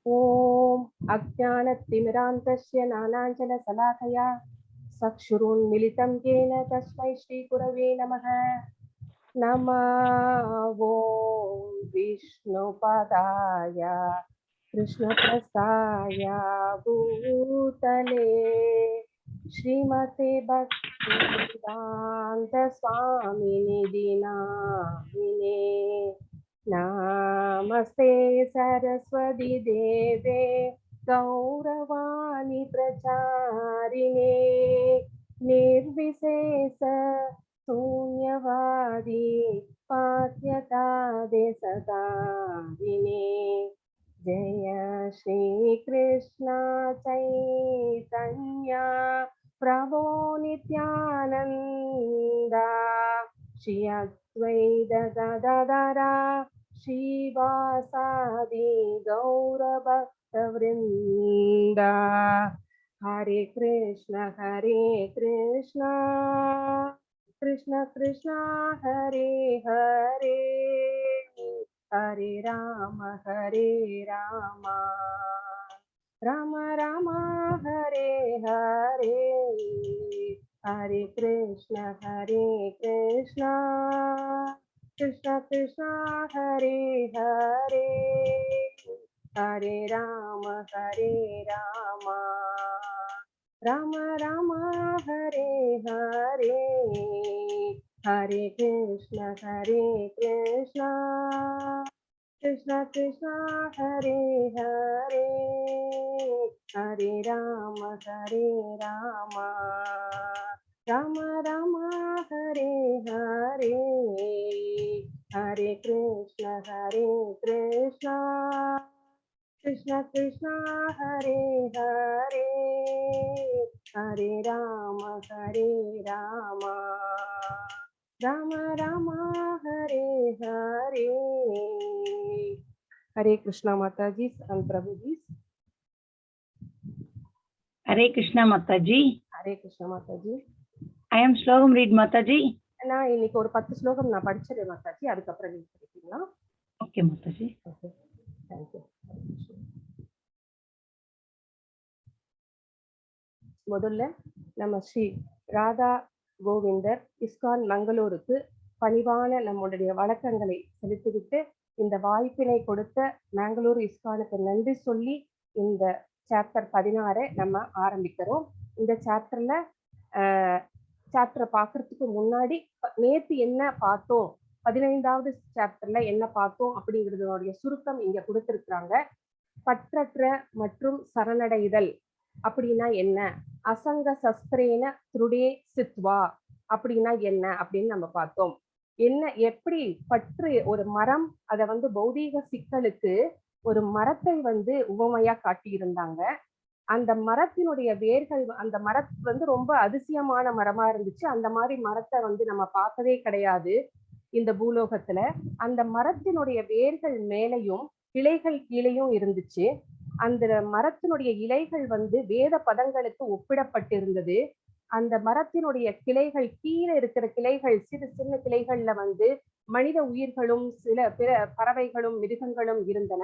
ॐ अज्ञानतिमिरान्तस्य ज्ञानाञ्जनशलाकया चक्षुरुन्मिलितं येन तस्मै श्रीगुरवे नमः। नमः ॐ विष्णुपदाय कृष्णप्रसाय भूतले श्रीमते भक्तिवेदान्त स्वामिनिधि नामिने। नमस्ते सरस्वती देवे गौरवाणी प्रचारिणे निर्विशेष शून्यवादी पात्यतादे सदाविने। जय श्री कृष्ण चैतन्य प्रभो नित्यानंद श्री अद्वैत गदाधर श्रीवासादि गौरभक्तवृंद। हरे कृष्ण कृष्ण कृष्ण हरे हरे, हरे राम राम राम हरे हरे। हरे कृष्ण कृष्ण कृष्ण हरे हरे, हरे राम राम राम हरे हरे। हरे कृष्ण कृष्ण कृष्ण हरे हरे, हरे राम राम राम हरे हरे। हरे कृष्ण कृष्ण कृष्ण हरे हरे, हरे राम राम राम हरे हरे। हरे कृष्णा माता जी and प्रभु जी। हरे कृष्णा माता जी। हरे कृष्णा माता जी। I am ஸ்லோகம் read மாதா ஜி. நான் இன்னைக்கு ஒரு 10 ஸ்லோகம் நான் படிச்சிரேன் மாதா ஜி, அதுக்கப்புறம் நீங்க படிப்பீங்களா? Okay Mata G. Okay, thank you. முதல்ல நம்ம ஸ்ரீ ராதா கோவிந்தர் இஸ்கான் மங்களூருக்கு பணிவான நம்முடைய வணக்கங்களை செலுத்திவிட்டு இந்த வாய்ப்பினை கொடுத்த மேங்களூர் இஸ்கானுக்கு நன்றி சொல்லி இந்த சாப்டர் 16 நம்ம ஆரம்பிக்கிறோம். இந்த சாப்டரை பார்க்கறதுக்கு முன்னாடி நேத்து என்ன பார்த்தோம், 15வது சாப்டர்ல என்ன பார்த்தோம் அப்படிங்கிறதுடைய சுருக்கம் இங்க கொடுத்திருக்கிறாங்க. பற்றற்ற மற்றும் சரணடைதல் அப்படின்னா என்ன, அசங்க சஸ்திரேன திருடே சித்வா அப்படின்னா என்ன அப்படின்னு நம்ம பார்த்தோம். என்ன, எப்படி பற்று ஒரு மரம், அதை பௌதீக சிக்கலுக்கு ஒரு மரத்தை உவமையா காட்டியிருந்தாங்க. அந்த மரத்தினுடைய வேர்கள், அந்த மரத்து ரொம்ப அதிசயமான மரமா இருந்துச்சு. அந்த மாதிரி மரத்தை நம்ம பார்த்ததே கிடையாது இந்த பூலோகத்துல. அந்த மரத்தினுடைய வேர்கள் மேலையும் கிளைகள் கீழையும் இருந்துச்சு. அந்த மரத்தினுடைய இலைகள் வேத பதங்களுக்கு ஒப்பிடப்பட்டிருந்தது. அந்த மரத்தினுடைய கிளைகள், கீழே இருக்கிற கிளைகள், சிறு சின்ன கிளைகள்ல மனித உயிர்களும் சில பிற பறவைகளும் மிருகங்களும் இருந்தன.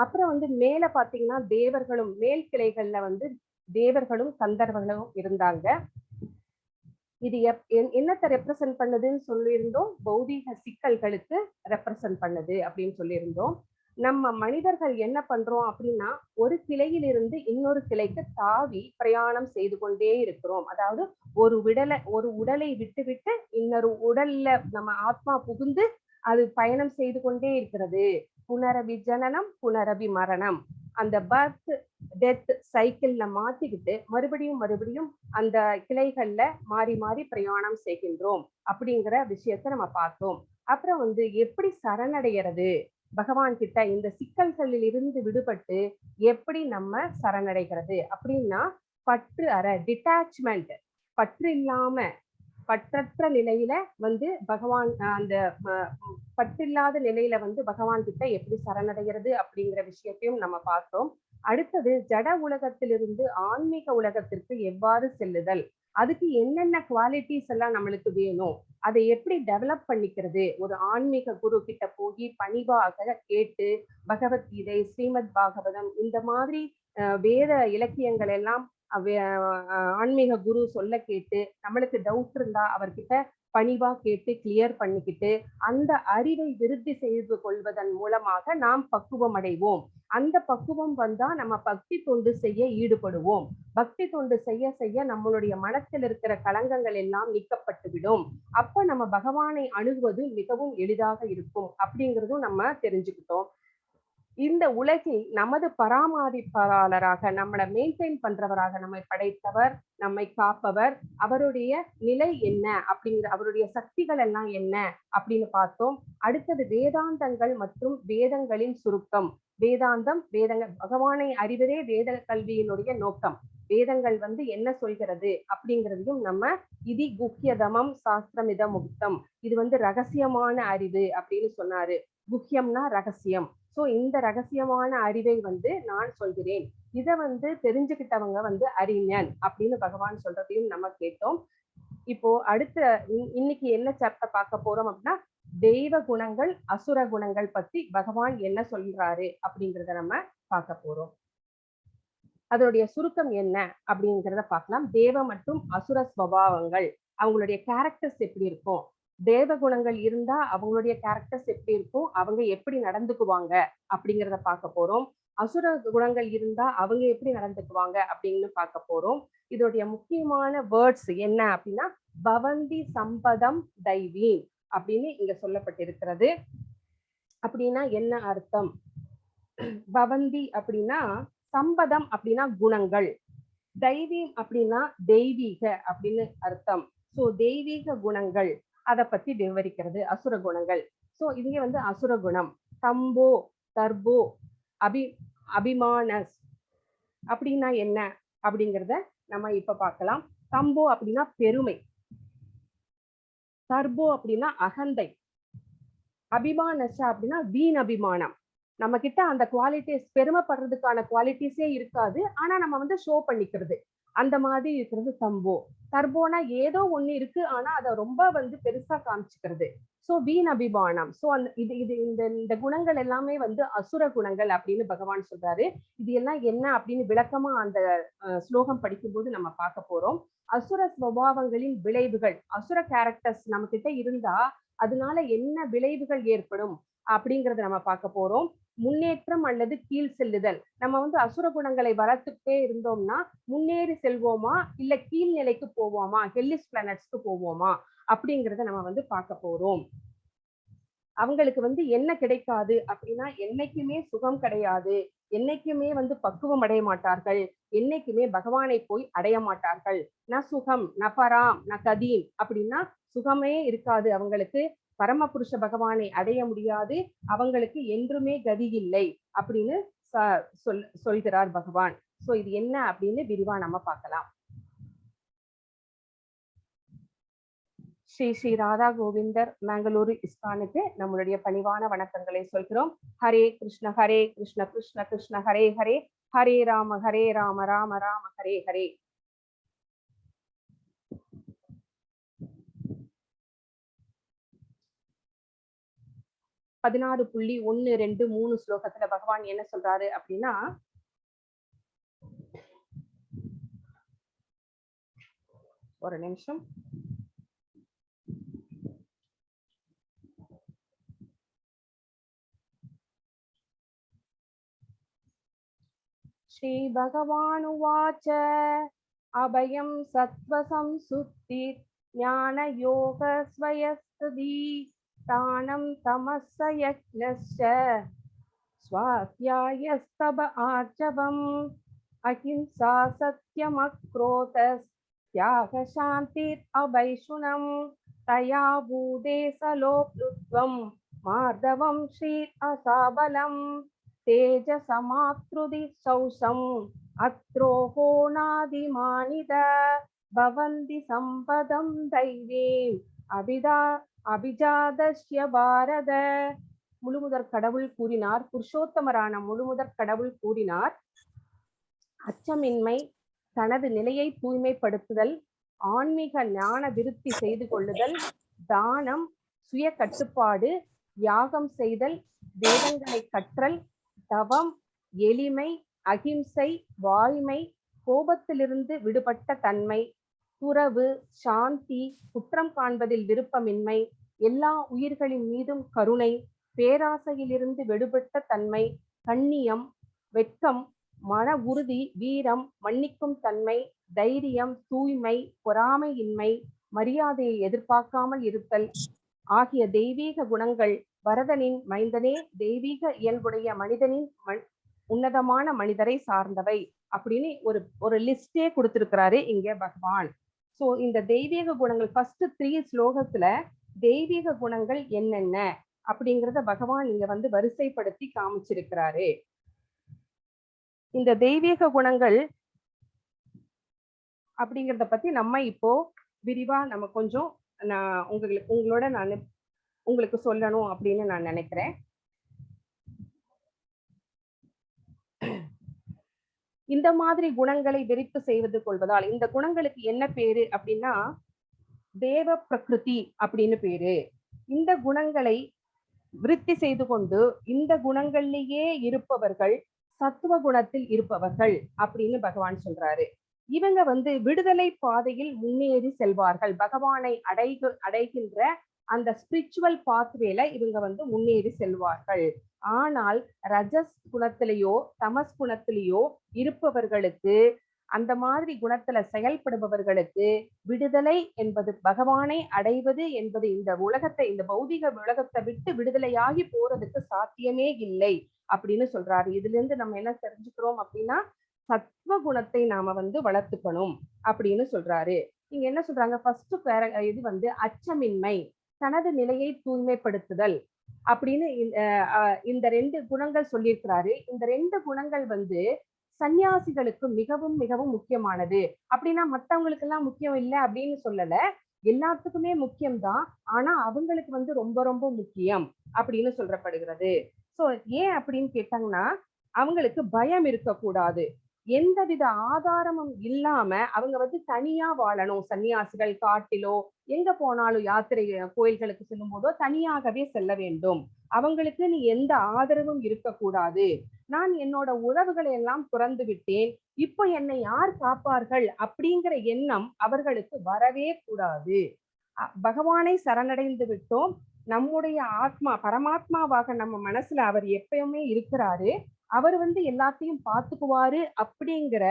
அப்புறம் மேல பாத்தீங்கன்னா தேவர்களும், மேல் கிளைகள்ல தேவர்களும் கந்தர்வர்களும் இருந்தாங்க. இது என்னத்தை ரெப்ரசன்ட் பண்ணுதுன்னு சொல்லியிருந்தோம், பௌதீக சிக்கல்களுக்கு ரெப்ரசன்ட் பண்ணுது அப்படின்னு சொல்லியிருந்தோம். நம்ம மனிதர்கள் என்ன பண்றோம் அப்படின்னா, ஒரு கிளையிலிருந்து இன்னொரு கிளைக்கு தாவி பிரயாணம் செய்து கொண்டே இருக்கிறோம். அதாவது ஒரு உடலை விட்டு விட்டு இன்னொரு உடல்ல நம்ம ஆத்மா புகுந்து அது பயணம் செய்து கொண்டே இருக்கிறது. புனரபி ஜனனம் புனரபி மரணம், அந்த பர்த் டெத் சைக்கிள்ல மாட்டிக்கிட்டு மறுபடியும் அந்த கிளைகள்ல மாறி மாறி பிரயாணம் செய்கின்றோம் அப்படிங்கிற விஷயத்த நம்ம பார்த்தோம். அப்புறம் எப்படி சரணடைகிறது பகவான் கிட்ட, இந்த சிக்கல்களில் இருந்து விடுபட்டு எப்படி நம்ம சரணடைகிறது அப்படின்னா, பற்று அற டிட்டாச்மெண்ட், பற்று இல்லாம பற்றற்ற நிலையில பகவான், அந்த பற்றில்லாத நிலையில பகவான் கிட்ட எப்படி சரணடைகிறது அப்படிங்கிற விஷயத்தையும் நம்ம பார்த்தோம். அடுத்தது ஜட உலகத்திலிருந்து ஆன்மீக உலகத்திற்கு எவ்வாறு செல்லுதல், அதுக்கு என்னென்ன குவாலிட்டிஸ் எல்லாம் நம்மளுக்கு வேணும், அதை எப்படி டெவலப் பண்ணிக்கிறது, ஒரு ஆன்மீக குரு கிட்ட போய் பணிவாக கேட்டு பகவத்கீதை, ஸ்ரீமத் பாகவதம் இந்த மாதிரி வேத இலக்கியங்கள் எல்லாம் ஆன்மீக குரு சொல்ல கேட்டு நம்மளுக்கு டவுட் இருந்தா அவர்கிட்ட பணிவா கேட்டு கிளியர் பண்ணிக்கிட்டு அந்த அறிவை விருத்தி செய்து கொள்வதன் மூலமாக நாம் பக்குவம் அடைவோம். அந்த பக்குவம் வந்தா நம்ம பக்தி தொண்டு செய்ய ஈடுபடுவோம். பக்தி தொண்டு செய்ய செய்ய நம்மளுடைய மனத்தில் இருக்கிற களங்கங்கள் எல்லாம் நீக்கப்பட்டுவிடும். அப்ப நம்ம பகவானை அணுகுவது மிகவும் எளிதாக இருக்கும் அப்படிங்கிறதும் நம்ம தெரிஞ்சுக்கிட்டோம். இந்த உலகில் நமது பராமரிப்பாளராக நம்மளை மெயின்டைன் பண்றவராக நம்மை படைத்தவர், நம்மை காப்பவர், அவருடைய நிலை என்ன அப்படிங்கிற அவருடைய சக்திகள் எல்லாம் என்ன அப்படின்னு பார்த்தோம். அடுத்தது வேதாந்தங்கள் மற்றும் வேதங்களின் சுருக்கம். வேதாந்தம், வேதங்கள், பகவானை அறிவதே வேத கல்வியினுடைய நோக்கம். வேதங்கள் என்ன சொல்கிறது அப்படிங்கிறதையும் நம்ம இதி குஹ்யதமம் சாஸ்திரமிதம் முக்தம், இது ரகசியமான அறிவு அப்படின்னு சொன்னாரு. குஹ்யம்னா ரகசியம். சோ இந்த ரகசியமான அறிவை நான் சொல்கிறேன். இத தெரிஞ்சுக்கிட்டவங்க அறிஞன் அப்படின்னு பகவான் சொல்றதையும் நம்ம கேட்டோம். இப்போ அடுத்த இன்னைக்கு என்ன சாப்டர் பார்க்க போறோம் அப்படின்னா, தெய்வ குணங்கள் அசுர குணங்கள் பத்தி பகவான் என்ன சொல்றாரு அப்படிங்கிறத நம்ம பார்க்க போறோம். அதனுடைய சுருக்கம் என்ன அப்படிங்கிறத பார்க்கலாம். தேவ மற்றும் அசுர ஸ்வபாவங்கள், அவங்களுடைய கேரக்டர்ஸ் எப்படி இருக்கும், தேவ குணங்கள் இருந்தா அவங்களுடைய கேரக்டர்ஸ் எப்படி இருக்கும், அவங்க எப்படி நடந்துக்குவாங்க அப்படிங்கிறத பார்க்க போறோம். அசுர குணங்கள் இருந்தா அவங்க எப்படி நடந்துக்குவாங்க அப்படின்னு பார்க்க போறோம். இதோடைய முக்கியமான வேர்ட்ஸ் என்ன அப்படின்னா, பவந்தி சம்பதம் தைவி அப்படின்னு இங்க சொல்லப்பட்டிருக்கிறது. அப்படின்னா என்ன அர்த்தம்? பவந்தி அப்படின்னா சம்பதம் அப்படின்னா குணங்கள், தெய்வீ அப்படின்னா தெய்வீக அப்படின்னு அர்த்தம். சோ தெய்வீக குணங்கள் அதை பத்தி விவரிக்கிறது அசுர குணங்கள். சோ இதுவே அசுர குணம். தம்போ, தர்போ, அபிமானஸ் அப்படின்னா என்ன அப்படிங்கிறத நம்ம இப்ப பார்க்கலாம். தம்போ அப்படின்னா பெருமை, தர்போ அப்படின்னா அகந்தை, அபிமானஸ் அப்படின்னா வீண் அபிமானம். நம்ம கிட்ட அந்த குவாலிட்டிஸ், பெருமைப்படுறதுக்கான குவாலிட்டிஸே இருக்காது, ஆனா நம்ம ஷோ பண்ணிக்கிறது, அந்த மாதிரி இருக்கிறது தம்போ. தர்போனா ஏதோ ஒண்ணு இருக்கு ஆனா அதை ரொம்ப பெருசா காமிச்சுக்கிறது. சோ வீண் அபிமானம். சோ இந்த குணங்கள் எல்லாமே அசுர குணங்கள் அப்படின்னு பகவான் சொல்றாரு. இது எல்லாம் என்ன அப்படின்னு விளக்கமா அந்த ஸ்லோகம் படிக்கும்போது நம்ம பார்க்க போறோம். அசுர சுபாவங்களின் விளைவுகள், அசுர கேரக்டர்ஸ் நம்ம கிட்ட இருந்தா அதனால என்ன விளைவுகள் ஏற்படும் அப்படிங்கறத நம்ம பார்க்க போறோம். முன்னேற்றம் அல்லது கீழ் செல்லுதல். நம்ம அசுர குணங்களை வளர்த்துட்டே இருந்தோம்னா முன்னேறி செல்வோமா இல்ல கீழ்நிலைக்கு போவோமா, ஹெல்லிஸ் பிளானட்ஸ்க்கு போவோமா அப்படிங்கறத நம்ம பார்க்க போறோம். அவங்களுக்கு என்ன கிடைக்காது அப்படின்னா, என்னைக்குமே சுகம் கிடையாது, என்னைக்குமே பக்குவம் அடைய மாட்டார்கள், என்னைக்குமே பகவானை போய் அடைய மாட்டார்கள். ந சுகம் ந பராம் ந கதீம் அப்படின்னா சுகமே இருக்காது அவங்களுக்கு, பரமபுருஷ பகவானை அடைய முடியாது, அவங்களுக்கு என்றுமே கதி இல்லை அப்படின்னு சொல்கிறார் பகவான். சோ இது என்ன அப்படின்னு விரிவா நம்ம பார்க்கலாம். ஸ்ரீ ஸ்ரீ ராதா கோவிந்தர் மேங்களூரு இஸ்கானுக்கு நம்மளுடைய பணிவான வணக்கங்களை சொல்கிறோம். ஹரே கிருஷ்ண கிருஷ்ண கிருஷ்ண ஹரே ஹரே, ஹரே ராம ராம ராம ஹரே ஹரே. பதினாறு 16.1, 2, 3 ஸ்லோகத்துல பகவான் என்ன சொல்றாரு அப்படின்னா, ஒரு நிமிஷம். ஸ்ரீ பகவானுவாச்ச அபயம் சத்வசம்சுத்தி ஞான யோக ஸ்வயஸ்ததி தானம் தமஸ்ஸ யக்ஞஸ்ச ஸ்வாத்யாயஸ்தப ஆர்ஜவம் அஹிம்சா சத்யம் அக்ரோதஸ் தியாக சாந்திர் அபைஷுனம் தயா பூதே சலோப்லுத்வம் மார்தவம் ஸ்ரீ அசாபலம் தேஜ சமாத்ருதி சௌசம் அத்ரோஹோ நாதிமானித பவந்தி சம்பதம் தைவீம் அபிஜாதஸ்ய பாரத. முழுமுதற் கடவுள் கூறினார், புருஷோத்தமரான முழுமுதற் கடவுள் கூறினார், அச்சமின்மை, தனது நிலையை தூய்மைப்படுத்துதல், ஆன்மீக ஞான விருத்தி செய்து கொள்ளுதல், தானம், சுய கட்டுப்பாடு, யாகம் செய்தல், வேதங்களை கற்றல், தவம், எளிமை, அகிம்சை, வாய்மை, கோபத்திலிருந்து விடுபட்ட தன்மை, துறவு, சாந்தி, குற்றம் காண்பதில் விருப்பமின்மை, எல்லா உயிர்களின் மீதும் கருணை, பேராசையிலிருந்து விடுபட்ட தன்மை, கண்ணியம், வெட்கம், மன உறுதி, வீரம், மன்னிக்கும் தன்மை, தைரியம், தூய்மை, பொறாமையின்மை, மரியாதையை எதிர்பார்க்காமல் இருத்தல் ஆகிய தெய்வீக குணங்கள் பரதனின் மைந்தனே தெய்வீக இயல்புடைய மனிதனின் உன்னதமான மனிதரை சார்ந்தவை அப்படின்னு ஒரு லிஸ்டே கொடுத்திருக்கிறாரு இங்க பகவான். சோ இந்த தெய்வீக குணங்கள் ஃபர்ஸ்ட் 3 ஸ்லோகத்துல தெய்வீக குணங்கள் என்னென்ன அப்படிங்கிறத பகவான் இங்க வரிசைப்படுத்தி காமிச்சிருக்கிறாரு. இந்த தெய்வீக குணங்கள் அப்படிங்கிறத பத்தி நம்ம இப்போ விரிவா நம்ம கொஞ்சம் உங்களோட நான் உங்களுக்கு சொல்லணும் அப்படின்னு நான் நினைக்கிறேன். இந்த மாதிரி குணங்களை விரித்து செய்வது கொள்வதால் இந்த குணங்களுக்கு என்ன பேரு அப்படின்னா தேவ பிரகிருதி அப்படின்னு பேரு. இந்த குணங்களை விருத்தி செய்து கொண்டு இந்த குணங்கள்லயே இருப்பவர்கள் சத்துவ குணத்தில் இருப்பவர்கள் அப்படின்னு பகவான் சொல்றாரு. இவங்க விடுதலை பாதையில் முன்னேறி செல்வார்கள். பகவானை அடைகின்ற அந்த ஸ்பிரிச்சுவல் பாத்வேல இவங்க முன்னேறி செல்வார்கள். ஆனால் ரஜஸ் குணத்திலேயோ தமஸ் குணத்திலேயோ இருப்பவர்களுக்கு, அந்த மாதிரி குணத்துல செயல்படுபவர்களுக்கு விடுதலை என்பது, பகவானை அடைவது என்பது இந்த பௌதிக உலகத்தை விட்டு விடுதலையாகி போறதுக்கு சாத்தியமே இல்லை அப்படின்னு சொல்றாரு. இதுல இருந்து நம்ம என்ன தெரிஞ்சுக்கிறோம் அப்படின்னா சத்துவ குணத்தை நாம வளர்த்துக்கணும் அப்படின்னு சொல்றாரு. நீங்க என்ன சொல்றாங்க, ஃபர்ஸ்ட் இது அச்சமின்மை, தனது நிலையை தூய்மைப்படுத்துதல் அப்படின்னு இந்த 2 குணங்கள் சொல்லியிருக்கிறாரு. இந்த 2 குணங்கள் சன்னியாசிகளுக்கு மிகவும் மிகவும் முக்கியமானது. அப்படின்னா மத்தவங்களுக்கு எல்லாம் முக்கியம் இல்லை அப்படின்னு சொல்லல, எல்லாத்துக்குமே முக்கியம்தான். ஆனா அவங்களுக்கு ரொம்ப ரொம்ப முக்கியம் அப்படின்னு சொல்லப்படுகிறது. சோ ஏன் அப்படின்னு கேட்டாங்கன்னா அவங்களுக்கு பயம் இருக்கக்கூடாது. எந்தவித ஆதாரமும் இல்லாம அவங்க தனியா வாழணும். சன்னியாசிகள் காட்டிலோ எங்க போனாலும் யாத்திரை கோயில்களுக்கு செல்லும் போதோ தனியாகவே செல்ல வேண்டும். அவங்களுக்கு நீ எந்த ஆதரவும் இருக்கக்கூடாது. நான் என்னோட உறவுகளை எல்லாம் துறந்து விட்டேன், இப்போ என்னை யார் காப்பார்கள் அப்படிங்கிற எண்ணம் அவர்களுக்கு வரவே கூடாது. பகவானை சரணடைந்து விட்டோம், நம்முடைய ஆத்மா பரமாத்மாவாக நம்ம மனசுல அவர் எப்பயுமே இருக்கிறாரு, அவர் எல்லாத்தையும் பார்த்துக்குவாரு அப்படிங்கிற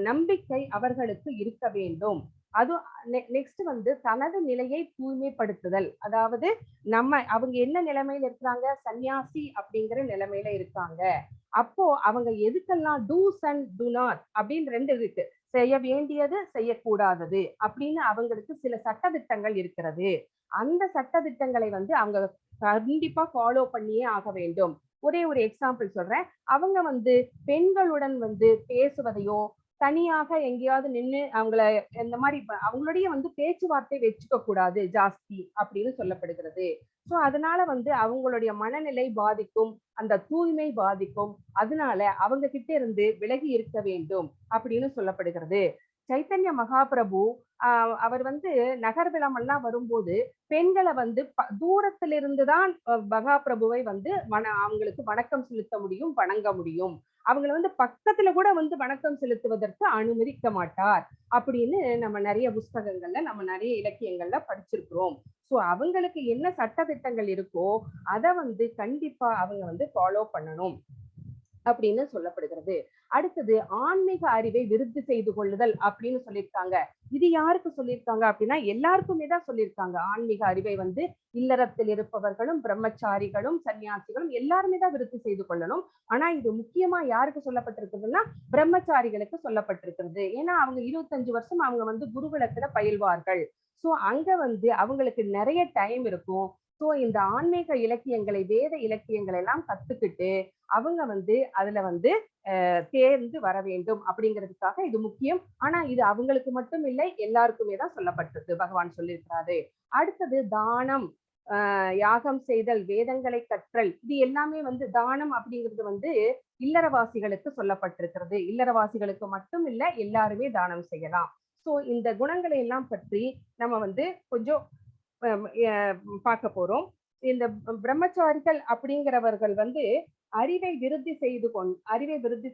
நம்பிக்கை அவர்களுக்கு இருக்க வேண்டும். அது நெக்ஸ்ட் தனது நிலையை தூய்மைப்படுத்துதல். அதாவது அவங்க என்ன நிலைமையில இருக்கிறாங்க, சன்னியாசி அப்படிங்கிற நிலைமையில இருக்காங்க. அப்போ அவங்க எதுக்கெல்லாம் டூஸ் அண்ட் டு நாட் அப்படின்னு 2 இருக்கு. செய்ய வேண்டியது, செய்யக்கூடாதது அப்படின்னு அவங்களுக்கு சில சட்டதிட்டங்கள் இருக்கிறது. அந்த சட்டதிட்டங்களை அவங்க கண்டிப்பா ஃபாலோ பண்ணியே ஆக வேண்டும். ஒரே ஒரு எக்ஸாம்பிள் சொல்றேன். அவங்க பெண்களுடன் பேசுவதையோ, தனியாக எங்கேயாவது நின்று அவங்கள இந்த மாதிரி அவங்களுடைய பேச்சுவார்த்தை வச்சுக்க கூடாது ஜாஸ்தி அப்படின்னு சொல்லப்படுகிறது. சோ அதனால அவங்களுடைய மனநிலை பாதிக்கும், அந்த தூய்மை பாதிக்கும். அதனால அவங்க கிட்ட இருந்து விலகி இருக்க வேண்டும் அப்படின்னு சொல்லப்படுகிறது. சைத்தன்ய மகாபிரபு அவர் நகர்வலம் எல்லாம் வரும்போது பெண்களை தூரத்திலிருந்துதான் மகாபிரபுவை அவங்களுக்கு வணக்கம் செலுத்த முடியும், வணங்க முடியும். அவங்களை பக்கத்துல கூட வணக்கம் செலுத்துவதற்கு அனுமதிக்க மாட்டார் அப்படின்னு நம்ம நிறைய புஸ்தகங்கள்ல, நம்ம நிறைய இலக்கியங்கள்ல படிச்சிருக்கிறோம். சோ அவங்களுக்கு என்ன சட்டதிட்டங்கள் இருக்கோ அதை கண்டிப்பா அவங்க ஃபாலோ பண்ணணும் அப்படின்னு சொல்லப்படுகிறது. அடுத்தது ஆன்மீக அறிவை விருத்தி செய்து கொள்ளுதல் அப்படின்னு சொல்லியிருக்காங்க. இது யாருக்கு சொல்லியிருக்காங்க அப்படின்னா எல்லாருக்குமே தான் சொல்லியிருக்காங்க. ஆன்மீக அறிவை இல்லறத்தில் இருப்பவர்களும் பிரம்மச்சாரிகளும் சன்னியாசிகளும் எல்லாருமே தான் விருத்தி செய்து கொள்ளணும். ஆனா இது முக்கியமா யாருக்கு சொல்லப்பட்டிருக்குதுன்னா பிரம்மச்சாரிகளுக்கு சொல்லப்பட்டிருக்கிறது. ஏன்னா அவங்க 25 வருஷம் அவங்க குருகுலத்துல பயில்வார்கள். சோ அங்க அவங்களுக்கு நிறைய டைம் இருக்கும். சோ இந்த ஆன்மீக இலக்கியங்களை, வேத இலக்கியங்களை எல்லாம் கத்துக்கிட்டு அவங்க அதுல தேர்ந்து வர வேண்டும் அப்படிங்கிறதுக்காக இது முக்கியம். ஆனா இது அவங்களுக்கு மட்டும் இல்லை, எல்லாருக்குமே தான் சொல்லப்பட்டிருக்கு, பகவான் சொல்லியிருக்கிறாரு. அடுத்தது தானம், யாகம் செய்தல், வேதங்களை கற்றல். இது எல்லாமே தானம் அப்படிங்கிறது இல்லறவாசிகளுக்கு சொல்லப்பட்டிருக்கிறது. இல்லறவாசிகளுக்கு மட்டும் இல்லை, எல்லாருமே தானம் செய்யலாம். சோ இந்த குணங்களை எல்லாம் பற்றி நம்ம வந்து கொஞ்சம் பார்க்க போறோம். இந்த பிரம்மச்சாரிகள் அப்படிங்கிறவர்கள் வந்து அறிவை விருத்தி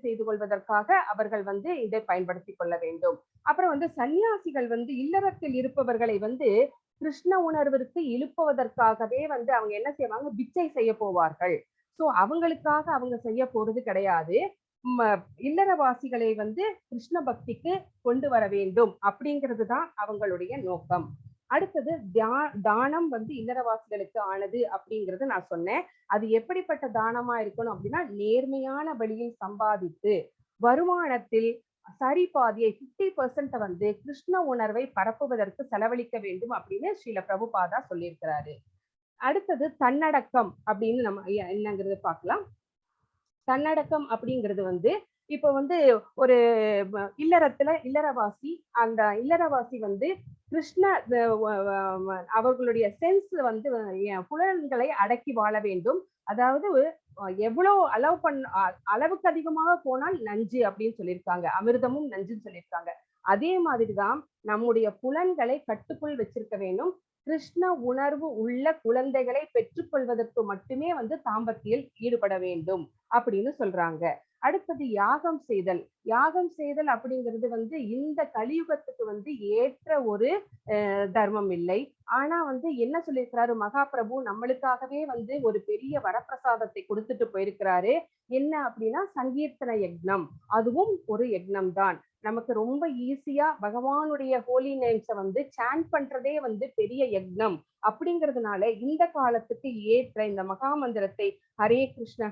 செய்து கொள்வதற்காக அவர்கள் வந்து இதை பயன்படுத்திக் கொள்ள வேண்டும். அப்புறம் வந்து சன்னியாசிகள் வந்து இல்லறத்தில் இருப்பவர்களை வந்து கிருஷ்ண உணர்விற்கு இழுப்புவதற்காகவே வந்து அவங்க என்ன செய்வாங்க, பிச்சை செய்ய போவார்கள். சோ அவங்களுக்காக அவங்க செய்ய போறது கிடையாது. இல்லறவாசிகளை வந்து கிருஷ்ண பக்திக்கு கொண்டு வர வேண்டும் அப்படிங்கிறது தான் அவங்களுடைய நோக்கம். அடுத்தது தானம் வந்து இல்லறவாசிகளுக்கு ஆனது அப்படிங்கறது நான் சொன்னேன். அது எப்படிப்பட்ட தானமா இருக்கணும் அப்படின்னா, நேர்மையான வழியில் சம்பாதித்து வருமானத்தில் சரி பாதியை 50% வந்து கிருஷ்ண உணர்வை பரப்புவதற்கு செலவழிக்க வேண்டும் அப்படின்னு ஸ்ரீல பிரபுபாதா சொல்லியிருக்கிறாரு. அடுத்தது தன்னடக்கம் அப்படின்னு நம்ம என்னங்கிறது பார்க்கலாம். தன்னடக்கம் அப்படிங்கிறது வந்து இப்ப வந்து ஒரு இல்லறவாசி, அந்த இல்லறவாசி வந்து கிருஷ்ண அவர்களுடைய சென்ஸ் வந்து புலன்களை அடக்கி வாழ வேண்டும். அதாவது எவ்வளவு அளவுக்கு அதிகமாக போனால் நஞ்சு அப்படின்னு சொல்லியிருக்காங்க, அமிர்தமும் நஞ்சுன்னு சொல்லியிருக்காங்க. அதே மாதிரிதான் நம்முடைய புலன்களை கட்டுக்குள் வச்சிருக்க வேண்டும். கிருஷ்ண உணர்வு உள்ள குழந்தைகளை பெற்றுக்கொள்வதற்கு மட்டுமே வந்து தாம்பத்தியில் ஈடுபட வேண்டும் அப்படின்னு சொல்றாங்க. அடுத்தது யாகம் செய்தல் அப்படிங்கிறது வந்து இந்த கலியுகத்துக்கு வந்து ஏற்ற ஒரு தர்மம் இல்லை. ஆனா வந்து என்ன சொல்லியிருக்கிறாரு மகாபிரபு, நம்மளுக்காகவே வந்து ஒரு பெரிய வரப்பிரசாதத்தை கொடுத்துட்டு போயிருக்கிறாரு. என்ன அப்படின்னா சங்கீர்த்தன யக்னம், அதுவும் ஒரு யக்னம் தான். நமக்கு ரொம்ப ஈஸியா பகவானுடைய ஹோலி நேம்ஸை வந்து சாண்ட் பண்றதே வந்து பெரிய யக்னம். அப்படிங்கிறதுனால இந்த காலத்துக்கு ஏற்ற இந்த மகா மந்திரத்தை ஹரே கிருஷ்ண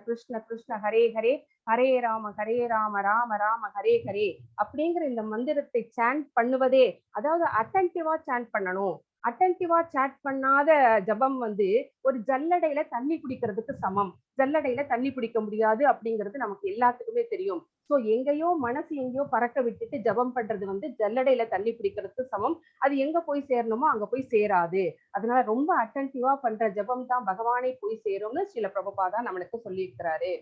கிருஷ்ண கிருஷ்ண ஹரே ஹரே, ஹரே ராம ராம ராம ஹரே ஹரே அப்படிங்கிற இந்த மந்திரத்தை சாண்ட் பண்ணுவதே, அதாவது அட்டென்டிவா சாண்ட் பண்ணணும். அட்டென்டிவா சாட் பண்ணாத ஜபம் வந்து ஒரு ஜல்லடையில தண்ணி குடிக்கிறதுக்கு சமம். ஜல்லடையில தண்ணி குடிக்க முடியாது அப்படிங்கிறது நமக்கு எல்லாத்துக்குமே தெரியும். சோ எங்கேயோ மனசு எங்கேயோ பறக்க விட்டுட்டு ஜபம் பண்றது வந்து ஜல்லடையில தண்ணி குடிக்கிறதுக்கு சமம். அது எங்க போய் சேரணுமோ அங்க போய் சேராது. அதனால ரொம்ப அட்டென்டிவா பண்ற ஜபம் தான் பகவானை போய் சேரும்னு ஸ்ரீல பிரபுபாதா நம்மளுக்கு சொல்லி இருக்கிறாரு.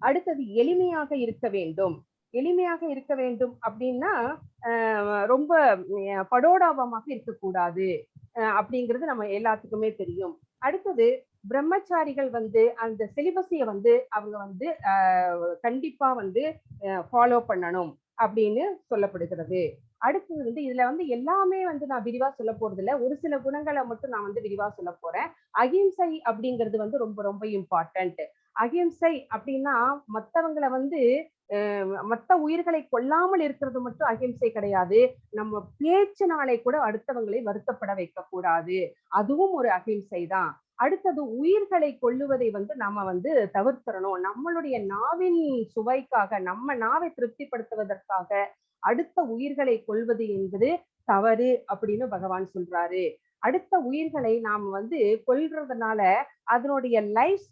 அடுத்தது எளிமையாக இருக்க வேண்டும். எளிமையாக இருக்க வேண்டும் அப்படின்னா ரொம்ப படோடாபமாக இருக்கக்கூடாது அப்படிங்கிறது நம்ம எல்லாத்துக்குமே தெரியும். அடுத்தது பிரம்மச்சாரிகள் வந்து அந்த சிலிபஸைய வந்து அவங்க வந்து கண்டிப்பா வந்து ஃபாலோ பண்ணணும் அப்படின்னு சொல்லப்படுகிறது. அடுத்தது வந்து இதுல வந்து எல்லாமே வந்து நான் விரிவா சொல்ல போறது இல்லை, ஒரு சில குணங்களை மட்டும் நான் வந்து விரிவா சொல்ல போறேன். அகிம்சை அப்படிங்கிறது வந்து ரொம்ப ரொம்ப இம்பார்ட்டன்ட். அகிம்சை அப்படின்னா மற்றவங்களை வந்து மற்ற உயிர்களை கொல்லாமல் இருக்கிறது மட்டும் அகிம்சை கிடையாது. நம்ம பேச்சினாலே கூட அடுத்தவங்களை வருத்தப்பட வைக்க கூடாது, அதுவும் ஒரு அகிம்சை தான். அடுத்தது உயிர்களை கொல்லுவதை வந்து நாம வந்து தவிர்த்தரணும். நம்மளுடைய நாவின் சுவைக்காக, நம்ம நாவை திருப்திப்படுத்துவதற்காக அடுத்த உயிர்களை கொல்வது என்பது தவறு அப்படின்னு பகவான் சொல்றாரு. அடுத்த உயிர்களை நாம் வந்து கொல்றதுனால அதனுடைய லைஃப்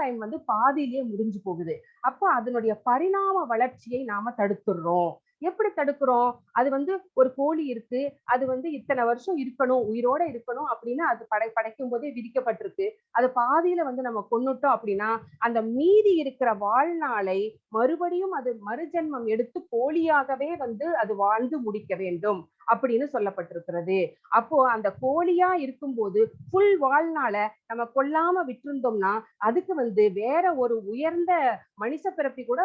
டைம் வந்து பாதியிலேயே முடிஞ்சு போகுது. அப்போ அதனுடைய பரிணாம வளர்ச்சியை நாம தடுத்துடுறோம். எப்படி தடுக்கிறோம்? அது வந்து ஒரு கோழி இருக்கு, அது வந்து இத்தனை வருஷம் இருக்கணும், உயிரோட இருக்கணும் அப்படின்னு அது படைக்கும் போதே விதிக்கப்பட்டிருக்கு. அது பாதியில வந்து நம்ம கொன்னுட்டோம் அப்படின்னா அந்த மீதி இருக்கிற வாழ்நாளை மறுபடியும் அது மறுஜென்மம் எடுத்து கோழியாகவே வந்து அது வாழ்ந்து முடிக்க வேண்டும் அப்படின்னு சொல்லப்பட்டிருக்கிறது. அப்போ அந்த கோழியா இருக்கும்போது புல் வாழ்நாள நம்ம கொல்லாம விட்டிருந்தோம்னா அதுக்கு வந்து வேற ஒரு உயர்ந்த மனுஷ பிறப்பி கூட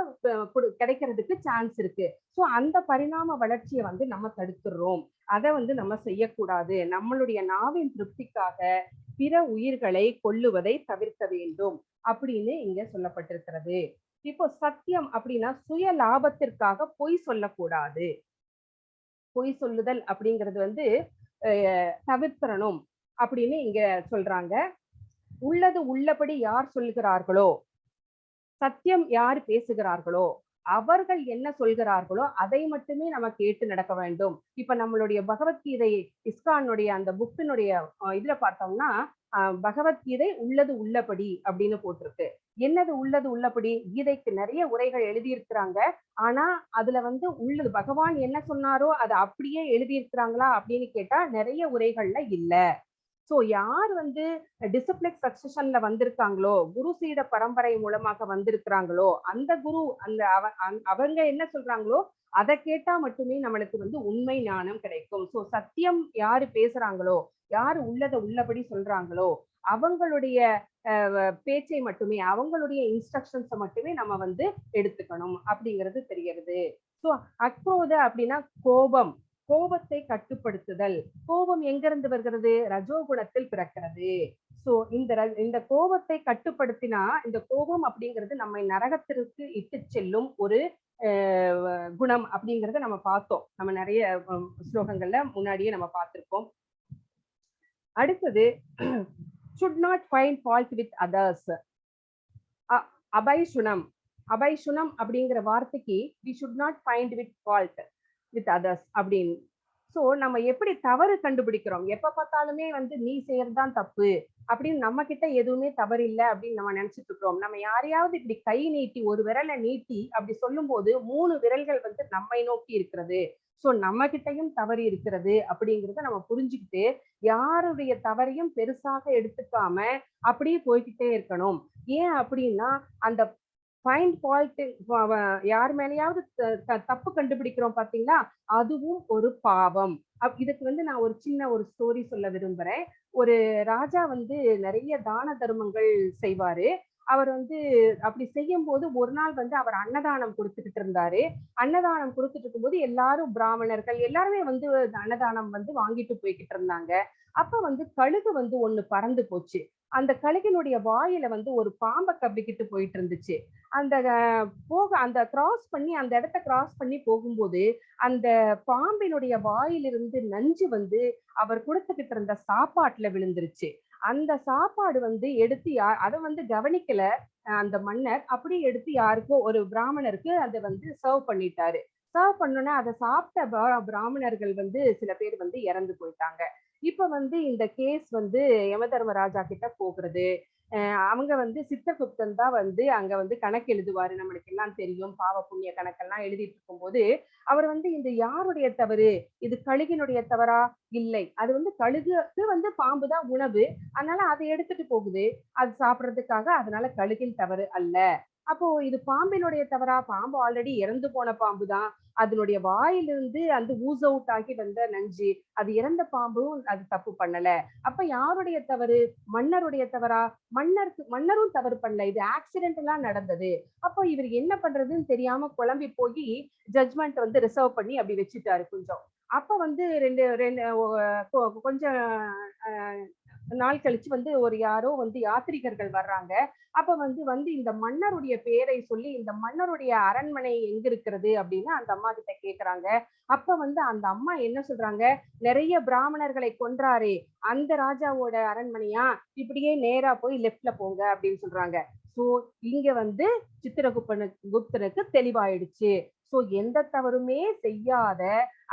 கிடைக்கிறதுக்கு சான்ஸ் இருக்கு. சோ அந்த பரிணாம வளர்ச்சியை வந்து நம்ம தடுத்துடுறோம். அதை வந்து நம்ம செய்யக்கூடாது. நம்மளுடைய நாவின் திருப்திக்காக பிற உயிர்களை கொல்லுவதை தவிர்க்க வேண்டும் அப்படின்னு இங்க சொல்லப்பட்டிருக்கிறது. இப்போ சத்தியம் அப்படின்னா சுய லாபத்திற்காக பொய் சொல்லக்கூடாது. பொய் சொல்லுதல் அப்படிங்கிறது வந்து தவிர்த்தரணும் அப்படின்னு இங்க சொல்றாங்க. உள்ளது உள்ளபடி யார் சொல்லுகிறார்களோ, சத்தியம் யார் பேசுகிறார்களோ, அவர்கள் என்ன சொல்கிறார்களோ அதை மட்டுமே நம்ம கேட்டு நடக்க வேண்டும். இப்ப நம்மளுடைய பகவத்கீதை இஸ்கானுடைய அந்த புக்கினுடைய இதுல பார்த்தோம்னா பகவத்கீதை உள்ளது உள்ளபடி அப்படின்னு போட்டிருக்கு. என்னது உள்ளது உள்ளபடி? கீதைக்கு நிறைய உரைகள் எழுதியிருக்கிறாங்க. ஆனா அதுல வந்து உள்ளது பகவான் என்ன சொன்னாரோ அதை அப்படியே எழுதியிருக்கிறாங்களா அப்படின்னு கேட்டா நிறைய உரைகள்ல இல்ல. சோ யார் வந்து டிசிப்ளிக் சக்சஷன்ல வந்திருக்காங்களோ, குரு சீட பரம்பரை மூலமாக வந்திருக்கிறாங்களோ, அந்த குரு அந்த அவங்க என்ன சொல்றாங்களோ அதை கேட்டா மட்டுமே நம்மளுக்கு வந்து உண்மை ஞானம் கிடைக்கும். சோ சத்தியம் யாரு பேசுறாங்களோ, யாரு உள்ளதை உள்ளபடி சொல்றாங்களோ, அவங்களுடைய பேச்சை மட்டுமே, அவங்களுடைய இன்ஸ்ட்ரக்ஷன்ஸை மட்டுமே நம்ம வந்து எடுத்துக்கணும் அப்படிங்கிறது தெரிகிறது. சோ அக்ரோத அப்படின்னா கோபம், கோபத்தை கட்டுப்படுத்துதல். கோபம் எங்கிருந்து வருகிறது? ரஜோகுணத்தில் பிறக்கிறது. சோ இந்த கோபத்தை கட்டுப்படுத்தினா, இந்த கோபம் அப்படிங்கிறது நம்மை நரகத்திற்கு இட்டு செல்லும் ஒரு குணம் அப்படிங்கறத நம்ம பார்த்தோம். நம்ம நிறைய ஸ்லோகங்கள்ல முன்னாடியே நம்ம பார்த்திருக்கோம். அடுத்தது should not find fault with others. அபைசுனம், அபைசுனம் அப்படிங்கிற வார்த்தைக்கு we should not find with fault with others அப்படின்னு. சோ நம்ம எப்படி தவறு கண்டுபிடிக்கிறோம்? எப்ப பார்த்தாலுமே வந்து நீ செய்யறதுதான் தப்பு அப்படின்னு நம்ம கிட்ட எதுவுமே தவறு இல்லை அப்படின்னு நம்ம நினைச்சிட்டு இருக்கிறோம். நம்ம யாரையாவது இப்படி கை நீட்டி ஒரு விரலை நீட்டி அப்படி சொல்லும் போது 3 விரல்கள் வந்து நம்மை நோக்கி இருக்கிறது. சோ நம்ம கிட்டையும் தவறு இருக்கிறது அப்படிங்கிறத நம்ம புரிஞ்சுக்கிட்டு யாருடைய தவறையும் பெருசாக எடுத்துக்காம அப்படியே போய்கிட்டே இருக்கணும். ஏன் அப்படின்னா அந்த ஃபைண்ட் ஃபால்ட், யார் மேலேயாவது தப்பு கண்டுபிடிக்கிறோம் பாத்தீங்களா, அதுவும் ஒரு பாவம். இதுக்கு வந்து நான் ஒரு சின்ன ஒரு ஸ்டோரி சொல்ல விரும்புறேன். ஒரு ராஜா வந்து நிறைய தான தர்மங்கள் செய்வாரு. அவர் வந்து அப்படி செய்யும் போது ஒரு நாள் வந்து அவர் அன்னதானம் கொடுத்துக்கிட்டு இருந்தாரு. அன்னதானம் கொடுத்துட்டு இருக்கும்போது எல்லாரும் பிராமணர்கள் எல்லாருமே வந்து அன்னதானம் வந்து வாங்கிட்டு போய்கிட்டு இருந்தாங்க. அப்ப வந்து கழுகு வந்து ஒண்ணு பறந்து போச்சு. அந்த கழுகினுடைய வாயில வந்து ஒரு பாம்பை கவ்விக்கிட்டு போயிட்டு இருந்துச்சு. அந்த அந்த கிராஸ் பண்ணி அந்த இடத்த கிராஸ் பண்ணி போகும்போது அந்த பாம்பினுடைய வாயிலிருந்து நஞ்சு வந்து அவர் கொடுத்துக்கிட்டு இருந்த சாப்பாட்டுல விழுந்துருச்சு. அந்த சாப்பாடு வந்து எடுத்து அதை வந்து கவனிக்கல அந்த மன்னர். அப்படி எடுத்து யாருக்கோ ஒரு பிராமணருக்கு அதை வந்து சர்வ் பண்ணிட்டாரு. சர்வ் பண்ணோன்னா அதை சாப்பிட்ட பிராமணர்கள் வந்து சில பேர் வந்து இறந்து போயிட்டாங்க. இப்ப வந்து இந்த கேஸ் வந்து யமதர்மராஜா கிட்ட போகிறது. அவங்க வந்து சித்தகுப்தன் தான் வந்து அங்க வந்து கணக்கு எழுதுவாரு. நம்மளுக்கு எல்லாம் தெரியும், பாவ புண்ணிய கணக்கெல்லாம் எழுதிட்டு இருக்கும்போது அவர் வந்து இந்த யாருடைய தவறு, இது கழுகினுடைய தவறா? இல்லை, அது வந்து கழுகுக்கு வந்து பாம்பு தான் உணவு, அதனால அதை எடுத்துட்டு போகுது அது சாப்பிடுறதுக்காக, அதனால கழுகின் தவறு அல்ல. அப்போ இது பாம்பினுடைய தவறா? பாம்பு ஆல்ரெடி இறந்து போன பாம்பு தான், அதனுடைய வாயிலிருந்து அந்த ஊஸ் அவுட் ஆகி வந்த நஞ்சு, அது இறந்த பாம்பும் அது தப்பு பண்ணல. அப்ப யாருடைய தவறு? மன்னருடைய தவறா? மன்னரும் தவறு பண்ணல, இது ஆக்சிடென்டலா நடந்தது. அப்போ இவர் என்ன பண்றதுன்னு தெரியாம குழம்பி போய் ஜட்ஜ்மெண்ட் வந்து ரிசர்வ் பண்ணி அப்படி வச்சுட்டாரு கொஞ்சம். அப்ப வந்து கொஞ்சம் நாள் கழிச்சு வந்து ஒரு யாரோ வந்து யாத்ரீகர்கள் வர்றாங்க. அப்ப வந்து இந்த மன்னருடைய பேரை சொல்லி, இந்த மன்னருடைய அரண்மனை எங்க இருக்கிறது அப்படின்னு அந்த அம்மா கிட்ட கேக்குறாங்க. அப்ப வந்து அந்த அம்மா என்ன சொல்றாங்க, நிறைய பிராமணர்களை கொன்றாரே அந்த ராஜாவோட அரண்மனையா, இப்படியே நேரா போய் லெஃப்ட்ல போங்க அப்படின்னு சொல்றாங்க. சோ இங்க வந்து சித்திரகுப்தனுக்கு தெளிவாயிடுச்சு. சோ எந்த தவறுமே செய்யாத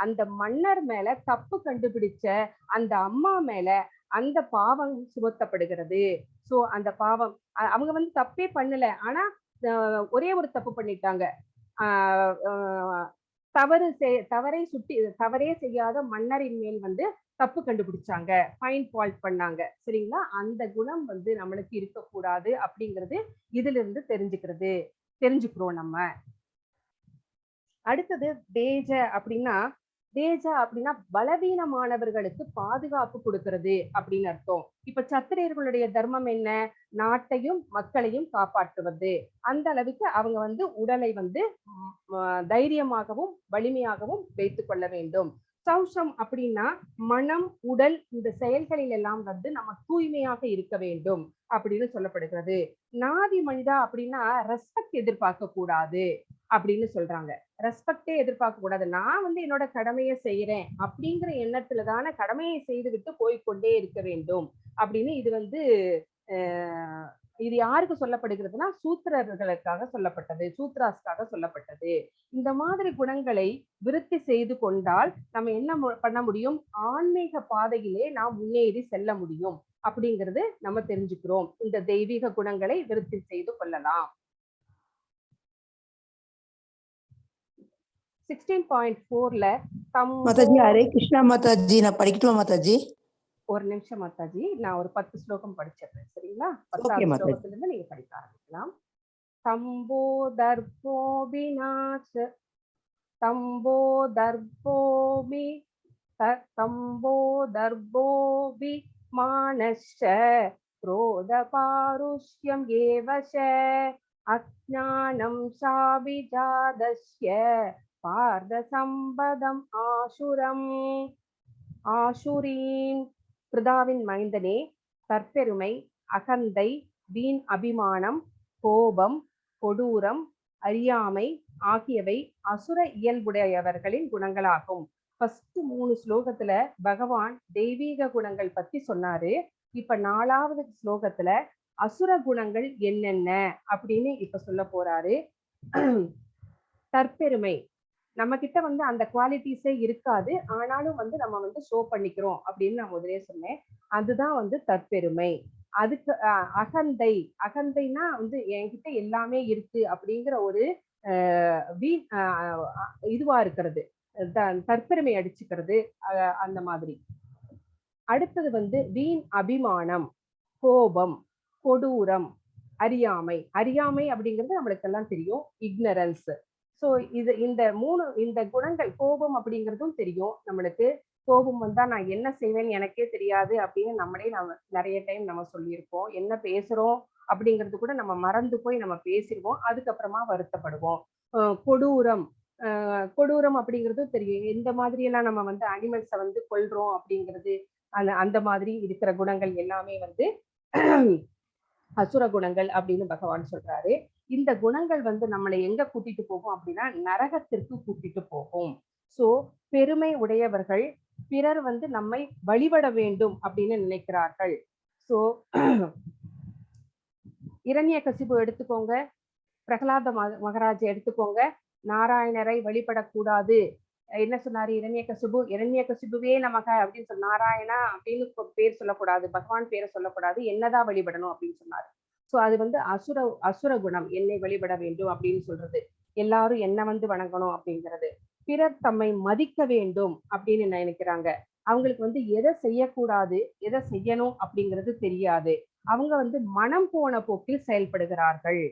அந்த மன்னர் மேல தப்பு கண்டுபிடிச்ச அந்த அம்மா மேல அந்த பாவம் சுமத்தப்படுகிறது. சோ அந்த பாவம் அவங்க வந்து தப்பே பண்ணல, ஆனா ஒரே ஒரு தப்பு பண்ணிட்டாங்க. தவறே செய்யாத மன்னரின் மேல் வந்து தப்பு கண்டுபிடிச்சாங்க, ஃபைண்ட் ஃபால்ட் பண்ணாங்க. சரிங்களா? அந்த குணம் வந்து நம்மளுக்கு இருக்கக்கூடாது அப்படிங்கிறது இதுல இருந்து தெரிஞ்சுக்கிறோம் நம்ம. அடுத்தது தேஜ அப்படின்னா பலவீனமானவர்களுக்கு பாதுகாப்பு கொடுக்கிறது அப்படின்னு அர்த்தம். இப்ப சத்திரியர்களுடைய தர்மம் என்ன? நாட்டையும் மக்களையும் காப்பாற்றுவது. அந்த அளவுக்கு அவங்க வந்து உடலை வந்து தைரியமாகவும் வலிமையாகவும் வைத்துக் கொள்ள வேண்டும். சௌஷம் அப்படின்னா மனம், உடல், இந்த செயல்களில் எல்லாம் வந்து நம்ம தூய்மையாக இருக்க வேண்டும் அப்படின்னு சொல்லப்படுகிறது. நாதி மனிதா அப்படின்னா ரெஸ்பெக்ட் எதிர்பார்க்க கூடாது அப்படின்னு சொல்றாங்க. ரெஸ்பெக்டே எதிர்பார்க்க கூடாது. நான் வந்து என்னோட கடமையை செய்யறேன் அப்படிங்கிற எண்ணத்துலதான கடமையை செய்துவிட்டு போய்கொண்டே இருக்க வேண்டும் அப்படின்னு இது வந்து இது யாருக்கு சொல்லப்படுகிறதுனா சூத்திரர்களுக்காக சொல்லப்பட்டது, சூத்ராஸ்க்காக சொல்லப்பட்டது. இந்த மாதிரி குணங்களை விருத்தி செய்து கொண்டால் நம்ம என்ன பண்ண முடியும்? ஆன்மீக பாதையிலே நாம் முன்னேறி செல்ல முடியும் அப்படிங்கிறது நம்ம தெரிஞ்சுக்கிறோம். இந்த தெய்வீக குணங்களை விருத்தி செய்து கொள்ளலாம். 16.4ல மாதாஜி, ஹரே கிருஷ்ணா மாதாஜி. நான் படிக்கட்டுமா மாதாஜி? ஒரு நிமிஷம் மாதாஜி, நான் ஒரு 10 ஸ்லோகம் படிச்சிடுறேன். சரிங்களா? ஓகே 10வது மாதாஜி. ஸ்லோகத்துல இருந்து நீங்க படிக்க ஆரம்பிக்கலாம். தம்போதர்போபிநாச தம்போதர்போபி தம்போதர்போபி மானश्च क्रोधपारुष्यम् एव च अज्ञानं साभिजातस्य पार्थसम्पदम् आशुरम् ஆஷுரீன். பிருதாவின் மைந்தனே, தற்பெருமை, அகந்தை, வீண் அபிமானம், கோபம், கொடூரம், அறியாமை ஆகியவை அசுர இயல்புடையவர்களின் குணங்களாகும். ஃபர்ஸ்ட் 3 ஸ்லோகத்துல பகவான் தெய்வீக குணங்கள் பத்தி சொன்னாரு. இப்ப 4வது ஸ்லோகத்துல அசுர குணங்கள் என்னென்ன அப்படின்னு இப்ப சொல்ல போறாரு. தற்பெருமை, நம்ம கிட்ட வந்து அந்த குவாலிட்டிஸே இருக்காது, ஆனாலும் வந்து நம்ம வந்து ஷோ பண்ணிக்கிறோம் அப்படின்னு நான் முதலே சொன்னேன். அதுதான் வந்து தற்பெருமை. அதுக்கு அகந்தை, அகந்தைனா வந்து என்கிட்ட எல்லாமே இருக்கு அப்படிங்கிற ஒரு இதுவா இருக்கிறது, தற்பெருமை அடிச்சுக்கிறது, அந்த மாதிரி. அடுத்தது வந்து வீண் அபிமானம், கோபம், கொடூரம், அறியாமை. அறியாமை அப்படிங்கிறது நம்மளுக்கு எல்லாம் தெரியும், இக்னரன்ஸ். சோ இந்த குணங்கள், கோபம் அப்படிங்கிறதும் தெரியும் நம்மளுக்கு. கோபம் வந்தா நான் என்ன செய்வேன்னு எனக்கே தெரியாது அப்படின்னு நம்ம நிறைய டைம் நம்ம சொல்லியிருப்போம். என்ன பேசுறோம் அப்படிங்கிறது கூட நம்ம மறந்து போய் நம்ம பேசிடுவோம், அதுக்கப்புறமா வருத்தப்படுவோம். கொடூரம், கொடூரம் அப்படிங்கிறதும் தெரியும். எந்த மாதிரி எல்லாம் நம்ம வந்து அனிமல்ஸை வந்து கொல்றோம் அப்படிங்கிறது, அந்த மாதிரி இருக்கிற குணங்கள் எல்லாமே வந்து அசுர குணங்கள் அப்படின்னு பகவான் சொல்றாரு. இந்த குணங்கள் வந்து நம்மளை எங்க கூட்டிட்டு போகும் அப்படின்னா நரகத்திற்கு கூட்டிட்டு போகும். சோ பெருமை உடையவர்கள் பிறர் வந்து நம்மை வழிபட வேண்டும் அப்படின்னு நினைக்கிறார்கள். சோ இரண்யகசிபு எடுத்துக்கோங்க, பிரகலாத மகாராஜ் எடுத்துக்கோங்க. நாராயணரை வழிபடக்கூடாது, என்ன சொன்னாரு இரண்யகசிபு? இரண்யகசிபுவே நமக அப்படின்னு சொன்ன, நாராயணா அப்படின்னு பேர் சொல்லக்கூடாது, பகவான் பேரை சொல்லக்கூடாது, என்னதான் வழிபடணும் அப்படின்னு சொன்னாரு. சோ அது வந்து அசுர குணம், என்னை வழிபட வேண்டும் அப்படின்னு சொல்றது, எல்லாரும் என்ன வந்து வணங்கணும் அப்படிங்கிறது. பிறர் தம்மை மதிக்க வேண்டும் அப்படின்னு நினைக்கிறாங்க. அவங்களுக்கு வந்து எதை செய்யக்கூடாது, எதை செய்யணும் அப்படிங்கிறது தெரியாது. அவங்க வந்து மனம் போன போக்கில் செயல்படுகிறார்கள்.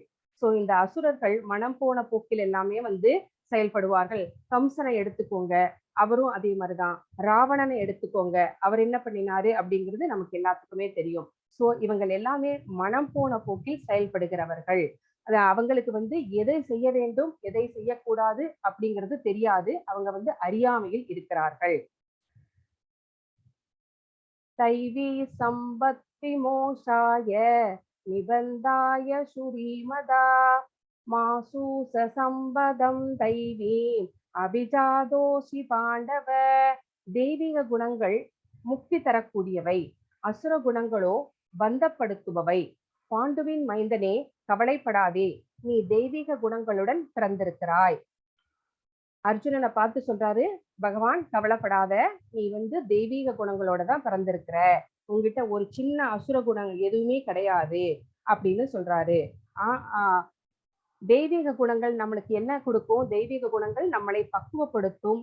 சோ இந்த அசுரர்கள் மனம் போன போக்கில் எல்லாமே வந்து செயல்படுவார்கள். கம்சனை எடுத்துக்கோங்க, அவரும் அதே மாதிரிதான். ராவணனை எடுத்துக்கோங்க, அவர் என்ன பண்ணினாரு அப்படிங்கிறது நமக்கு எல்லாத்துக்குமே தெரியும். சோ இவங்க எல்லாமே மனம் போன போக்கில் செயல்படுகிறவர்கள். அவங்களுக்கு வந்து எதை செய்ய வேண்டும், எதை செய்யக்கூடாது அப்படிங்கிறது தெரியாது. அவங்க வந்து அறியாமையில் இருக்கிறார்கள். தைவி சம்பத்தி மோஷாய நிபந்தாய சுரீமதா மாசூச சம்பதம் தைவீம் அபிஜாதோஷி பாண்டவ. தெய்வீக குணங்கள் முக்தி தரக்கூடியவை, அசுர குணங்களோ பந்தப்படுத்துபவை. பாண்டுவின் மைந்தனே, கவலைப்படாதே, நீ தெய்வீக குணங்களுடன் பிறந்திருக்கிறாய். அர்ஜுனனை பார்த்து சொல்றாரு பகவான், கவலைப்படாத, நீ வந்து தெய்வீக குணங்களோட தான் பிறந்திருக்கிற, உங்ககிட்ட ஒரு சின்ன அசுர குணங்கள் எதுவுமே கிடையாது அப்படின்னு சொல்றாரு. தெய்வீக குணங்கள் நம்மளுக்கு என்ன கொடுக்கும்? தெய்வீக குணங்கள் நம்மளை பக்குவப்படுத்தும்,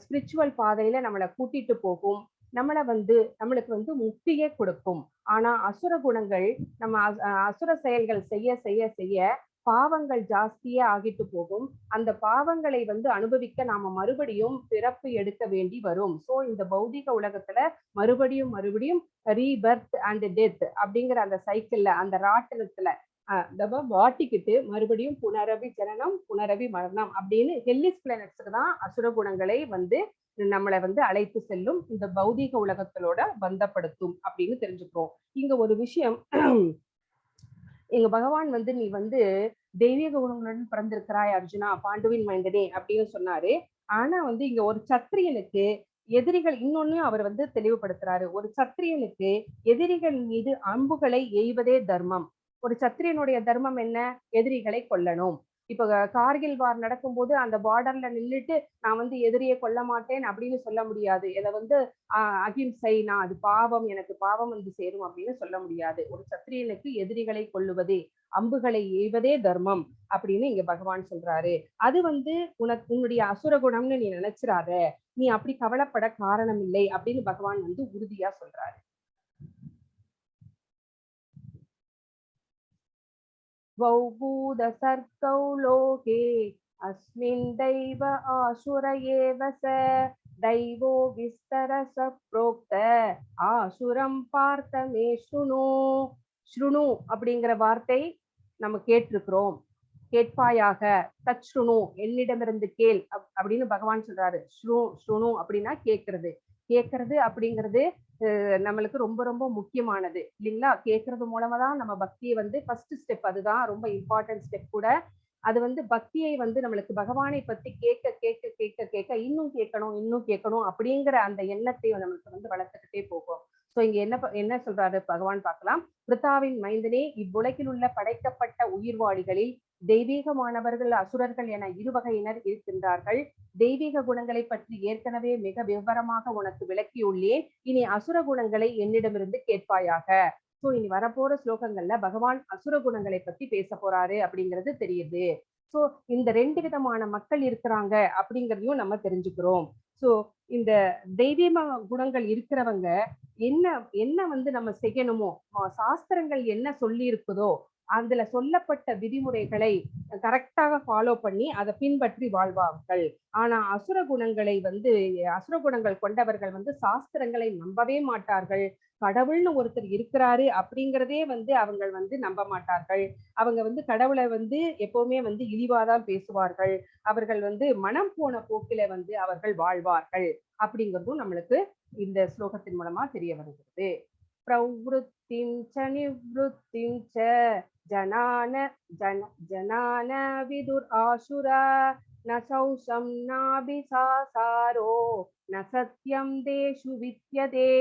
ஸ்பிரிச்சுவல் பாதையில நம்மளை கூட்டிட்டு போகும், நம்மளுக்கு வந்து முக்தியே கொடுக்கும். ஆனா அசுர குணங்கள் நம்ம அசுர செயல்கள் செய்ய செய்ய செய்ய பாவங்கள் ஜாஸ்தியே ஆகிட்டு போகும். அந்த பாவங்களை வந்து அனுபவிக்க நாம மறுபடியும் பிறப்பு எடுக்க வேண்டி வரும். சோ இந்த பௌதிக உலகத்துல மறுபடியும் ரீபர்த் அண்ட் டெத் அப்படிங்கிற அந்த சைக்கிள்ல, அந்த ராட்டனத்துல வாட்டிக்கிட்டு மறுபடியும் புனரவி ஜனனம் புனரவி மரணம் அப்படின்னு ஹெல்லிஸ் பிளானட்ஸ்க்கு தான் அசுர குணங்களை வந்து நம்மளை வந்து அழைத்து செல்லும், இந்த பௌதீக உலகங்களோட பந்தப்படுத்தும் அப்படின்னு தெரிஞ்சுக்கிறோம். இங்க ஒரு விஷயம், எங்க பகவான் வந்து நீ வந்து தெய்வீக குணங்களுடன் பிறந்திருக்கிறாய் அர்ஜுனா, பாண்டுவின் மைந்தனே அப்படின்னு சொன்னாரு. ஆனா வந்து இங்க ஒரு சத்திரியனுக்கு எதிரிகள், இன்னொன்னு அவர் வந்து தெளிவுபடுத்துறாரு, ஒரு சத்திரியனுக்கு எதிரிகள் மீது அம்புகளை எய்வதே தர்மம். ஒரு சத்திரியனுடைய தர்மம் என்ன? எதிரிகளை கொல்லணும். இப்ப கார்கில் வார் நடக்கும்போது அந்த பார்டர்ல நின்றுட்டு நான் வந்து எதிரியை கொல்ல மாட்டேன் அப்படின்னு சொல்ல முடியாது. இதை வந்து அகிம்சை, நான் அது பாவம், எனக்கு பாவம் வந்து சேரும் அப்படின்னு சொல்ல முடியாது. ஒரு சத்திரியனுக்கு எதிரிகளை கொல்லுவதே, அம்புகளை எய்வதே தர்மம் அப்படின்னு இங்க பகவான் சொல்றாரு. அது வந்து உன்னுடைய அசுர குணம்னு நீ நினைச்சிராத, நீ அப்படி கவலைப்பட காரணம் இல்லை அப்படின்னு பகவான் வந்து உறுதியா சொல்றாரு. வௌபூத சர்க்கௌ லோகே அஸ்மின் தெய்வ ஆசுர ஏவ ச தெய்வோ விஸ்தரச ப்ரோக்த ஆசுரம் பார்த்த மே ஸ்ருணு. ஸ்ருணு அப்படிங்கிற வார்த்தை நம்ம கேட்டிருக்கிறோம். கேட்பாயாக, தச்ருணு, என்னிடமிருந்து கேள் அப்படின்னு பகவான் சொல்றாரு. ஸ்ருணு அப்படின்னா கேட்கறது. கேட்கறது அப்படிங்கிறது நம்மளுக்கு ரொம்ப ரொம்ப முக்கியமானது இல்லைங்களா? கேட்கறது மூலமா தான் நம்ம பக்தியை வந்து ஃபர்ஸ்ட் ஸ்டெப், அதுதான் ரொம்ப இம்பார்ட்டன்ட் ஸ்டெப் கூட. அது வந்து பக்தியை வந்து நம்மளுக்கு பகவானை பத்தி கேட்க கேட்க கேட்க கேட்க இன்னும் கேட்கணும் அப்படிங்கிற அந்த எண்ணத்தை நம்மளுக்கு வந்து வளர்த்துக்கிட்டே போகும். சோ இங்க என்ன சொல்றாரு பகவான் பார்க்கலாம். பிருத்தாவின் மைந்தனே, இவ்வுலகில் உள்ள படைக்கப்பட்ட உயிர்வாழிகளில் தெய்வீகமானவர்கள், அசுரர்கள் என இரு வகையினர் இருக்கின்றார்கள். தெய்வீக குணங்களை பற்றி ஏற்கனவே மிக விவரமாக உனக்கு விளக்கியுள்ளேன். இனி அசுர குணங்களை என்னிடமிருந்து கேட்பாயாக. சோ இனி வரப்போற ஸ்லோகங்கள்ல பகவான் அசுர குணங்களை பத்தி பேச போறாரு அப்படிங்கிறது தெரியுது. சோ இந்த 2 விதமான மக்கள் இருக்கிறாங்க அப்படிங்கிறதையும் நம்ம தெரிஞ்சுக்கிறோம். சோ இந்த தெய்வீக குணங்கள் இருக்கிறவங்க என்ன என்ன வந்து நம்ம செய்யணுமோ, சாஸ்திரங்கள் என்ன சொல்லி இருக்குதோ அதுல சொல்லப்பட்ட விதிமுறைகளை கரெக்டாக ஃபாலோ பண்ணி அதை பின்பற்றி வாழ்வார்கள். ஆனா அசுர குணங்கள் கொண்டவர்கள் வந்து சாஸ்திரங்களை நம்பவே மாட்டார்கள். கடவுள்னு ஒருத்தர் இருக்கிறாரு அப்படிங்கிறதே வந்து அவங்க வந்து நம்ப மாட்டார்கள். அவங்க வந்து கடவுளை வந்து எப்பவுமே வந்து இழிவாதான் பேசுவார்கள். அவர்கள் வந்து மனம் போன போக்கில வந்து அவர்கள் வாழ்வார்கள் அப்படிங்கிறதும் நம்மளுக்கு இந்த ஸ்லோகத்தின் மூலமா தெரிய வருகிறது. பிரவృத்திம் ச நிவృத்திம் ச ஜனான விதுர் ஆசுரா ந சௌசம் நாபிசாசாரோ ந சத்யம் தேஷு வித்யதே.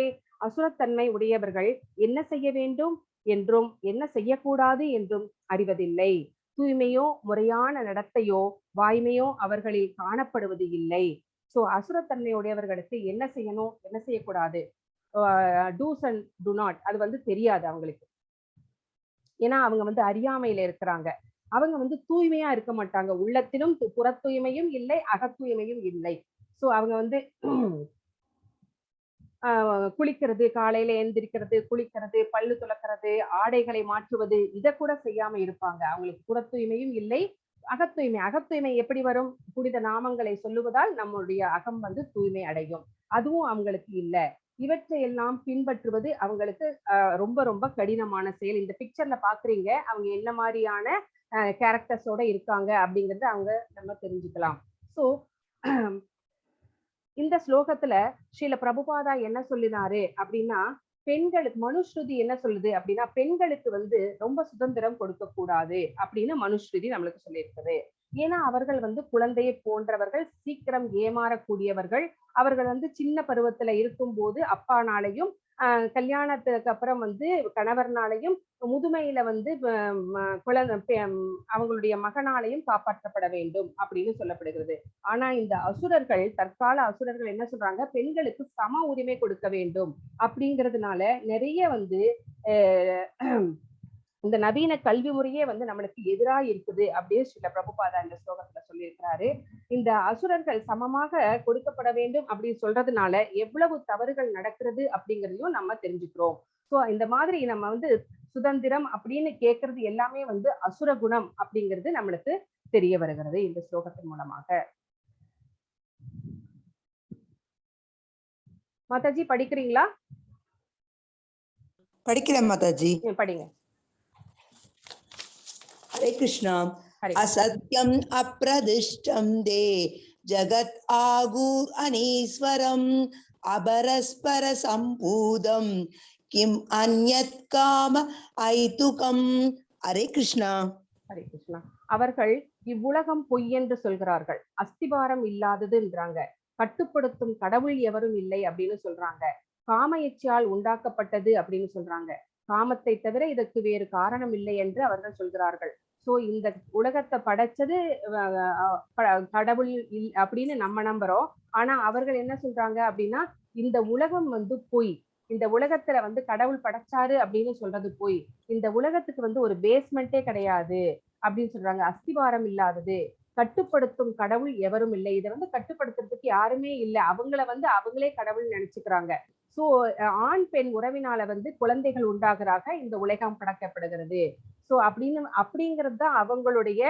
அசுரத்தன்மை உடையவர்கள் என்ன செய்ய வேண்டும் என்றும் என்ன செய்யக்கூடாது என்றும் அறிவதில்லை. தூய்மையோ முறையான நடத்தையோ வாய்மையோ அவர்களில் காணப்படுவது இல்லை. சோ அசுரத்தன்மை உடையவர்களுக்கு என்ன செய்யணும், என்ன செய்யக்கூடாது, டூஸ் அண்ட் டு நாட், அது வந்து தெரியாது அவங்களுக்கு. ஏன்னா அவங்க வந்து அறியாமையில இருக்கிறாங்க. அவங்க வந்து தூய்மையா இருக்க மாட்டாங்க. உள்ளத்திலும் புற தூய்மையும் இல்லை, அகத்தூய்மையும் இல்லை. சோ அவங்க வந்து குளிக்கிறது, காலையில எழுந்திருக்கிறது, குளிக்கிறது, பல்லு துலக்கிறது, ஆடைகளை மாற்றுவது, இதை கூட செய்யாம இருப்பாங்க. அவங்களுக்கு புற தூய்மையும் இல்லை, அகத்தூய்மை எப்படி வரும்? புனித நாமங்களை சொல்லுவதால் நம்முடைய அகம் வந்து தூய்மை அடையும். அதுவும் அவங்களுக்கு இல்லை. இவற்றை எல்லாம் பின்பற்றுவது அவங்களுக்கு ரொம்ப ரொம்ப கடினமான செயல். இந்த பிக்சர்ல பாக்குறீங்க அவங்க என்ன மாதிரியான கேரக்டர்ஸோட இருக்காங்க அப்படிங்கறது அவங்க நம்ம தெரிஞ்சுக்கலாம். சோ இந்த ஸ்லோகத்துல ஸ்ரீல பிரபுபாதா என்ன சொல்லினாரு அப்படின்னா, பெண்களுக்கு மனுஸ்ருதி என்ன சொல்லுது அப்படின்னா, பெண்களுக்கு வந்து ரொம்ப சுதந்திரம் கொடுக்க கூடாது அப்படின்னு மனுஸ்ருதி நம்மளுக்கு சொல்லியிருக்குது. ஏன்னா அவர்கள் வந்து குழந்தையை போன்றவர்கள், சீக்கிரம் ஏமாறக்கூடியவர்கள். அவர்கள் வந்து சின்ன பருவத்துல இருக்கும் போது அப்பானாலையும் கல்யாணத்துக்கு அப்புறம் வந்து கணவர்னாலையும் முதுமையில வந்து அவங்களுடைய மகனாலையும் காப்பாற்றப்பட வேண்டும் அப்படின்னு சொல்லப்படுகிறது. ஆனா இந்த அசுரர்கள், தற்கால அசுரர்கள் என்ன சொல்றாங்க, பெண்களுக்கு சம உரிமை கொடுக்க வேண்டும் அப்படிங்கிறதுனால நிறைய வந்து இந்த நவீன கல்வி முறையே வந்து நம்மளுக்கு எதிராக இருக்குது அப்படின்னு ஸ்ரீல பிரபுபாதா இந்த ஸ்லோகத்துல சொல்லியிருக்கிறாரு. இந்த அசுரர்கள் சமமாக கொடுக்கப்பட வேண்டும் அப்படின்னு சொல்றதுனால எவ்வளவு தவறுகள் நடக்கிறது அப்படிங்கிறதையும் நம்ம தெரிஞ்சுக்கிறோம். சோ இந்த மாதிரி நம்ம வந்து சுதந்திரம் அப்படின்னு கேட்கறது எல்லாமே வந்து அசுர குணம் அப்படிங்கிறது நம்மளுக்கு தெரிய வருகிறது இந்த ஸ்லோகத்தின் மூலமாக. மாதாஜி படிக்கிறீங்களா? படிக்கிறேன் மாதாஜி. படிங்க. हरे कृष्णा. असत्यम अप्रदिष्टम दे जगत आगुर अनीश्वरम अबरस्पर संपूदम किम अन्यत काम ஐதுகம். ஹரே கிருஷ்ணா. ஹரே கிருஷ்ணா. அவர்கள் இவ்வுலகம் பொய் என்று சொல்கிறார்கள், அஸ்திபாரம் இல்லாததுன்றாங்க, கட்டுப்படுத்தும் கடவுள் எவரும் இல்லை அப்படின்னு சொல்றாங்க, காம இச்சையால் உண்டாக்கப்பட்டது அப்படின்னு சொல்றாங்க, காமத்தை தவிர இதற்கு வேறு காரணம் இல்லை என்று அவர்கள் சொல்கிறார்கள். சோ இந்த உலகத்தை படைச்சது கடவுள் அப்படின்னு நம்ம நம்புறோம். ஆனா அவர்கள் என்ன சொல்றாங்க அப்படின்னா, இந்த உலகம் வந்து பொய், இந்த உலகத்துல வந்து கடவுள் படைச்சாரு அப்படின்னு சொல்றது பொய், இந்த உலகத்துக்கு வந்து ஒரு பேஸ்மெண்டே கிடையாது அப்படின்னு சொல்றாங்க, அஸ்திவாரம் இல்லாதது, கட்டுப்படுத்தும் கடவுள் எவரும் இல்லை, இதை வந்து கட்டுப்படுத்துறதுக்கு யாருமே இல்லை, அவங்கள வந்து அவங்களே கடவுள் நினைச்சுக்கிறாங்க. சோ ஆண் பெண் உறவினால வந்து குழந்தைகள் உண்டாகிறாக இந்த உலகம் படைக்கப்படுகிறது. சோ அப்படிங்கிறது தான் அவங்களுடைய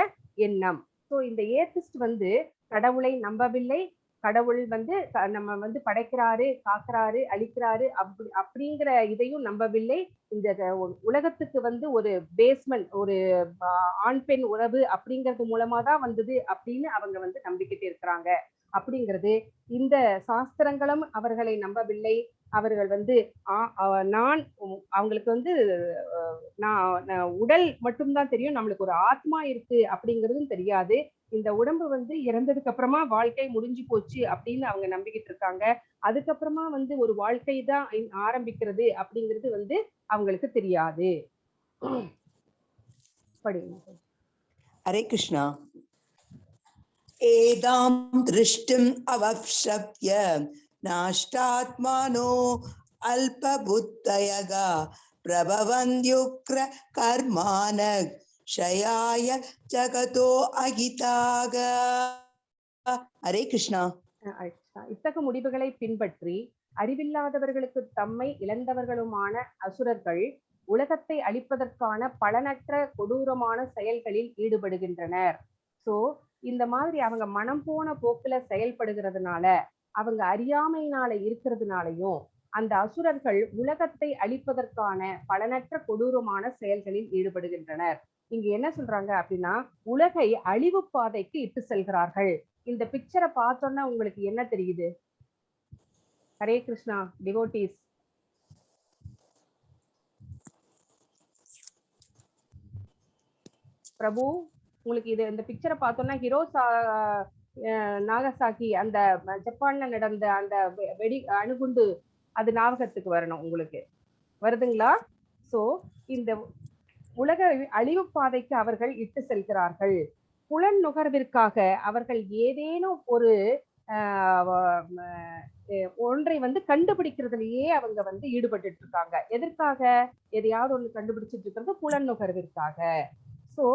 எண்ணம். சோ இந்த ஏத்திஸ்ட் வந்து கடவுளை நம்பவில்லை, கடவுள் வந்து நம்ம வந்து படைக்கிறாரு, காக்குறாரு, அழிக்கிறாரு அப்படிங்கிற இதையும் நம்பவில்லை. இந்த உலகத்துக்கு வந்து ஒரு பேஸ்மெண்ட், ஒரு ஆண் பெண் உறவு அப்படிங்கிறது மூலமா தான் வந்தது அப்படின்னு அவங்க வந்து நம்பிக்கிட்டு இருக்கிறாங்க அப்படிங்கிறது. இந்த சாஸ்திரங்களும் அவர்களை நம்பவில்லை. அவர்கள் வந்து நான் அவங்களுக்கு வந்து உடல் மட்டும்தான் தெரியும், நம்மளுக்கு ஒரு ஆத்மா இருக்கு அப்படிங்கிறதும் தெரியாது. இந்த உடம்பு வந்து இறந்ததுக்கு அப்புறமா வாழ்க்கை முடிஞ்சு போச்சு அப்படின்னு அவங்க நம்பிக்கிட்டு இருக்காங்க. அதுக்கப்புறமா வந்து ஒரு வாழ்க்கை தான் ஆரம்பிக்கிறது அப்படிங்கிறது வந்து அவங்களுக்கு தெரியாது. படிங்க. ஹரே கிருஷ்ணா. ஏதாம் திருஷ்டிம் அவப்ஷப்ய நாஷ்டாத்மானோ அல்பபுத்தயக பிரபவந்த்யுக்ர கர்மான ஷயாய ஜகதோ அகிதாக. ஹரே கிருஷ்ணா. இத்தகைய முடிவுகளை பின்பற்றி அறிவில்லாதவர்களுக்கு தம்மை இழந்தவர்களுமான அசுரர்கள் உலகத்தை அழிப்பதற்கான பலனற்ற கொடூரமான செயல்களில் ஈடுபடுகின்றனர். சோ இந்த மாதிரி அவங்க மனம் போன போக்குல செயல்படுகிறதுனால, அவங்க அறியாமையினால இருக்கிறதுனாலையும் அந்த அசுரர்கள் உலகத்தை அழிப்பதற்கான பலனற்ற கொடூரமான செயல்களில் ஈடுபடுகின்றனர். இங்க என்ன சொல்றாங்க அப்படின்னா, உலகை அழிவு பாதைக்கு இட்டு செல்கிறார்கள். இந்த பிக்சரை பார்த்தோன்னா உங்களுக்கு என்ன தெரியுது? ஹரே கிருஷ்ணா டிவோட்டீஸ். பிரபு, உங்களுக்கு இது இந்த பிக்சரை பார்த்தோம்னா ஹிரோசா நாகசாக்கி அந்த ஜப்பான்ல நடந்த அந்த வெடி அணுகுண்டு அது ஞாபகத்துக்கு வரணும். உங்களுக்கு வருதுங்களா? சோ இந்த உலக அழிவு பாதைக்கு அவர்கள் இட்டு செல்கிறார்கள். புலன் நுகர்விற்காக அவர்கள் ஏதேனும் ஒரு ஒன்றை வந்து கண்டுபிடிக்கிறதுலயே அவங்க வந்து ஈடுபட்டு இருக்காங்க. எதற்காக? எதையாவது ஒண்ணு கண்டுபிடிச்சிட்டு இருக்கிறது புலன் நுகர்விற்காக. சோ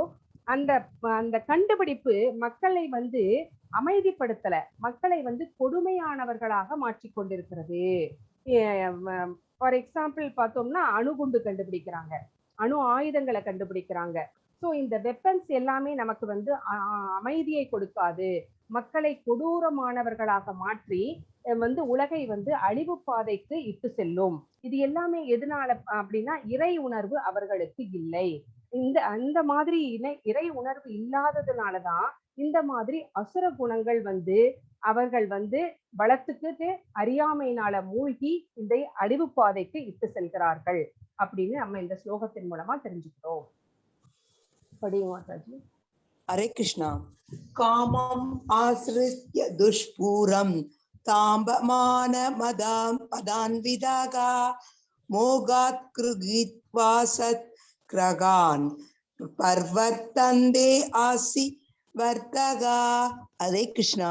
அந்த அந்த கண்டுபிடிப்பு மக்களை வந்து அமைதிப்படுத்தல, மக்களை வந்து கொடுமையானவர்களாக மாற்றிக்கொண்டிருக்கிறது. ஃபார் எக்ஸாம்பிள் பார்த்தோம்னா அணுகுண்டு கண்டுபிடிக்கிறாங்க, அணு ஆயுதங்களை கண்டுபிடிக்கிறாங்க. சோ இந்த வெப்பன்ஸ் எல்லாமே நமக்கு வந்து அமைதியை கொடுக்காது, மக்களை கொடூரமானவர்களாக மாற்றி வந்து உலகை வந்து அழிவு பாதைக்கு இட்டு செல்லும். இது எல்லாமே எதனால அப்படின்னா இறை உணர்வு அவர்களுக்கு இல்லை. அந்த மாதிரி இறை உணர்வு இல்லாததுனாலதான் இந்த மாதிரி அசுர குணங்கள் வந்து அவர்கள் வந்து வளர்த்துக்கிட்டு அறியாமையினால மூழ்கி இந்த அழிவு பாதைக்கு இட்டு செல்கிறார்கள் அப்படின்னு நம்ம இந்த ஸ்லோகத்தின் மூலமா தெரிஞ்சுக்கிறோம். படிங்க மாதாஜி. ஹரே கிருஷ்ணா. காமம் ஆசிரித்ய துஷ்பூரம் தாம்பமான மதான்விதாக மோகாத் கிருகித்வா சத் கிரகான் பர்வர்த்தந்தே ஆசி வர்த்தகா. ஹரே கிருஷ்ணா.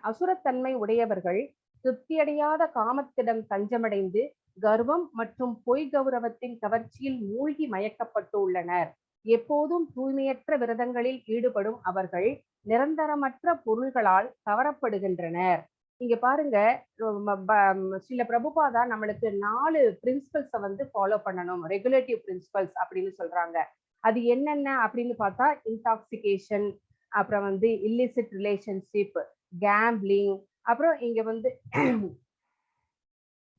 அசுரத்தன்மை உடையவர்கள் திருப்தியடையாத காமத்திடம் தஞ்சமடைந்து கர்வம் மற்றும் பொய் கௌரவத்தின் கவர்ச்சியில் மூழ்கி மயக்கப்பட்டு உள்ளனர். எப்போதும் தூய்மையற்ற விரதங்களில் ஈடுபடும் அவர்கள் நிரந்தரமற்ற பொருள்களால் கவரப்படுகின்றனர். இங்க பாருங்க, ஸ்ரீல பிரபுபாதா நம்மளுக்கு 4 பிரின்சிபல்ஸை வந்து ஃபாலோ பண்ணணும், ரெகுலேட்டிவ் பிரின்சிபல்ஸ் அப்படின்னு சொல்றாங்க. அது என்னென்ன அப்படின்னு பார்த்தா இன்டாக்சிகேஷன், அப்புறம் வந்து இல்லிசிட் ரிலேஷன்ஷிப், கேம்பிளிங், அப்புறம் இங்க வந்து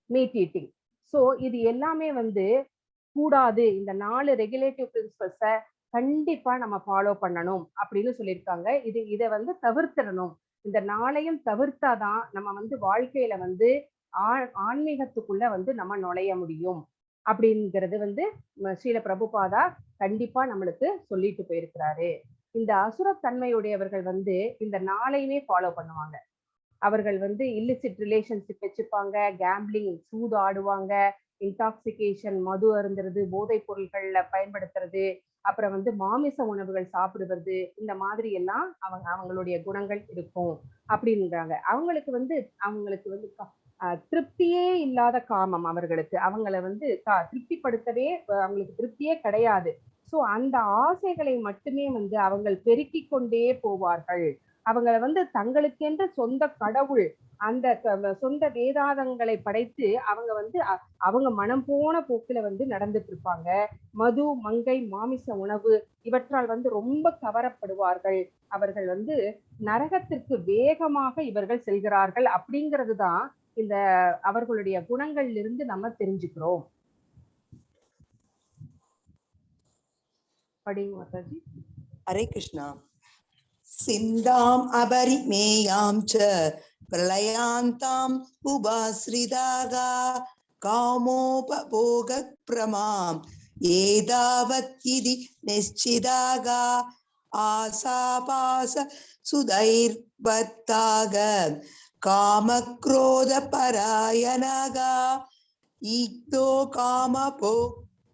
மீட் ஈட்டிங். ஸோ இது எல்லாமே வந்து கூடாது. இந்த 4 ரெகுலேட்டிவ் பிரின்சிபல்ஸை கண்டிப்பா நம்ம ஃபாலோ பண்ணணும் அப்படின்னு சொல்லியிருக்காங்க. இதை வந்து தவிர்த்திடணும். இந்த 4ஐயும் தவிர்த்தாதான் நம்ம வந்து வாழ்க்கையில வந்து ஆன்மீகத்துக்குள்ள வந்து நம்ம நுழைய முடியும் அப்படிங்கிறது வந்து ஸ்ரீல பிரபுபாதா கண்டிப்பா நம்மளுக்கு சொல்லிட்டு போயிருக்கிறாரு. இந்த அசுரத்தன்மையுடையவர்கள் வந்து இந்த 4ஐயுமே ஃபாலோ பண்ணுவாங்க. அவர்கள் வந்து இல்லிசிட் ரிலேஷன்ஷிப் வச்சுப்பாங்க, கேம்பிளிங் சூது ஆடுவாங்க, இன்டாக்சிகேஷன் மது அருந்துறது, போதைப் பொருட்கள்ல பயன்படுத்துறது, அப்புறம் வந்து மாமிச உணவுகள் சாப்பிடுவது, இந்த மாதிரி எல்லாம் அவங்களுடைய குணங்கள் இருக்கும் அப்படின்றாங்க. அவங்களுக்கு வந்து திருப்தியே இல்லாத காமம் அவர்களுக்கு. அவங்கள வந்து திருப்திப்படுத்தவே அவங்களுக்கு திருப்தியே கிடையாது. சோ அந்த ஆசைகளை மட்டுமே வந்து அவங்கள் பெருக்கிக் கொண்டே போவார்கள். அவங்கள வந்து தங்களுக்கென்று சொந்த கடவுள், அந்த சொந்த வேதாந்தங்களை படைத்து அவங்க வந்து அவங்க மனம் போன போக்குல வந்து நடந்துட்டு இருப்பாங்க. மது, மங்கை, மாமிச உணவு இவற்றால் வந்து ரொம்ப கவரப்படுவார்கள். அவர்கள் வந்து நரகத்திற்கு வேகமாக இவர்கள் செல்கிறார்கள் அப்படிங்கிறது தான் இந்த அவர்களுடைய குணங்கள்ல இருந்து நம்ம தெரிஞ்சுக்கிறோம். படிங்க மாதாஜி. ஹரே கிருஷ்ணா. சிந்தாம் அபரிமேயாம் ச பிரளயாந்தாம் உபாஸ்ரிதாக காமோபபோக பிரமாம் ஏதாவத் இதி நிச்சிதாக ஆசாபாச சுதைர்வத்தாக காமக்ரோத பராயணக ஈக்தோ காம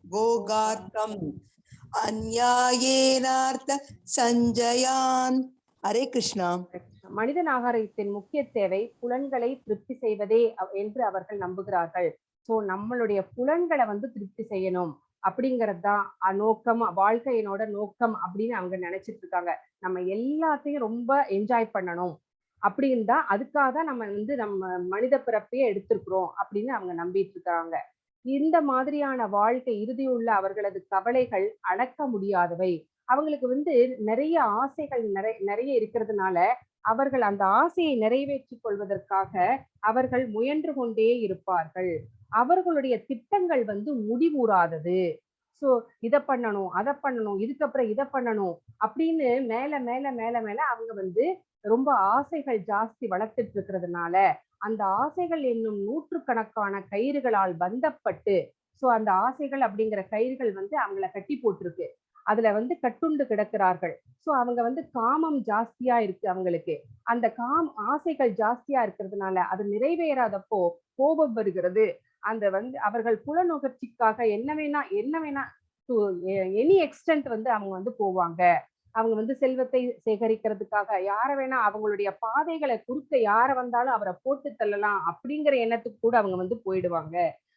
போகார்த்தம் அந்யாயேனார்த்த சஞ்சயான். ஹரே கிருஷ்ணா. மனித நாகரிகத்தின் முக்கிய தேவை புலன்களை திருப்தி செய்வதே என்று அவர்கள் நம்புகிறார்கள். சோ நம்மளுடைய புலன்களை வந்து திருப்தி செய்யணும் அப்படிங்கிறது தான் நோக்கம், வாழ்க்கையினோட நோக்கம் அப்படின்னு அவங்க நினைச்சிட்டு இருக்காங்க. நம்ம எல்லாத்தையும் ரொம்ப என்ஜாய் பண்ணணும் அப்படின்னு தான், அதுக்காக தான் நம்ம மனித பிறப்பையே எடுத்திருக்கிறோம் அப்படின்னு அவங்க நம்பிட்டு இருக்காங்க. இந்த மாதிரியான வாழ்க்கை இறுதியுள்ள அவர்களது கவலைகள் அடக்க முடியாதவை. அவங்களுக்கு வந்து நிறைய ஆசைகள் நிறைய இருக்கிறதுனால அவர்கள் அந்த ஆசையை நிறைவேற்றிக் கொள்வதற்காக அவர்கள் முயன்று கொண்டே இருப்பார்கள். அவர்களுடைய திட்டங்கள் வந்து முடிவுறாதது. சோ இதை பண்ணணும், அதை பண்ணணும், இதுக்கப்புறம் இதை பண்ணணும் அப்படின்னு மேல மேல மேல மேல அவங்க வந்து ரொம்ப ஆசைகள் ஜாஸ்தி வளர்த்துட்டு இருக்கிறதுனால அந்த ஆசைகள் என்னும் நூற்றுக்கணக்கான கயிறுகளால் பந்தப்பட்டு, சோ அந்த ஆசைகள் அப்படிங்கிற கயிறுகள் வந்து அவங்கள கட்டி போட்டிருக்கு. அதுல வந்து கட்டுண்டு கிடக்கிறார்கள். சோ அவங்க வந்து காமம் ஜாஸ்தியா இருக்கு அவங்களுக்கு. அந்த ஆசைகள் ஜாஸ்தியா இருக்கிறதுனால அது நிறைவேறாதப்போ கோபம் வருகிறது. அந்த வந்து அவர்கள் புலநுகர்ச்சிக்காக என்ன வேணா எனி எக்ஸ்டென்ட் வந்து அவங்க வந்து போவாங்க. அவங்க வந்து செல்வத்தை சேகரிக்கிறதுக்காக யார வேணா அவங்களுடைய பாதைகளை குறுக்க யார வந்தாலும் அவரை போட்டு தள்ளலாம் அப்படிங்கிற எண்ணத்துக்கு கூட அவங்க வந்து போயிடுவாங்க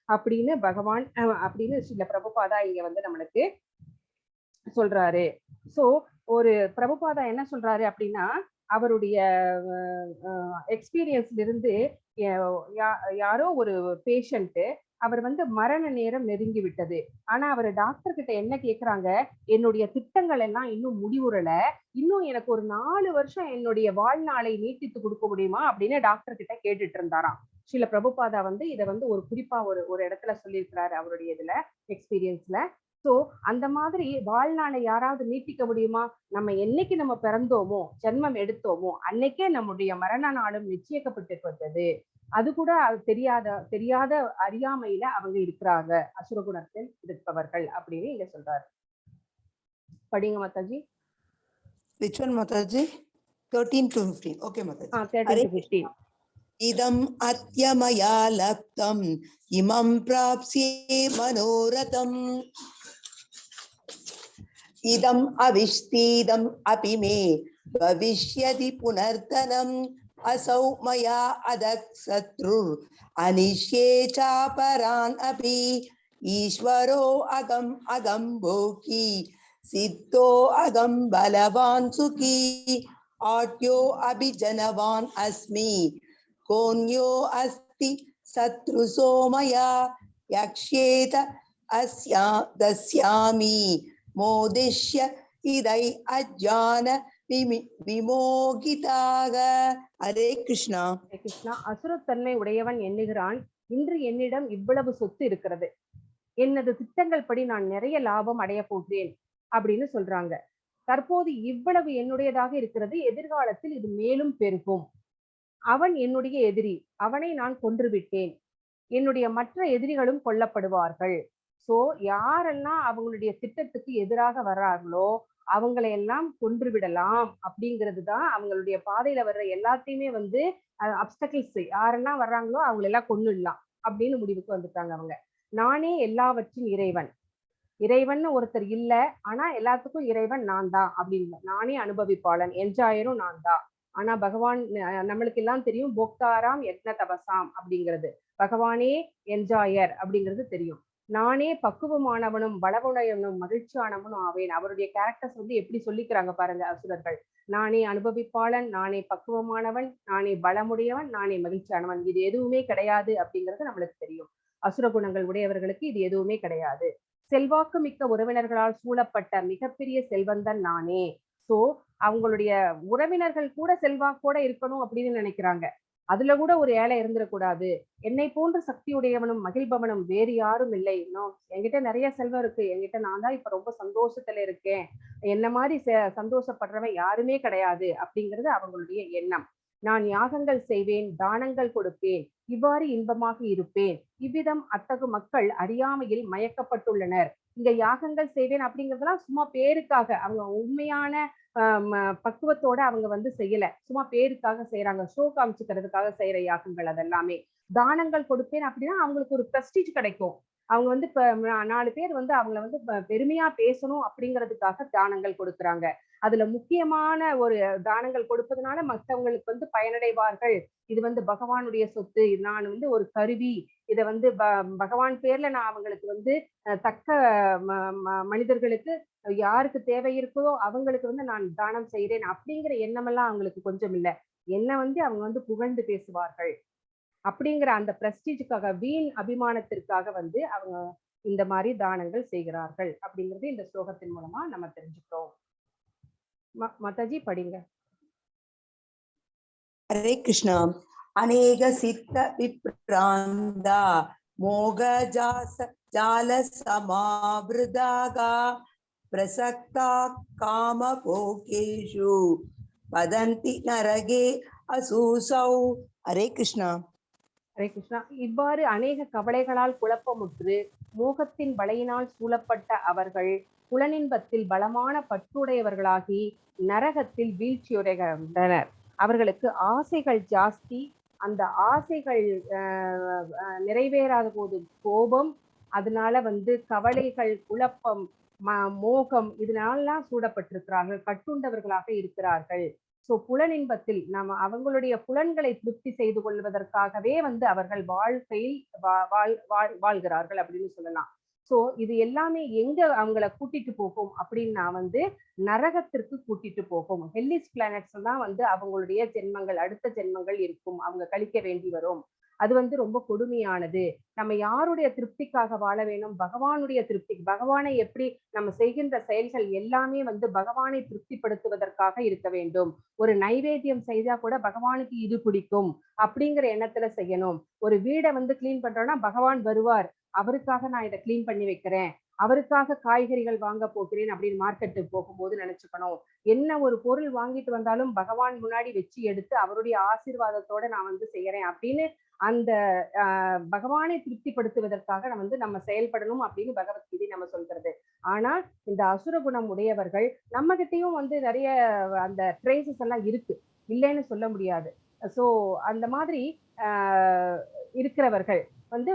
அப்படின்னு பகவான் அப்படின்னு சில பிரபுபாதா இங்க வந்து நம்மளுக்கு சொல்றாரு. சோ ஒரு பிரபுபாதா என்ன சொல்றாரு அப்படின்னா, அவருடைய எக்ஸ்பீரியன்ஸ்ல இருந்து யாரோ ஒரு பேஷண்ட், அவர் வந்து மரண நேரம் நெருங்கி விட்டது. ஆனா அவர் டாக்டர் கிட்ட என்ன கேக்குறாங்க, என்னுடைய திட்டங்கள் எல்லாம் இன்னும் முடிவுறல, இன்னும் எனக்கு ஒரு 4 வருஷம் என்னுடைய வாழ்நாளை நீட்டித்து கொடுக்க முடியுமா அப்படின்னு டாக்டர் கிட்ட கேட்டுட்டு இருந்தாராம். ஸ்ரீல பிரபுபாதா வந்து இதை வந்து ஒரு குறிப்பா ஒரு இடத்துல சொல்லியிருக்கிறாரு அவருடைய இதுல எக்ஸ்பீரியன்ஸ்ல. சோ அந்த மாதிரி வாழ்நாளை யாராவது நீட்டிக்க முடியுமா? என்னைக்கு நம்ம பிறந்தோமோ, ஜென்மம் எடுத்தோமோ அன்னைக்கே நம்முடைய மரண நாளும் நிச்சயிக்கப்பட்டிருக்கிறது. அது கூட தெரியாத அறியாமையில அவங்க இருக்கிறாங்க, அசுரகுணத்தில் இருப்பவர்கள் அப்படின்னு இங்க சொல்றாரு. படிங்க Mataji. Which one Mataji? 13 to 15. Okay Mataji. 13 to 15. இதம் அத்யமயா லப்தம் இமம் பிராப்ஸ்யே மனோரதம் இதம் அவிஷ்தீதம் அபி மே பவிஷ்யதி புனர்தனம் असौ मया अदक् शत्रुर् अनिष्ये चापरान् अपि ईश्वरो अगम् अगम् भोगी सिद्धो अगम् बलवान् सुखी आट्यो अभिजनवान् अस्मि कोन्यो अस्ति शत्रुसो मया यक्ष्येत अस्या दस्यामि मोदिष्य इदै अज्ञान விமோகிதாக. ஹரே கிருஷ்ணா. ஹரே கிருஷ்ணா. அசுரத்தன்மை உடையவன் எண்ணுகிறான், இன்று என்னிடம் இவ்வளவு சொத்து இருக்கிறது, எனது திட்டங்கள் படி நான் நிறைய லாபம் அடைய போகிறேன் அப்படின்னு சொல்றாங்க. தற்போது இவ்வளவு என்னுடையதாக இருக்கிறது, எதிர்காலத்தில் இது மேலும் பெருகும். அவன் என்னுடைய எதிரி, அவனை நான் கொன்று விட்டேன், என்னுடைய மற்ற எதிரிகளும் கொல்லப்படுவார்கள். சோ யாரெல்லாம் அவங்களுடைய திட்டத்துக்கு எதிராக வர்றார்களோ அவங்களை எல்லாம் கொன்று விடலாம் அப்படிங்கிறது தான், அவங்களுடைய பாதையில வர்ற எல்லாத்தையுமே வந்து அப்டக்கிள்ஸ் யாரெல்லாம் வர்றாங்களோ அவங்களெல்லாம் கொன்னுடலாம் அப்படின்னு முடிவுக்கு வந்துட்டாங்க அவங்க. நானே எல்லாவற்றின் இறைவன், இறைவன் ஒருத்தர் இல்ல, ஆனா எல்லாத்துக்கும் இறைவன் நான் தான் அப்படின்னு, நானே அனுபவிப்பாளன், என்ஜாயரும் நான் தான். ஆனா பகவான் நம்மளுக்கு எல்லாம் தெரியும், போக்தாராம் யக்ன தபசாம் அப்படிங்கிறது, பகவானே என்ஜாயர் அப்படிங்கிறது தெரியும். நானே பக்குவமானவனும் பலவுடையவனும் மகிழ்ச்சியானவனும் ஆவேன். அவருடைய கேரக்டர்ஸ் வந்து எப்படி சொல்லிக்கிறாங்க பாருங்க அசுரர்கள். நானே அனுபவிப்பாளன், நானே பக்குவமானவன், நானே பலமுடையவன், நானே மகிழ்ச்சியானவன். இது எதுவுமே கிடையாது அப்படிங்கிறது நம்மளுக்கு தெரியும். அசுர குணங்கள் உடையவர்களுக்கு இது எதுவுமே கிடையாது. செல்வாக்கு மிக்க உறவினர்களால் சூழப்பட்ட மிகப்பெரிய செல்வந்தன் நானே. சோ அவங்களுடைய உறவினர்கள் கூட செல்வாக்கோட இருக்கணும் அப்படின்னு நினைக்கிறாங்க. அதுல கூட ஒரு ஏழை இருந்துடக்கூடாது. என்னை போன்ற சக்தி உடையவனும் மகிழ்பவனும் வேறு யாரும் இல்லை. இன்னும் என்கிட்ட நிறைய செல்வம் இருக்கு, என்கிட்ட நான் தான் இப்ப ரொம்ப சந்தோஷத்துல இருக்கேன், என்ன மாதிரி சந்தோஷப்படுறவன் யாருமே கிடையாது அப்படிங்கிறது அவங்களுடைய எண்ணம். நான் யாகங்கள் செய்வேன், தானங்கள் கொடுப்பேன், இவ்வாறு இன்பமாக இருப்பேன். இவ்விதம் அத்தகு மக்கள் அறியாமையில் மயக்கப்பட்டுள்ளனர். இங்க யாகங்கள் செய்வேன் அப்படிங்கிறதுலாம் சும்மா பேருக்காக, அவங்க உண்மையான பக்குவத்தோட அவங்க வந்து செய்யல, சும்மா பேருக்காக செய்யறாங்க, ஷோ காமிச்சுக்கிறதுக்காக செய்யற யாகங்கள் அதெல்லாமே. தானங்கள் கொடுப்பேன் அப்படின்னா அவங்களுக்கு ஒரு பிரஸ்டீஜ் கிடைக்கும். அவங்க வந்து இப்ப 4 பேர் வந்து அவங்கள வந்து பெருமையா பேசணும் அப்படிங்கிறதுக்காக தானங்கள் கொடுக்குறாங்க. அதுல முக்கியமான ஒரு தானங்கள் கொடுப்பதனால மற்றவங்களுக்கு வந்து பயனடைவார்கள். இது வந்து பகவானுடைய சொத்து, நான் வந்து ஒரு கருவி, இதை வந்து பகவான் பேர்ல நான் அவங்களுக்கு வந்து தக்க மனிதர்களுக்கு யாருக்கு தேவை இருக்கோ அவங்களுக்கு வந்து நான் தானம் செய்கிறேன் அப்படிங்கிற எண்ணமெல்லாம் அவங்களுக்கு கொஞ்சம் இல்லை. என்ன வந்து அவங்க வந்து புகழ்ந்து பேசுவார்கள் அப்படிங்கிற அந்த பிரஸ்டீஜுக்காக, வீண் அபிமானத்திற்காக வந்து அவங்க இந்த மாதிரி தானங்கள் செய்கிறார்கள் அப்படிங்கிறது இந்த ஸ்லோகத்தின் மூலமா நம்ம தெரிஞ்சுக்கிறோம். மாதாஜி படிங்க. ஹரே கிருஷ்ணா. அநேக சித்த விப்ராந்தா மோக ஜால சமாவிருதாக பிரசக்தா காம போகேஷு வதந்தி நரகே அசூசௌ. ஹரே கிருஷ்ணா. ஹரே கிருஷ்ணா. இவ்வாறு அநேக கவலைகளால் குழப்பமுற்று மோகத்தின் வலையினால் சூழப்பட்ட அவர்கள் புலனின்பத்தில் பலமான பற்றுடையவர்களாகி நரகத்தில் வீழ்ச்சியுடைகின்றனர். அவர்களுக்கு ஆசைகள் ஜாஸ்தி. அந்த ஆசைகள் நிறைவேறாத போது கோபம், அதனால வந்து கவலைகள், குழப்பம், மோகம், இதனாலாம் சூடப்பட்டிருக்கிறார்கள், கட்டுண்டவர்களாக இருக்கிறார்கள். சோ புலனின்பத்தில் நம்ம அவங்களுடைய புலன்களை திருப்தி செய்து கொள்வதற்காகவே வந்து அவர்கள் வாழ்க்கையில் வாழ்கிறார்கள் அப்படின்னு சொல்லலாம். சோ இது எல்லாமே எங்க அவங்கள கூட்டிட்டு போகும் அப்படின்னா வந்து நரகத்திற்கு கூட்டிட்டு போகும். ஹெல்லிஸ் பிளானட்ஸ் தான் வந்து அவங்களுடைய ஜென்மங்கள், அடுத்த ஜென்மங்கள் இருக்கும், அவங்க கழிக்க வேண்டி வரும். அது வந்து ரொம்ப கொடுமையானது. நம்ம யாருடைய திருப்திக்காக வாழ வேணும்? பகவானுடைய திருப்தி. பகவானை எப்படி நம்ம செய்கின்ற செயல்கள் எல்லாமே வந்து பகவானை திருப்திப்படுத்துவதற்காக இருக்க வேண்டும். ஒரு நைவேத்தியம் செய்தா கூட பகவானுக்கு இது பிடிக்கும் அப்படிங்கிற எண்ணத்துல செய்யணும். ஒரு வீடை வந்து கிளீன் பண்றோம்னா பகவான் வருவார், அவருக்காக நான் இதை கிளீன் பண்ணி வைக்கிறேன், அவருக்காக காய்கறிகள் வாங்க போகிறேன் அப்படின்னு மார்க்கெட்டுக்கு போகும்போது நினைச்சுக்கணும். என்ன ஒரு பொருள் வாங்கிட்டு வந்தாலும் பகவான் முன்னாடி வச்சு எடுத்து அவருடைய ஆசீர்வாதத்தோட நான் வந்து செய்யறேன் அப்படின்னு அந்த பகவானை திருப்திப்படுத்துவதற்காக நம்ம வந்து நம்ம செயல்படணும் அப்படின்னு பகவத்கீதை நம்ம சொல்கிறது. ஆனால் இந்த அசுர குணம் உடையவர்கள் நம்ம கிட்டையும் வந்து நிறைய அந்த ட்ரேசஸ் எல்லாம் இருக்கு, இல்லைன்னு சொல்ல முடியாது. சோ அந்த மாதிரி இருக்கிறவர்கள் வந்து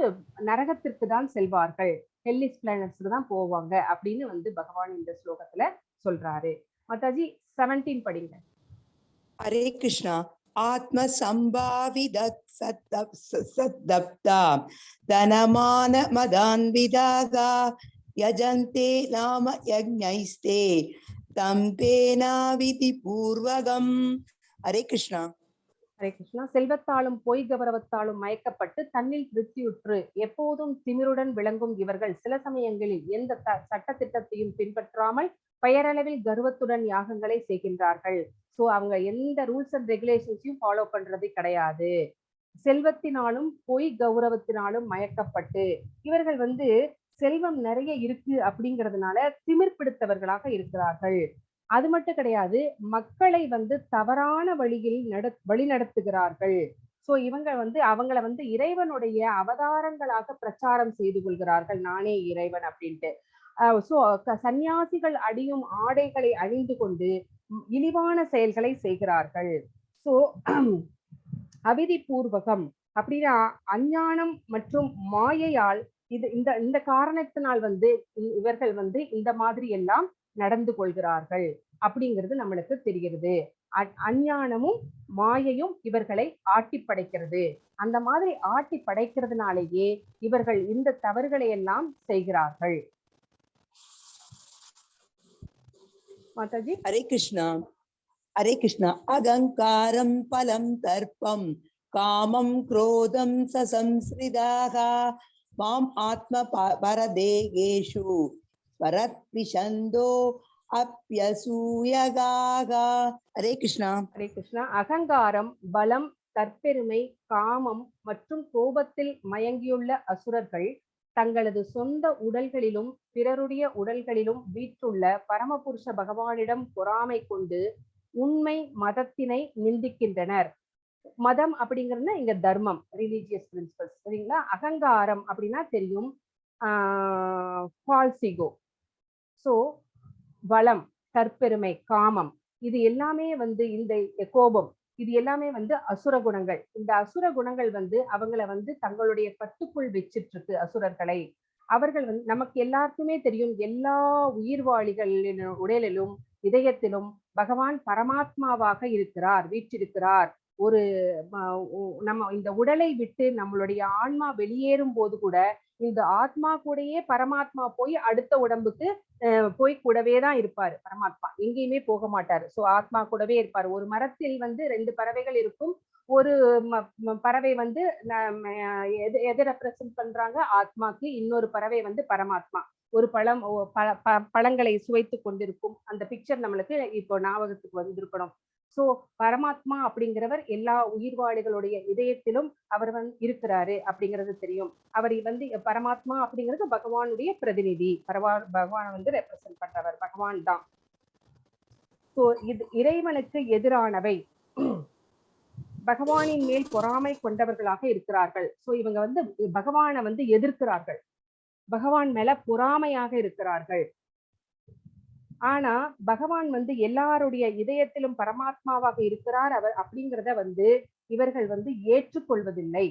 நரகத்திற்கு தான் செல்வார்கள், ஹெல்லிஸ் பிளானட்ஸ்க்கு தான் போவாங்க அப்படின்னு வந்து பகவான் இந்த ஸ்லோகத்துல சொல்றாரு. மாதாஜி 17 படிங்க. ஹரே கிருஷ்ணா. ஆத்ம சம்பாவிதத் சத்தப்தா தனமான மதான்விதாக யஜந்தே நாம யஜ்ஞைஸ்தே தம் தேனா விதி பூர்வகம். ஹரே கிருஷ்ணா. ஹரே கிருஷ்ணா. செல்வத்தாலும் பொய் கௌரவத்தாலும் மயக்கப்பட்டு தன்னில் திருப்தியுற்று எப்போதும் திமிருடன் விளங்கும் இவர்கள் சில சமயங்களில் எந்த சட்ட திட்டத்தையும் பின்பற்றாமல் பெயரளவில் கர்வத்துடன் யாகங்களை செய்கின்றார்கள். சோ அவங்க எந்த ரூல்ஸ் அண்ட் ரெகுலேஷன்ஸையும் ஃபாலோ பண்றது கிடையாது. செல்வத்தினாலும் பொய் கௌரவத்தினாலும் மயக்கப்பட்டு இவர்கள் வந்து செல்வம் நிறைய இருக்கு அப்படிங்கிறதுனால திமிர் பிடித்தவர்களாக இருக்கிறார்கள். அது மட்டும் கிடையாது, மக்களை வந்து தவறான வழியில் வழி நடத்துகிறார்கள். சோ இவங்க வந்து அவங்கள வந்து இறைவனுடைய அவதாரங்களாக பிரச்சாரம் செய்து கொள்கிறார்கள், நானே இறைவன் அப்படின்ட்டு. சோ சந்நியாசிகள் அடியும் ஆடைகளை அணிந்து கொண்டு இழிவான செயல்களை செய்கிறார்கள். சோ அவிதி பூர்வகம் அப்படின்னா அஞ்ஞானம் மற்றும் மாயையால் இது இந்த இந்த காரணத்தினால் வந்து இவர்கள் வந்து இந்த மாதிரி எல்லாம் நடந்து கொள்கிறார்கள் அப்படிங்கிறது நம்மளுக்கு தெரிகிறது. அஞ்ஞானமும் மாயையும் இவர்களை ஆட்டி படைக்கிறது. அந்த மாதிரி ஆட்டி படைக்கிறதுனாலேயே இவர்கள் இந்த தவறுகளை எல்லாம் செய்கிறார்கள். மாதாஜி. ஹரே கிருஷ்ணா. ஹரே கிருஷ்ணா. அகங்காரம் பலம் தர்ப்பம் காமம் குரோதம் சசம்ஸ்ரிதாக மாம் ஆத்ம பரதேகேஷு பரத்விஷந்தோ அப்யசூயகாக. ஹரே கிருஷ்ணா. ஹரே கிருஷ்ணா. அகங்காரம், பலம், தற்பெருமை, காமம் மற்றும் கோபத்தில் மயங்கியுள்ள அசுரர்கள் தங்களது சொந்த உடல்களிலும் பிறருடைய உடல்களிலும் வீற்றுள்ள பரமபுருஷ பகவானிடம் பொறாமை கொண்டு உண்மை மதத்தினை நிந்திக்கின்றனர். மதம் அப்படிங்கிறது இங்க தர்மம், ரிலீஜியஸ் பிரின்சிபல்ஸ். சரிங்களா? அகங்காரம் அப்படின்னா தெரியும், ஃபால்ஸ் ஈகோ. ஸோ பலம், தற்பெருமை, காமம், இது எல்லாமே வந்து இந்த கோபம், இது எல்லாமே வந்து அசுர குணங்கள். இந்த அசுர குணங்கள் வந்து அவங்கள வந்து தங்களுடைய கட்டுக்குள் வச்சிட்டு இருக்கு அசுரர்களை. அவர்கள் வந்து நமக்கு எல்லாருக்குமே தெரியும், எல்லா உயிர்வாளிகளின் உடலிலும் இதயத்திலும் பகவான் பரமாத்மாவாக இருக்கிறார், வீற்றிருக்கிறார். ஒரு நம்ம இந்த உடலை விட்டு நம்மளுடைய ஆன்மா வெளியேறும் போது கூட இந்த ஆத்மா கூடயே பரமாத்மா போய் அடுத்த உடம்புக்கு போய் கூடவே தான் இருப்பாரு. பரமாத்மா எங்கேயுமே போக மாட்டாரு. சோ ஆத்மா கூடவே இருப்பாரு. ஒரு மரத்தில் வந்து 2 பறவைகள் இருக்கும். ஒரு பறவை வந்து எதை ரெப்ரசன்ட் பண்றாங்க? ஆத்மாக்கு. இன்னொரு பறவை வந்து பரமாத்மா. ஒரு பழங்களை சுவைத்து கொண்டிருக்கும். அந்த பிக்சர் நம்மளுக்கு இப்போ ஞாபகத்துக்கு வந்திருக்கணும். சோ பரமாத்மா அப்படிங்கிறவர் எல்லா உயிர்வாளிகளுடைய இதயத்திலும் அவர் வந்து இருக்கிறாரு அப்படிங்கிறது தெரியும். அவர் வந்து பரமாத்மா அப்படிங்கிறது பகவானுடைய பிரதிநிதி. பகவான் வந்து ரெப்ரசன்ட் பண்றவர் பகவான் தான். சோ இது இறைவனுக்கு எதிரானவை. பகவானின் மேல் பொறாமை கொண்டவர்களாக இருக்கிறார்கள். சோ இவங்க வந்து பகவானை வந்து எதிர்க்கிறார்கள், பகவான் மேல பொறாமையாக இருக்கிறார்கள். ஆனா பகவான் வந்து எல்லாருடைய இதயத்திலும் பரமாத்மாவாக இருக்கிறார் அவர் அப்படிங்கிறத வந்து இவர்கள் வந்து ஏற்றுக்கொள்வதில்லை.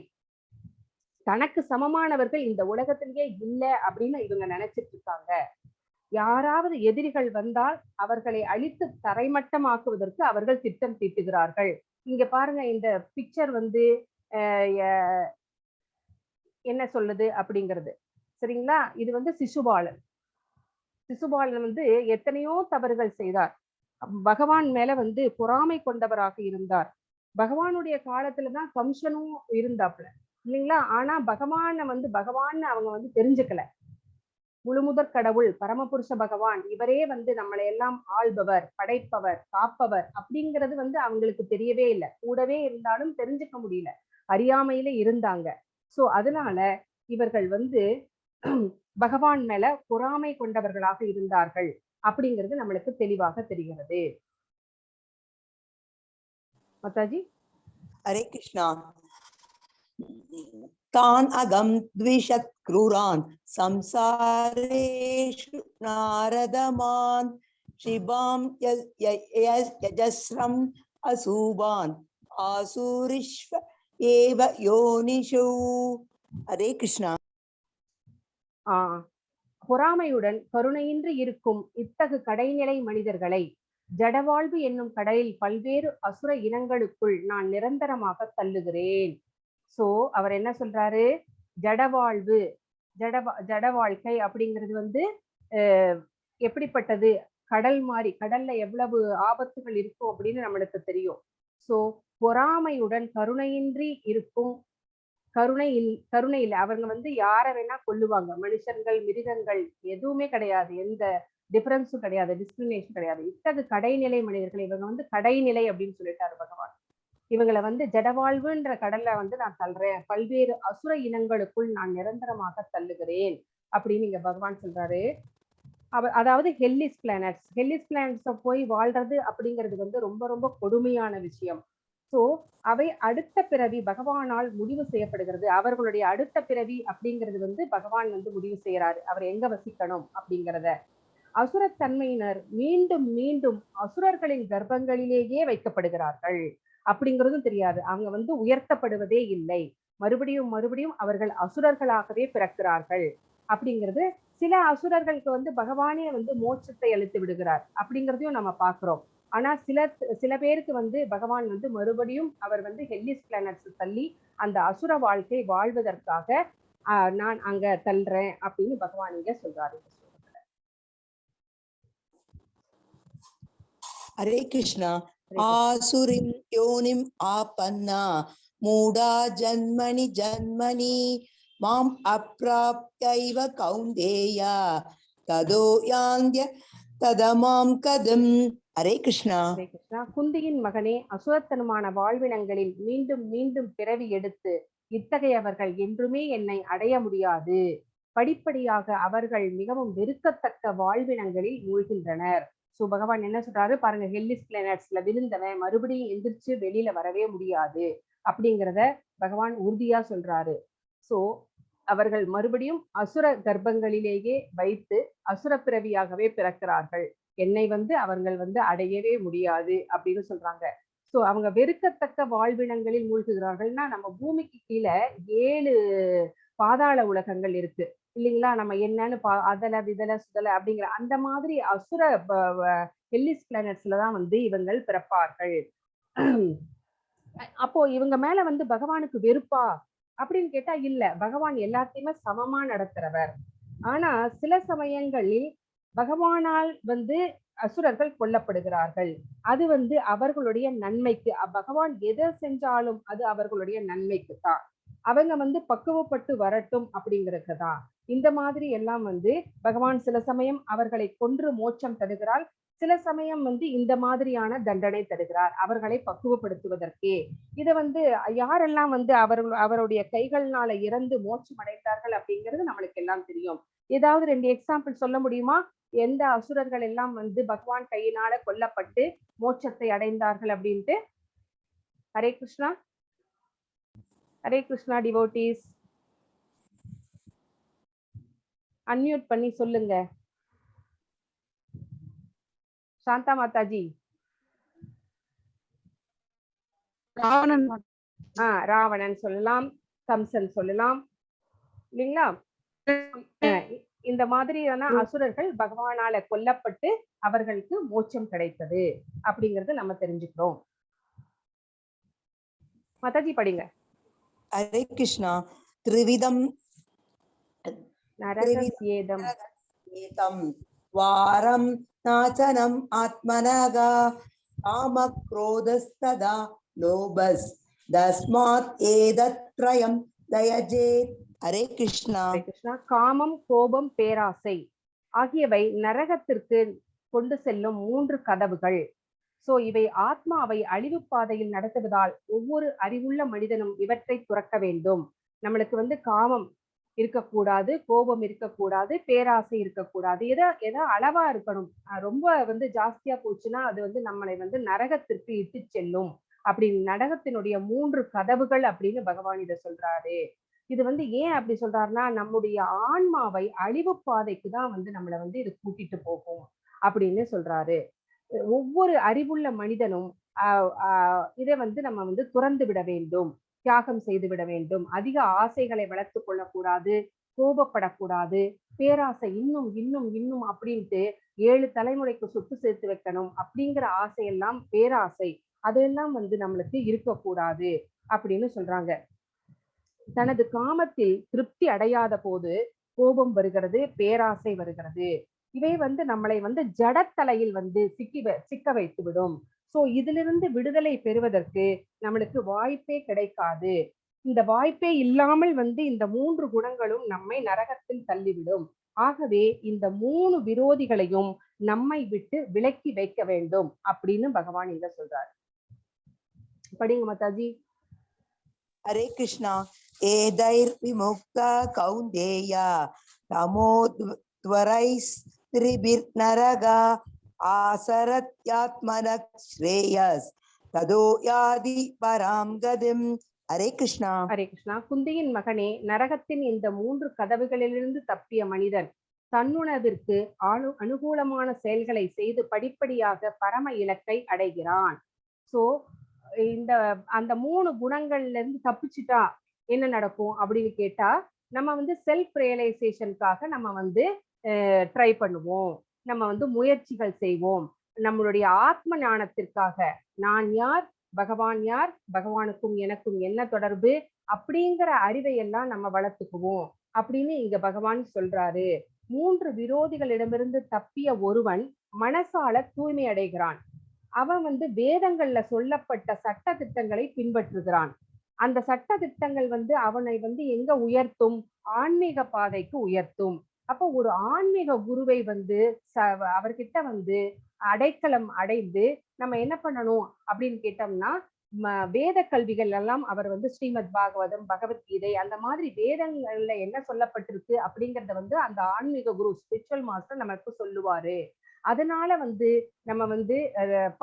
தனக்கு சமமானவர்கள் இந்த உலகத்திலேயே இல்லை அப்படின்னு இவங்க நினைச்சிட்டு இருக்காங்க. யாராவது எதிரிகள் வந்தால் அவர்களை அழித்து தரைமட்டமாக்குவதற்கு அவர்கள் திட்டம் தீட்டுகிறார்கள். இங்க பாருங்க, இந்த பிக்சர் வந்து என்ன சொல்லுது அப்படிங்கிறது. சரிங்களா? இது வந்து சிசுபாலன். சிசுபாலன் வந்து எத்தனையோ தவறுகள் செய்தார். பகவான் மேல வந்து பொறாமை கொண்டவராக இருந்தார். பகவானுடைய காலத்துலதான் கம்சனும் இருந்தாப்ல இல்லைங்களா? ஆனா பகவான வந்து பகவான் அவங்க வந்து தெரிஞ்சுக்கல. முழுமுதற் கடவுள் பரமபுருஷ பகவான் இவரே வந்து நம்மளை எல்லாம் ஆள்பவர், படைப்பவர், காப்பவர் அப்படிங்கிறது வந்து அவங்களுக்கு தெரியவே இல்லை. கூடவே இருந்தாலும் தெரிஞ்சுக்க முடியல, அறியாமையில இருந்தாங்க. சோ அதனால இவர்கள் வந்து பகவான் மேல பொறாமை கொண்டவர்களாக இருந்தார்கள் அப்படிங்கிறது நம்மளுக்கு தெளிவாக தெரிகிறது. மாதாஜி. ஹரே கிருஷ்ணா. தான் அகம் த்விஷத் க்ரூரான் சம்சாரேஷு நாரதமான் ஷிபாம் யஜஸ்ரம் அசூபான் ஆசூரிஷ்வ ஏவ யோனிஷு. ஹரே கிருஷ்ணா. பொறாமையுடன் கருணையின்றி இருக்கும் இத்தகு கடைநிலை மனிதர்களை ஜடவாழ்வு என்னும் கடலில் பல்வேறு அசுர இனங்களுக்குள் நான் நிரந்தரமாக தள்ளுகிறேன். சோ அவர் என்ன சொல்றாரு? ஜடவாழ்வு, ஜட வாழ்க்கை அப்படிங்கிறது வந்து எப்படிப்பட்டது? கடல் மாதிரி. கடல்ல எவ்வளவு ஆபத்துகள் இருக்கும் அப்படின்னு நம்மளுக்கு தெரியும். சோ பொறாமையுடன் கருணையின்றி இருக்கும், கருணையில் அவங்க வந்து யாரை வேணா கொல்லுவாங்க. மனுஷர்கள், மிருகங்கள் எதுவுமே கிடையாது, எந்த டிஃபரன்ஸும் கிடையாது, டிஸ்கிரிமினேஷன் கிடையாது. இத்தகு கடைநிலை மனிதர்கள், இவங்க வந்து கடைநிலை அப்படின்னு சொல்லிட்டாரு பகவான். இவங்களை வந்து ஜடவாழ்வுன்ற கடல்ல வந்து நான் தள்ளுறேன், பல்வேறு அசுர இனங்களுக்குள் நான் நிரந்தரமாக தள்ளுகிறேன் அப்படின்னு இங்க பகவான் சொல்றாரு. அதாவது ஹெல்லிஸ் பிளானட்ஸ் போய் வாழ்றது அப்படிங்கிறது வந்து ரொம்ப ரொம்ப கொடுமையான விஷயம். சோ அவை அடுத்த பிறவி பகவானால் முடிவு செய்யப்படுகிறது. அவர்களுடைய அடுத்த பிறவி அப்படிங்கிறது வந்து பகவான் வந்து முடிவு செய்யறாரு, அவர் எங்க வசிக்கணும் அப்படிங்கிறத. அசுரத்தன்மையினர் மீண்டும் மீண்டும் அசுரர்களின் கர்ப்பங்களிலேயே வைக்கப்படுகிறார்கள் அப்படிங்கிறதும் தெரியாது. அவங்க வந்து உயர்த்தப்படுவதே இல்லை. மறுபடியும் மறுபடியும் அவர்கள் அசுரர்களாகவே பிறக்கிறார்கள் அப்படிங்கிறது. சில அசுரர்களுக்கு வந்து பகவானே வந்து மோட்சத்தை அளித்து விடுகிறார் அப்படிங்கிறதையும் நம்ம பார்க்கிறோம். ஆனா சில பேருக்கு வந்து பகவான் வந்து மறுபடியும் அவர் வந்து ஹெல்லிஸ் பிளானட்ஸ் தள்ளி அந்த அசுர வாழ்க்கை வாழ்வதற்காக நான் அங்க தள்ளுறேன் அப்படின்னு பகவான் இங்க சொல்றாரு. ஹரே கிருஷ்ணா. ஆசுரிம் யோனிம் ஆபன்னா மூடா ஜன்மனி ஜன்மனி மாம் அப்ராப்தைவ கௌந்தேயா ததோ யாந்த்ய ததமாம் கதம். ஹரே கிருஷ்ணா. ஹரே கிருஷ்ணா. குந்தியின் மகனே, அசுரத்தனமான வாழ்வினங்களில் மீண்டும் மீண்டும் பிறவி எடுத்து இத்தகையவர்கள் என்றுமே என்னை அடைய முடியாது. படிப்படியாக அவர்கள் மிகவும் வெறுக்கத்தக்க வாழ்வினங்களில் மூழ்கின்றனர். சோ பகவான் என்ன சொல்றாரு பாருங்க, ஹெல்லிஸ் பிளானட்ஸ்ல விழுந்தவன் மறுபடியும் எந்திரிச்சு வெளியில வரவே முடியாது அப்படிங்கிறத பகவான் உறுதியா சொல்றாரு. சோ அவர்கள் மறுபடியும் அசுர கர்ப்பங்களிலேயே வைத்து அசுர பிறவியாகவே பிறக்கிறார்கள். என்னை வந்து அவர்கள் வந்து அடையவே முடியாது அப்படின்னு சொல்றாங்க. சோ அவங்க வெறுக்கத்தக்க வாழ்வினங்களில் மூழ்குகிறார்கள்னா, நம்ம பூமிக்கு கீழே 7 பாதாள உலகங்கள் இருக்கு இல்லைங்களா? நம்ம என்னன்னு அதல விதல சுதல அப்படிங்கிற அந்த மாதிரி அசுர ஹெல்லிஸ் பிளானட்ஸ்லதான் வந்து இவங்கள் பிறப்பார்கள். அப்போ இவங்க மேல வந்து பகவானுக்கு வெறுப்பா அப்படின்னு கேட்டா இல்ல, பகவான் எல்லாத்தையுமே சமமா நடத்துறவர். ஆனா சில சமயங்களில் பகவானால் வந்து அசுரர்கள் கொல்லப்படுகிறார்கள். அது வந்து அவர்களுடைய நன்மைக்கு. பகவான் எதை செஞ்சாலும் அது அவர்களுடைய நன்மைக்கு தான். அவங்க வந்து பக்குவப்பட்டு வரட்டும் அப்படிங்கிறதுதான். இந்த மாதிரி எல்லாம் வந்து பகவான் சில சமயம் அவர்களை கொன்று மோட்சம் தருகிறார், சில சமயம் வந்து இந்த மாதிரியான தண்டனை தருகிறார் அவர்களை பக்குவப்படுத்துவதற்கே. இதை வந்து யாரெல்லாம் வந்து அவருடைய கைகள்னால இறந்து மோட்சம் அடைந்தார்கள் அப்படிங்கிறது நம்மளுக்கு எல்லாம் தெரியும். ஏதாவது 2 எக்ஸாம்பிள் சொல்ல முடியுமா? எந்த அசுரர்கள் எல்லாம் வந்து பகவான் கையினால கொல்லப்பட்டு மோட்சத்தை அடைந்தார்கள் அப்படின்ட்டு? ஹரே கிருஷ்ணா. ஹரே கிருஷ்ணா டிவோட்டீஸ், அன்மியூட் பண்ணி சொல்லுங்க. சாந்தா மாதாஜி. ராவணன். ராவணன் சொல்லலாம், கம்சன் சொல்லலாம் இல்லைங்களா? இந்த மாதிரியான அசுரர்கள் பகவானால கொல்லப்பட்டு அவர்களுக்கு மோட்சம் கிடைத்தது அப்படிங்கறது நம்ம தெரிஞ்சுக்கிறோம். மாதாஜி படிங்க. ஹரே கிருஷ்ணா. த்ரிவிதம் நரகஸ்யேதம் வாரம் நாசனம் ஆத்மனகா காமக்ரோதஸ்ததா லோபஸ் தஸ்மாத் ஏதத்ரயம் தயஜேத். ஹரே கிருஷ்ணா. ஹரே கிருஷ்ணா. காமம், கோபம், பேராசை ஆகியவை நரகத்திற்கு கொண்டு செல்லும் 3 கதவுகள். சோ இவை ஆத்மாவை அழிவு பாதையில் நடத்துவதால் ஒவ்வொரு அறிவுள்ள மனிதனும் இவற்றை துறக்க வேண்டும். நம்மளுக்கு வந்து காமம் இருக்கக்கூடாது, கோபம் இருக்கக்கூடாது, பேராசை இருக்கக்கூடாது. எதோ அளவா இருக்கணும். ரொம்ப வந்து ஜாஸ்தியா போச்சுன்னா அது வந்து நம்மளை வந்து நரகத்திற்கு இட்டு செல்லும். அப்படி நரகத்தினுடைய 3 கதவுகள் அப்படின்னு பகவான் இதை சொல்றாரு. இது வந்து ஏன் அப்படி சொல்றாருன்னா, நம்முடைய ஆன்மாவை அழிவு பாதைக்கு தான் வந்து நம்மளை வந்து இது கூட்டிட்டு போகும் அப்படின்னு சொல்றாரு. ஒவ்வொரு அறிவுள்ள மனிதனும் இதை வந்து நம்ம வந்து துறந்து விட வேண்டும், தியாகம் செய்து விட வேண்டும். அதிக ஆசைகளை வளர்த்து கொள்ளக்கூடாது, கோபப்படக்கூடாது, பேராசை இன்னும் இன்னும் இன்னும் அப்படின்ட்டு 7 தலைமுறைக்கு சொத்து சேர்த்து வைக்கணும் அப்படிங்கிற ஆசையெல்லாம் பேராசை, அதெல்லாம் வந்து நம்மளுக்கு இருக்கக்கூடாது அப்படின்னு சொல்றாங்க. தனது காமத்தில் திருப்தி அடையாத போது கோபம் வருகிறது, பேராசை வருகிறது. இவை வந்து நம்மளை வந்து ஜடத்தலையில் வந்து சிக்க வைத்து விடும். சோ இதிலிருந்து விடுதலை பெறுவதற்கு நம்மளுக்கு வாய்ப்பே கிடைக்காது. இந்த வாய்ப்பே இல்லாமல் வந்து இந்த 3 குணங்களும் நம்மை நரகத்தில் தள்ளிவிடும். ஆகவே இந்த 3 விரோதிகளையும் நம்மை விட்டு விலக்கி வைக்க வேண்டும் அப்படின்னு பகவான் இங்க சொல்றாரு. படிங்க மாதாஜி. ஹரே கிருஷ்ணா. ஏதைர் விமுக்தா கௌந்தேயா தமோத்வரைஸ் திரிபிர் நரகா ஆசரத்யாத்மனக் ஸ்ரேயஸ் ததோ யாதி பராம் கதிம். ஹரே கிருஷ்ணா. ஹரே கிருஷ்ணா. குந்தியின் மகனே, நரகத்தின் இந்த 3 கதவுகளிலிருந்து தப்பிய மனிதன் தன்னுணர்விற்கு அனுகூலமான செயல்களை செய்து படிப்படியாக பரம இலக்கை அடைகிறான். சோ அந்த 3 குணங்கள்ல இருந்து தப்பிச்சுட்டா என்ன நடக்கும் அப்படின்னு கேட்டா, நம்ம வந்து செல்ஃப் ரியலைசேஷனுக்காக நம்ம வந்து ட்ரை பண்ணுவோம். நம்ம வந்து முயற்சிகள் செய்வோம். நம்மளுடைய ஆத்ம ஞானத்திற்காக நான் யார், பகவான் யார், பகவானுக்கும் எனக்கும் என்ன தொடர்பு அப்படிங்கிற அறிவை எல்லாம் நம்ம வளர்த்துக்குவோம் அப்படின்னு இங்க பகவான் சொல்றாரு. 3 விரோதிகளிடமிருந்து தப்பிய ஒருவன் மனசால தூய்மை அடைகிறான். அவன் வந்து வேதங்கள்ல சொல்லப்பட்ட சட்ட திட்டங்களை பின்பற்றுகிறான். அந்த சட்ட திட்டங்கள் வந்து அவனை வந்து எங்க உயர்த்தும்? ஆன்மீக பாதைக்கு உயர்த்தும். அப்போ ஒரு ஆன்மீக குருவை வந்து அவர்கிட்ட வந்து அடைக்கலம் அடைந்து நம்ம என்ன பண்ணணும் அப்படின்னு கேட்டோம்னா, வேத கல்விகள் எல்லாம் அவர் வந்து ஸ்ரீமத் பாகவதம், பகவத்கீதை அந்த மாதிரி வேதங்கள்ல என்ன சொல்லப்பட்டிருக்கு அப்படிங்கறத வந்து அந்த ஆன்மீக குரு ஸ்பிரிச்சுவல் மாஸ்டர் நமக்கு சொல்லுவாரு. அதனால வந்து நம்ம வந்து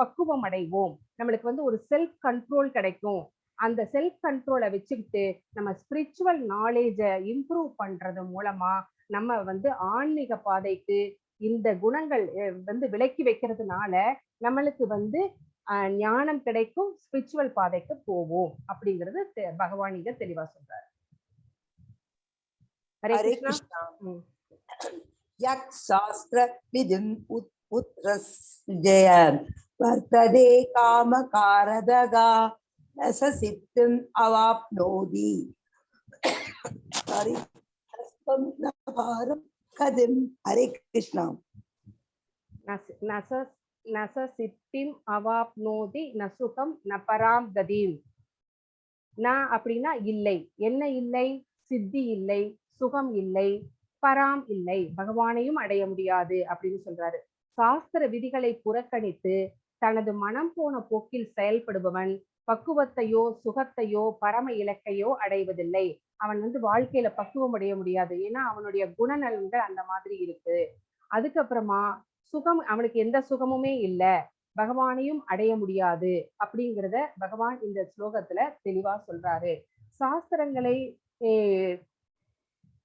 பக்குவம் அடைவோம். நம்மளுக்கு வந்து ஒரு செல்ஃப் கண்ட்ரோல் கிடைக்கும். அந்த செல்ஃப் கண்ட்ரோலை வச்சுக்கிட்டு நம்ம ஸ்பிரிச்சுவல் நாலேஜ இம்ப்ரூவ் பண்றது மூலமா நம்ம வந்து ஆன்மீக பாதைக்கு இந்த குணங்கள் வந்து விலக்கி வைக்கிறதுனால நம்மளுக்கு வந்து ஞானம் கிடைக்கும், ஸ்பிரிச்சுவல் பாதைக்கு போவோம் அப்படிங்கிறது பகவான் இங்க தெளிவா சொல்றாரு. ஹரே கிருஷ்ணா. யக் சாஸ்திர விதிம் உத்ரஸ்ஜய வர்த்ததே காமகாரதகா நசசித்தும் அவாப்னோதி. சாரி, கதிம். ஹரே கிருஷ்ணா. நசசித்திம் அவாப்னோதி நசுகம் நபராம் கதிம். நான் அப்படின்னா இல்லை. என்ன இல்லை? சித்தி இல்லை, சுகம் இல்லை, பராம் இல்லை, பகவானையும் அடைய முடியாது அப்படின்னு சொல்றாரு. சாஸ்திர விதிகளை புறக்கணித்து தனது மனம் போன போக்கில் செயல்படுபவன் பக்குவத்தையோ சுகத்தையோ பரம இலக்கையோ அடைவதில்லை. அவன் வந்து வாழ்க்கையில பக்குவம் அடைய முடியாது. ஏன்னா அவனுடைய குணநலன்கள் அந்த மாதிரி இருக்கு. அதுக்கப்புறமா சுகம், அவனுக்கு எந்த சுகமுமே இல்லை, பகவானையும் அடைய முடியாது அப்படிங்கிறத பகவான் இந்த ஸ்லோகத்துல தெளிவா சொல்றாரு. சாஸ்திரங்களை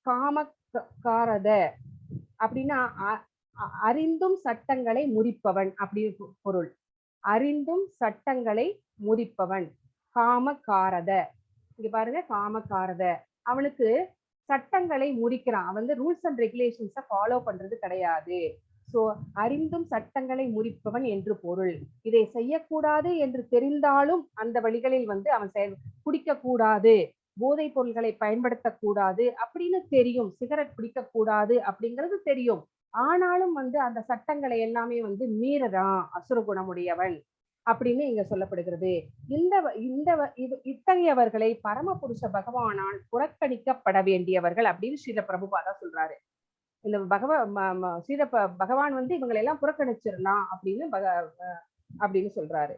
காமகாரத அப்படின்னா அறிந்தும் சட்டங்களை முறிப்பவன் அப்படின்னு பொருள். அறிந்தும் சட்டங்களை முறிப்பவன் காமகாரத. இங்க பாருங்க, காமகாரத அவனுக்கு சட்டங்களை முறிக்கிறான். அவன் வந்து ரூல்ஸ் அண்ட் ரெகுலேஷன்ஸை ஃபாலோ பண்றது கிடையாது. சோ அறிந்தும் சட்டங்களை முறிப்பவன் என்று பொருள். இதை செய்யக்கூடாது என்று தெரிந்தாலும் அந்த வழிகளில் வந்து அவன் குடிக்க கூடாது, போதைப் பொருள்களை பயன்படுத்தக்கூடாது அப்படின்னு தெரியும், சிகரெட் பிடிக்க கூடாது அப்படிங்கிறது தெரியும். ஆனாலும் வந்து அந்த சட்டங்களை எல்லாமே வந்து மீறதான் அசுர குணமுடையவன் அப்படின்னு இங்க சொல்லப்படுகிறது. இத்தகையவர்களை பரமபுருஷ பகவானால் புறக்கணிக்கப்பட வேண்டியவர்கள் அப்படின்னு ஸ்ரீல பிரபுபாதா சொல்றாரு. இந்த பகவான் வந்து இவங்களை எல்லாம் புறக்கணிச்சிடலாம் அப்படின்னு சொல்றாரு.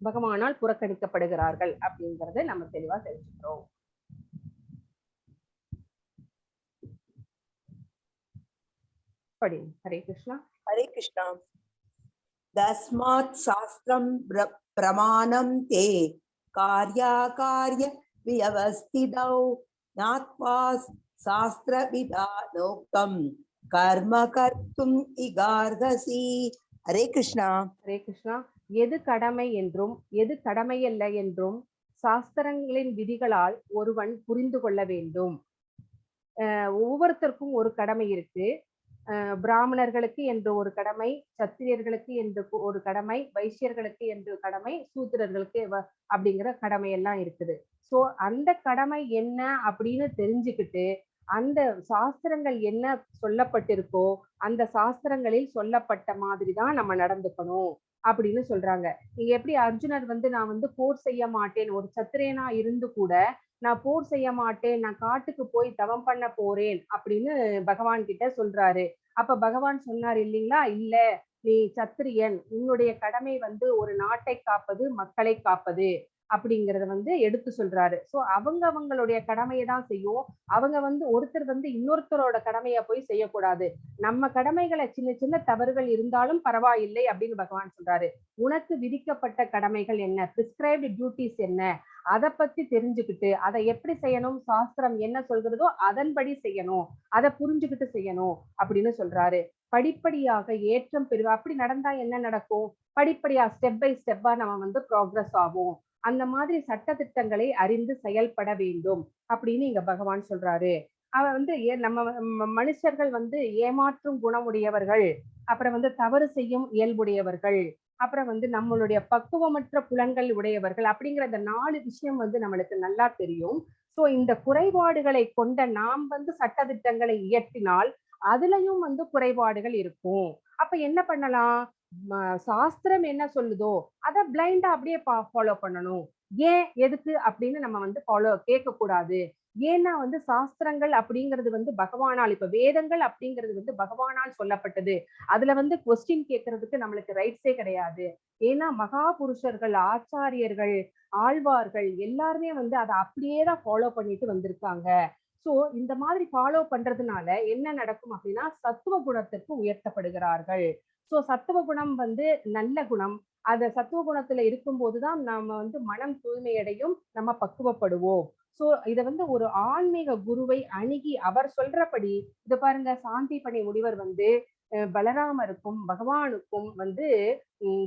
பகவானால் புறக்கணிக்கப்படுகிறார்கள் அப்படிங்கறத நம்ம தெளிவா தெரிஞ்சுக்கிறோம். படி. ஹரே கிருஷ்ணா. ஹரே கிருஷ்ணா. தஸ்மாத் சாஸ்திரம் பிரமாணம் தே கார்யாகார்ய வியவஸ்திதௌ ஞாத்வா சாஸ்திர விதானோக்தம் கர்ம கர்த்தும் இகார்ஹசி. ஹரே கிருஷ்ணா. ஹரே கிருஷ்ணா. எது கடமை என்றும் எது கடமையல்ல என்றும் சாஸ்திரங்களின் விதிகளால் ஒருவன் புரிந்து கொள்ள வேண்டும். ஒவ்வொருத்தருக்கும் ஒரு கடமை இருக்கு. பிராமணர்களுக்கு என்று ஒரு கடமை, சத்திரியர்களுக்கு என்று ஒரு கடமை, வைசியர்களுக்கு என்று கடமை, சூத்திரர்களுக்கு அப்படிங்கிற கடமை எல்லாம் இருக்குது. சோ அந்த கடமை என்ன அப்படின்னு தெரிஞ்சுக்கிட்டு அந்த சாஸ்திரங்கள் என்ன சொல்லப்பட்டிருக்கோ அந்த சாஸ்திரங்களில் சொல்லப்பட்ட மாதிரிதான் நம்ம நடந்துக்கணும் அப்படின்னு சொல்றாங்க. நீங்க எப்படி அர்ஜுனர் வந்து நான் வந்து போர் செய்ய மாட்டேன், ஒரு சத்திரியனா இருந்து கூட நான் போர் செய்ய மாட்டேன், நான் காட்டுக்கு போய் தவம் பண்ண போறேன் அப்படின்னு பகவான் கிட்ட சொல்றாரு. அப்ப பகவான் சொன்னார் இல்லைங்களா, இல்ல நீ சத்திரியன், உன்னுடைய கடமை வந்து ஒரு நாட்டை காப்பது, மக்களை காப்பது அப்படிங்கறத வந்து எடுத்து சொல்றாரு. சோ அவங்களுடைய கடமையை தான் செய்யும். அவங்க வந்து ஒருத்தர் வந்து இன்னொருத்தரோட கடமையை போய் செய்யக்கூடாது. நம்ம கடமைகளை சின்ன சின்ன தவறுகள் இருந்தாலும் பரவாயில்லை அப்படின்னு பகவான் சொல்றாரு. உனக்கு விதிக்கப்பட்ட கடமைகள் என்ன, பிரிஸ்கிரைப்டு டியூட்டிஸ் என்ன, அதை பத்தி தெரிஞ்சுக்கிட்டு அதை எப்படி செய்யணும், சாஸ்திரம் என்ன சொல்கிறதோ அதன்படி செய்யணும், அதை புரிஞ்சுக்கிட்டு செய்யணும் அப்படின்னு சொல்றாரு. படிப்படியாக ஏற்றம் பெறுவா. அப்படி நடந்தா என்ன நடக்கும்? படிப்படியா ஸ்டெப் பை ஸ்டெப்பா நம்ம வந்து ப்ராக்ரஸ் ஆகும். அந்த மாதிரி சட்ட திட்டங்களை அறிந்து செயல்பட வேண்டும் அப்படின்னு இங்க பகவான் சொல்றாரு. அவன் வந்து நம்ம மனுஷர்கள் வந்து ஏமாற்றும் குணமுடையவர்கள், அப்புறம் வந்து தவறு செய்யும் இயல்புடையவர்கள், அப்புறம் வந்து நம்மளுடைய பக்குவமற்ற புலன்கள் உடையவர்கள் அப்படிங்கிற அந்த 4 விஷயம் வந்து நம்மளுக்கு நல்லா தெரியும். சோ இந்த குறைபாடுகளை கொண்ட நாம் வந்து சட்டதிட்டங்களை இயற்றினால் அதுலயும் வந்து குறைபாடுகள் இருக்கும். அப்ப என்ன பண்ணலாம்? சாஸ்திரம் என்ன சொல்லுதோ அத பிளைண்டா அப்படியே ஃபாலோ பண்ணணும். ஏன் எதுக்கு அப்படின்னு நம்ம வந்து கேட்க கூடாது. ஏன்னா வந்து சாஸ்திரங்கள் அப்படிங்கிறது வந்து பகவானால், இப்ப வேதங்கள் அப்படிங்கிறது வந்து பகவானால் சொல்லப்பட்டது. அதுல வந்து கொஸ்டின் கேட்கறதுக்கு நம்மளுக்கு ரைட்ஸே கிடையாது. ஏன்னா மகா புருஷர்கள், ஆச்சாரியர்கள், ஆழ்வார்கள் எல்லாருமே வந்து அதை அப்படியேதான் ஃபாலோ பண்ணிட்டு வந்திருக்காங்க. சோ இந்த மாதிரி ஃபாலோ பண்றதுனால என்ன நடக்கும் அப்படின்னா சத்துவ குணத்திற்கு உயர்த்தப்படுகிறார்கள். சோ சத்துவ குணம் வந்து நல்ல குணம். அந்த சத்துவ குணத்துல இருக்கும் போதுதான் நாம வந்து மனம் தூய்மையடையும், நம்ம பக்குவப்படுவோம். சோ இத வந்து ஒரு ஆன்மீக குருவை அணுகி அவர் சொல்றபடி, இத பாருங்க சாந்திபனி முனிவர் வந்து பலராமருக்கும் பகவானுக்கும் வந்து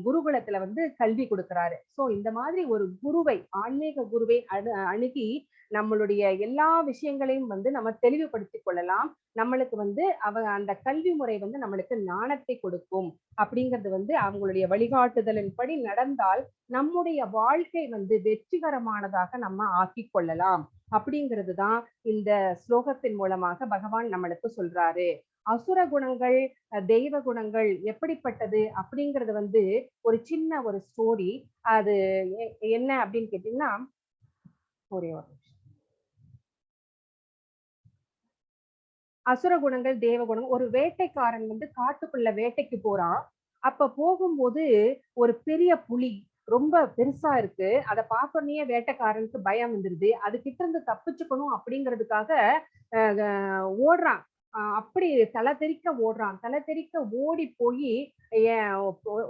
குருகுலத்துல வந்து கல்வி கொடுக்கிறாரு. சோ இந்த மாதிரி ஒரு குருவை, ஆன்மீக குருவை அணுகி நம்மளுடைய எல்லா விஷயங்களையும் வந்து நம்ம தெளிவுபடுத்திக் கொள்ளலாம். நம்மளுக்கு வந்து அந்த கல்வி முறை வந்து நம்மளுக்கு ஞானத்தை கொடுக்கும் அப்படிங்கிறது வந்து அவங்களுடைய வழிகாட்டுதலின்படி நடந்தால் நம்முடைய வாழ்க்கை வந்து வெற்றிகரமானதாக நம்ம ஆக்கிக் கொள்ளலாம் அப்படிங்கிறது தான் இந்த ஸ்லோகத்தின் மூலமாக பகவான் நம்மளுக்கு சொல்றாரு. அசுர குணங்கள், தெய்வ குணங்கள் எப்படிப்பட்டது அப்படிங்கிறது வந்து ஒரு சின்ன ஒரு ஸ்டோரி. அது என்ன அப்படின்னு கேட்டீங்கன்னா, ஒரே ஒரு அசுர குணங்கள், தேவ குணம். ஒரு வேட்டைக்காரன் வந்து காட்டுக்குள்ள வேட்டைக்கு போறான். அப்ப போகும்போது ஒரு பெரிய புலி ரொம்ப பெருசா இருக்கு. அத பார்த்தோன்னயே வேட்டைக்காரனுக்கு பயம் வந்துருது. அது கிட்ட இருந்து தப்பிச்சுக்கணும் அப்படிங்கிறதுக்காக ஓடுறான். அப்படி தலை தெறிக்க ஓடுறான். தலை தெறிக்க ஓடி போய்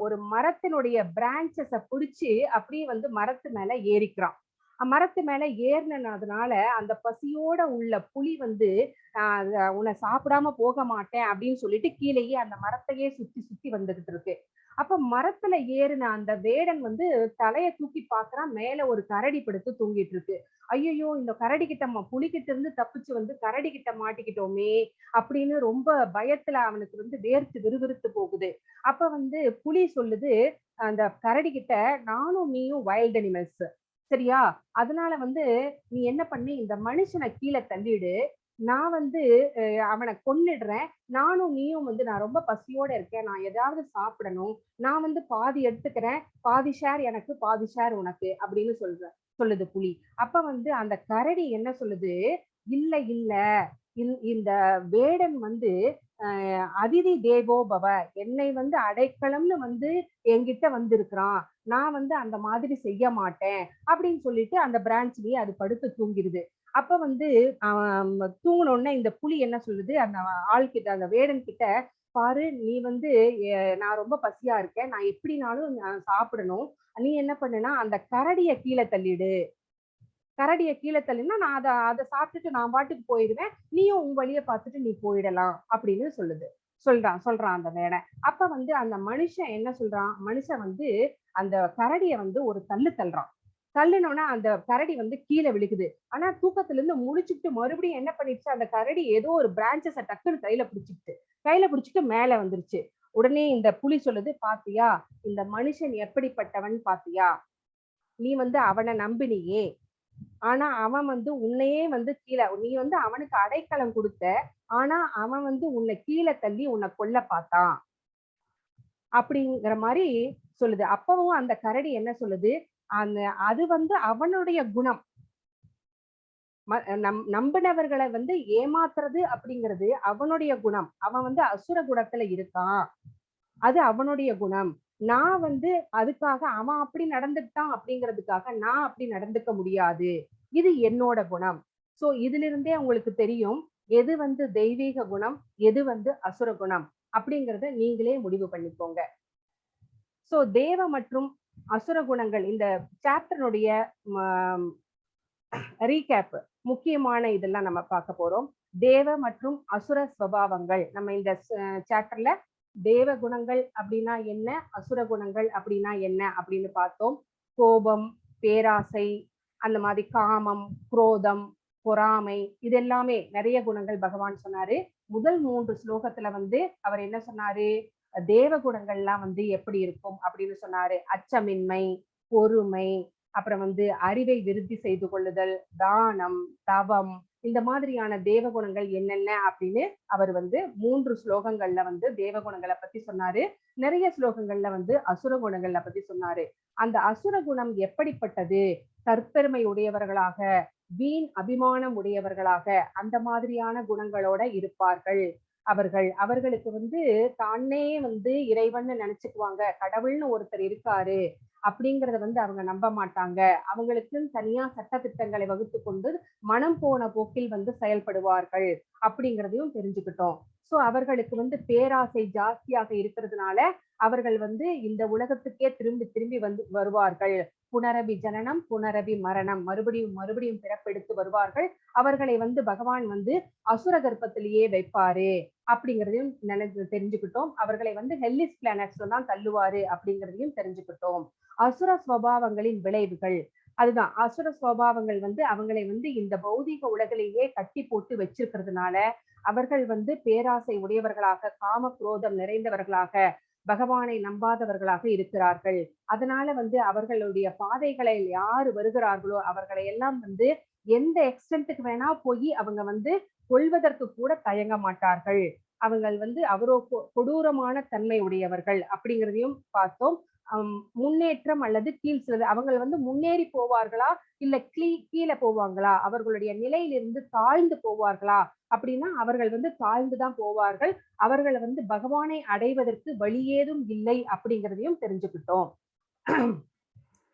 ஒரு மரத்தினுடைய பிரான்ச்சஸ பிடிச்சு அப்படியே வந்து மரத்து மேல ஏறிக்கிறான். மரத்து மேல ஏறினதுனால அந்த பசியோட உள்ள புலி வந்து உன்னை சாப்பிடாம போக மாட்டேன் அப்படின்னு சொல்லிட்டு கீழேயே அந்த மரத்தையே சுத்தி சுத்தி வந்துகிட்டு இருக்கு. அப்ப மரத்துல ஏறின அந்த வேடன் வந்து தலைய தூக்கி பாக்குறான், மேல ஒரு கரடி படுத்து தூங்கிட்டு இருக்கு. ஐயோ இந்த கரடி கிட்ட புலிகிட்ட இருந்து தப்பிச்சு வந்து கரடி கிட்ட மாட்டிக்கிட்டோமே அப்படின்னு ரொம்ப பயத்துல அவனுக்கு வந்து வேர்த்து விறுவிறுத்து போகுது. அப்ப வந்து புலி சொல்லுது அந்த கரடி கிட்ட, நானும் நீயும் வைல்ட் அனிமல்ஸ், சரியா? அதனால வந்து நீ என்ன பண்ணி இந்த மனுஷனை கீழே தள்ளிடு, நான் வந்து அவனை கொன்னுடுறேன். நானும் நீயும் வந்து நான் ரொம்ப பசியோட இருக்கேன், நான் ஏதாவது சாப்பிடணும், நான் வந்து பாதி எடுத்துக்கிறேன், பாதி ஷேர் எனக்கு பாதி ஷேர் உனக்கு அப்படின்னு சொல்லுது புலி. அப்ப வந்து அந்த கரடி என்ன சொல்லுது, இல்ல இல்ல இந்த வேடன் வந்து அதிதி தேவோ பவ, என்னை வந்து அடைக்கலம்னு வந்து என்கிட்ட வந்திருக்கிறான், நான் வந்து அந்த மாதிரி செய்ய மாட்டேன் அப்படின்னு சொல்லிட்டு அந்த பிரான்ச்லயே அது படுத்து தூங்கிடுது. அப்ப வந்து தூங்கின உடனே இந்த புலி என்ன சொல்லுது அந்த ஆள்கிட்ட, அந்த வேடன் கிட்ட, பாரு நீ வந்து நான் ரொம்ப பசியா இருக்கேன், நான் எப்படினாலும் நான் சாப்பிடணும், நீ என்ன பண்ணுனா அந்த கரடிய கீழே தள்ளிடு, கரடிய கீழே தள்ளினா நான் அதை சாப்பிட்டுட்டு நான் பாட்டுக்கு போயிடுவேன், நீயும் உன் வழியை பார்த்துட்டு நீ போயிடலாம் அப்படின்னு சொல்றான் அந்த வேடை. அப்ப வந்து அந்த மனுஷன் என்ன சொல்றான், மனுஷன் வந்து அந்த கரடிய வந்து ஒரு தள்ளுறான். தள்ளினோன்னா அந்த கரடி வந்து கீழே விழுகுது. ஆனா தூக்கத்துல இருந்து முழிச்சுட்டு மறுபடியும் என்ன பண்ணிடுச்சு, அந்த கரடி ஏதோ ஒரு பிரான்ச்சஸ டக்குன்னு கையில பிடிச்சிட்டு மேல வந்துருச்சு. உடனே இந்த புலி சொல்லுது, பாத்தியா இந்த மனுஷன் எப்படிப்பட்டவன் பாத்தியா, நீ வந்து அவனை நம்பினியே, ஆனா அவன் வந்து உன்னையே வந்து கீழே, நீ வந்து அவனுக்கு அடைக்கலம் கொடுத்த, ஆனா அவன் வந்து உன்னை கீழே தள்ளி உன்னை கொல்ல பார்த்தான் அப்படிங்கிற மாதிரி சொல்லுது. அப்பவும் அந்த கரடி என்ன சொல்லுது, அது வந்து அவனுடைய குணம். நம்பினவர்களை வந்து ஏமாத்துறது அப்படிங்கிறது அவனுடைய குணம். அவன் வந்து அசுர குணத்துல இருக்கான், அது அவனுடைய குணம். நான் வந்து அதுக்காக அவன் அப்படி நடந்துட்டான் அப்படிங்கிறதுக்காக நான் அப்படி நடந்துக்க முடியாது, இது என்னோட குணம். சோ இதுல இருந்தே உங்களுக்கு தெரியும் எது வந்து தெய்வீக குணம், எது வந்து அசுர குணம் அப்படிங்கறத நீங்களே முடிவு பண்ணிக்கோங்க. சோ தேவ மற்றும் அசுர குணங்கள் இந்த சாப்டருடைய ரீகேப், முக்கியமான இதெல்லாம் நம்ம பார்க்க போறோம். தேவ மற்றும் அசுர ஸ்வபாவங்கள், நம்ம இந்த சாப்டர்ல தேவ குணங்கள் அப்படின்னா என்ன, அசுர குணங்கள் அப்படின்னா என்ன அப்படின்னு பார்த்தோம். கோபம், பேராசை, அந்த மாதிரி காமம், குரோதம், பொறாமை, இது எல்லாமே நிறைய குணங்கள் பகவான் சொன்னாரு. முதல் 3 ஸ்லோகத்துல வந்து அவர் என்ன சொன்னாரு, தேவ குணங்கள்லாம் வந்து எப்படி இருக்கும் அப்படின்னு சொன்னாரு. அச்சமின்மை, பொறுமை, அப்புறம் வந்து அறிவை விருத்தி செய்து கொள்ளுதல், தானம், தவம், இந்த மாதிரியான தேவ குணங்கள் என்னென்ன அப்படின்னு அவர் வந்து 3 ஸ்லோகங்கள்ல வந்து தேவ குணங்களை பத்தி சொன்னாரு. நிறைய ஸ்லோகங்கள்ல வந்து அசுர குணங்களை பத்தி சொன்னாரு. அந்த அசுர குணம் எப்படிப்பட்டது, தற்பெருமை உடையவர்களாக, வீண் அபிமானம் உடையவர்களாக, அந்த மாதிரியான குணங்களோட இருப்பார்கள் அவர்களுக்கு வந்து தானே வந்து இறைவன் நினைச்சுக்குவாங்க, கடவுள்னு ஒருத்தர் இருக்காரு அப்படிங்கறத வந்து அவங்க நம்ப மாட்டாங்க. அவங்களுக்குன்னு தனியா சட்ட திட்டங்களை வகுத்து கொண்டு மனம் போன போக்கில் வந்து செயல்படுவார்கள் அப்படிங்கிறதையும் தெரிஞ்சுக்கிட்டோம். சோ அவர்களுக்கு வந்து பேராசை ஜாஸ்தியாக இருக்கிறதுனால அவர்கள் வந்து இந்த உலகத்துக்கே திரும்பி திரும்பி வந்து வருவார்கள். புனரபி ஜனனம், புனரபி மரணம், மறுபடியும் மறுபடியும் பிறப்பெடுத்து வருவார்கள். அவர்களை வந்து பகவான் வந்து அசுர கர்ப்பத்திலேயே வைப்பாரு அப்படிங்கிறதையும் தெரிஞ்சுக்கிட்டோம். அவர்களை வந்து ஹெல்லிஸ் பிளானட்ஸ்ல தான் தள்ளுவாரு அப்படிங்கிறதையும் தெரிஞ்சுக்கிட்டோம். அசுர ஸ்வபாவங்களின் விளைவுகள், அதுதான் அசுர ஸ்வபாவங்கள் வந்து அவங்களை வந்து இந்த பௌதிக உலகிலேயே கட்டி போட்டு வச்சிருக்கிறதுனால அவர்கள் வந்து பேராசை உடையவர்களாக, காம குரோதம் நிறைந்தவர்களாக, பகவானை நம்பாதவர்களாக இருக்கிறார்கள். அதனால வந்து அவர்களுடைய பாதைகளை யாரு வருகிறார்களோ அவர்களை எல்லாம் வந்து எந்த எக்ஸ்டென்ட்டுக்கு வேணா போய் அவங்க வந்து கொள்வதற்கு கூட தயங்க மாட்டார்கள். அவங்கள் வந்து அவரோ கொடூரமான தன்மை உடையவர்கள் அப்படிங்கிறதையும் பார்த்தோம். முன்னேற்றம் அல்லது கீழ்ச்சிறது, அவங்க வந்து முன்னேறி போவார்களா இல்ல கீழே போவாங்களா, அவர்களுடைய நிலையிலிருந்து தாழ்ந்து போவார்களா அப்படின்னா அவர்கள் வந்து தாழ்ந்துதான் போவார்கள். அவர்களை வந்து பகவானை அடைவதற்கு வழி ஏதும் இல்லை அப்படிங்கிறதையும் தெரிஞ்சுக்கிட்டோம்.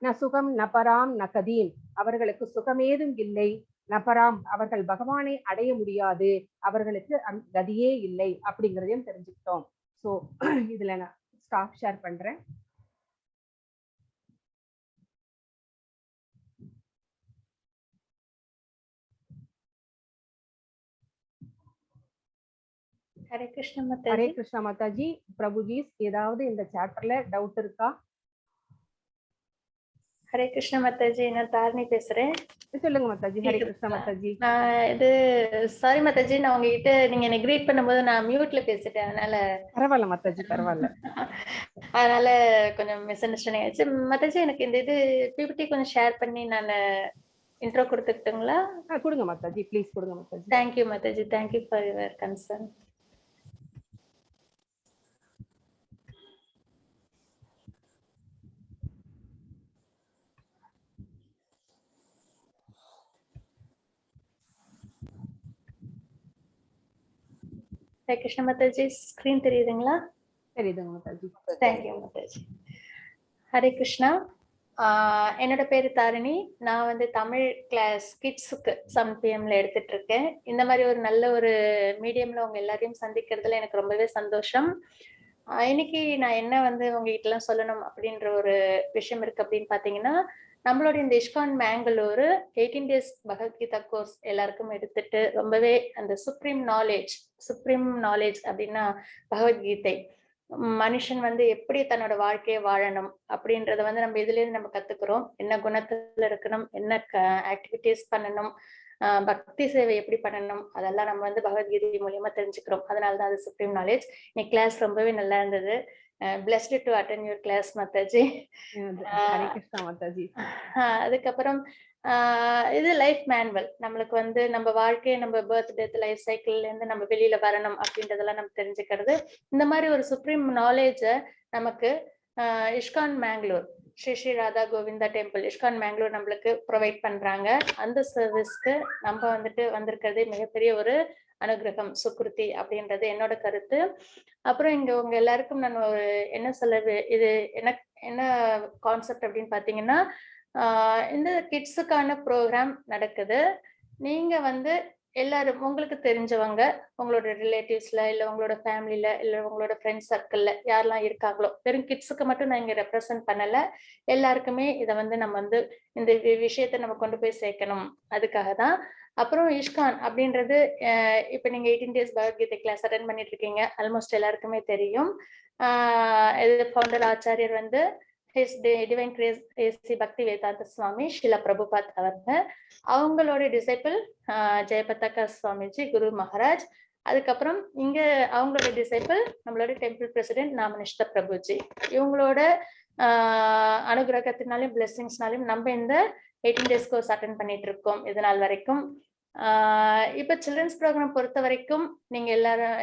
ந சுகம் நபராம் நகதீம், அவர்களுக்கு சுகமேதும் இல்லை. நபராம், அவர்கள் பகவானை அடைய முடியாது, அவர்களுக்கு கதியே இல்லை அப்படிங்கிறதையும் தெரிஞ்சுக்கிட்டோம். சோ இதுல நான் ஸ்டாப் ஷேர் பண்றேன். ஹரே கிருஷ்ண ஹரே மாதாஜி. கிருஷ்ணா மாதாஜி. பிரபுஜி, ஏதாவது இந்த சாப்டர்ல டவுட் இருக்கா? ஹரே கிருஷ்ண மாதாஜி, நான் தாரணி பேசுறேன். சொல்லுங்க மாதாஜி. ஹரே கிருஷ்ணா மாதாஜி. சாரி மாதாஜி, நான் உங்ககிட்ட நீங்க என்ன கிரீட் பண்ணும்போது நான் மியூட்ல பேசிட்டேன், அதனால பரவாயில்ல மாதாஜி, பரவாயில்ல. அதனால கொஞ்சம் மிஸ் அண்டர்ஸ்டாண்டிங் ஆயிடுச்சு மாதாஜி. எனக்கு இந்த இது பிபிடி கொஞ்சம் ஷேர் பண்ணி நான் இன்ட்ரோ கொடுத்துக்கிட்டுங்களா? கொடுங்க மாதாஜி, ப்ளீஸ் கொடுங்க Mataji. Thank you Mataji, thank you for your concern. Hare Krishna Mataji, screen தெரியுதுங்களா? தெரியுதுங்க மாதாஜி. தேங்க்யூ மாதாஜி. ஹரே கிருஷ்ணா. என்னோட பேரு தாரிணி. நான் வந்து தமிழ் கிளாஸ் கிட்ஸுக்கு 7 PM எடுத்துட்டு இருக்கேன். இந்த மாதிரி ஒரு நல்ல ஒரு மீடியம்ல உங்க எல்லாரையும் சந்திக்கிறதுல எனக்கு ரொம்பவே சந்தோஷம். இன்னைக்கு நான் என்ன வந்து உங்ககிட்ட எல்லாம் சொல்லணும் அப்படின்ற ஒரு விஷயம் இருக்கு அப்படின்னு பாத்தீங்கன்னா, நம்மளோட இந்த ISKCON Mangalore 18 days Bhagavad Gita course எல்லாருக்கும் எடுத்துட்டு ரொம்பவே அந்த சுப்ரீம் நாலேஜ் அப்படின்னா பகவத்கீதை, மனுஷன் வந்து எப்படி தன்னோட வாழ்க்கையை வாழணும் அப்படின்றத வந்து நம்ம இதுல இருந்து நம்ம கத்துக்கிறோம். என்ன குணத்துல இருக்கணும், என்ன ஆக்டிவிட்டிஸ் பண்ணணும், பக்தி சேவை எப்படி பண்ணணும், அதெல்லாம் நம்ம வந்து பகவத்கீதை மூலியமா தெரிஞ்சுக்கிறோம். அதனாலதான் அது சுப்ரீம் நாலேஜ். இன்னைக்கு கிளாஸ் ரொம்பவே நல்லா இருந்தது. blessed to attend your class Mataji. Hare Krishna Mataji. அதுக்கப்புறம் இது லைஃப் மேனுவல். நம்மளுக்கு வந்து நம்ம வாழ்க்கையை நம்ம பர்த் டெத் லைஃப் சைக்கிள்ல இருந்து நம்ம வெளியில வரணும் அப்படின்றதெல்லாம் நம்ம தெரிஞ்சுக்கிறது. இந்த மாதிரி ஒரு சுப்ரீம் நாலேஜ நமக்கு ISKCON Mangalore Sri Sri Radha Govinda temple ISKCON Mangalore நம்மளுக்கு ப்ரொவைட் பண்றாங்க. அந்த சர்வீஸ்க்கு நம்ம வந்துட்டு வந்திருக்கிறது மிகப்பெரிய ஒரு அனுகிரகம், சுக்ருதி அப்படின்றது என்னோட கருத்து. அப்புறம் இங்க உங்க எல்லாருக்கும் நான் ஒரு என்ன சொல்ல, இது என்ன கான்செப்ட் அப்படின்னு பாத்தீங்கன்னா, இந்த கிட்ஸுக்கான ப்ரோக்ராம் நடக்குது. நீங்க வந்து எல்லாரும் உங்களுக்கு தெரிஞ்சவங்க, உங்களோட ரிலேட்டிவ்ஸ்ல இல்ல உங்களோட ஃபேமிலில இல்ல உங்களோட ஃப்ரெண்ட்ஸ் சர்க்கிள்ல யாரெல்லாம் இருக்காங்களோ, வெறும் கிட்ஸுக்கு மட்டும் நான் இங்க ரெப்ரசென்ட் பண்ணல, எல்லாருக்குமே இதை வந்து நம்ம வந்து இந்த விஷயத்த நம்ம கொண்டு போய் சேர்க்கணும், அதுக்காக தான். அப்புறம் இஸ்கான் அப்படின்றது இப்ப நீங்க 18 days பகவத்கீதை கிளாஸ் அட்டென்ட் பண்ணிட்டு இருக்கீங்க, ஆல்மோஸ்ட் எல்லாருக்குமே தெரியும். இது ஃபவுண்டர் ஆச்சாரியர் வந்து ஹிஸ் டிவைன் கிரேஸ் ஏசி பக்தி வேதாந்த சுவாமி ஷில பிரபுபாத் அவர்கள், அவங்களோட டிசைபிள் ஜெயபத்தாக்கா சுவாமிஜி குரு மகாராஜ். அதுக்கப்புறம் இங்க அவங்களோட டிசைபிள் நம்மளோட டெம்பிள் பிரசிடென்ட் நாமனிஷ்ட பிரபுஜி. இவங்களோட அனுகிரகத்தினாலையும் பிளெஸிங்ஸ்னாலையும் நம்ம இந்த 18 days கோர்ஸ் அட்டென்ட் பண்ணிட்டு இருக்கோம் இது நாள் வரைக்கும். இப்ப சில்ட்ரன்ஸ் ப்ரோக்ராம் பொறுத்த வரைக்கும் நீங்க எல்லாரும்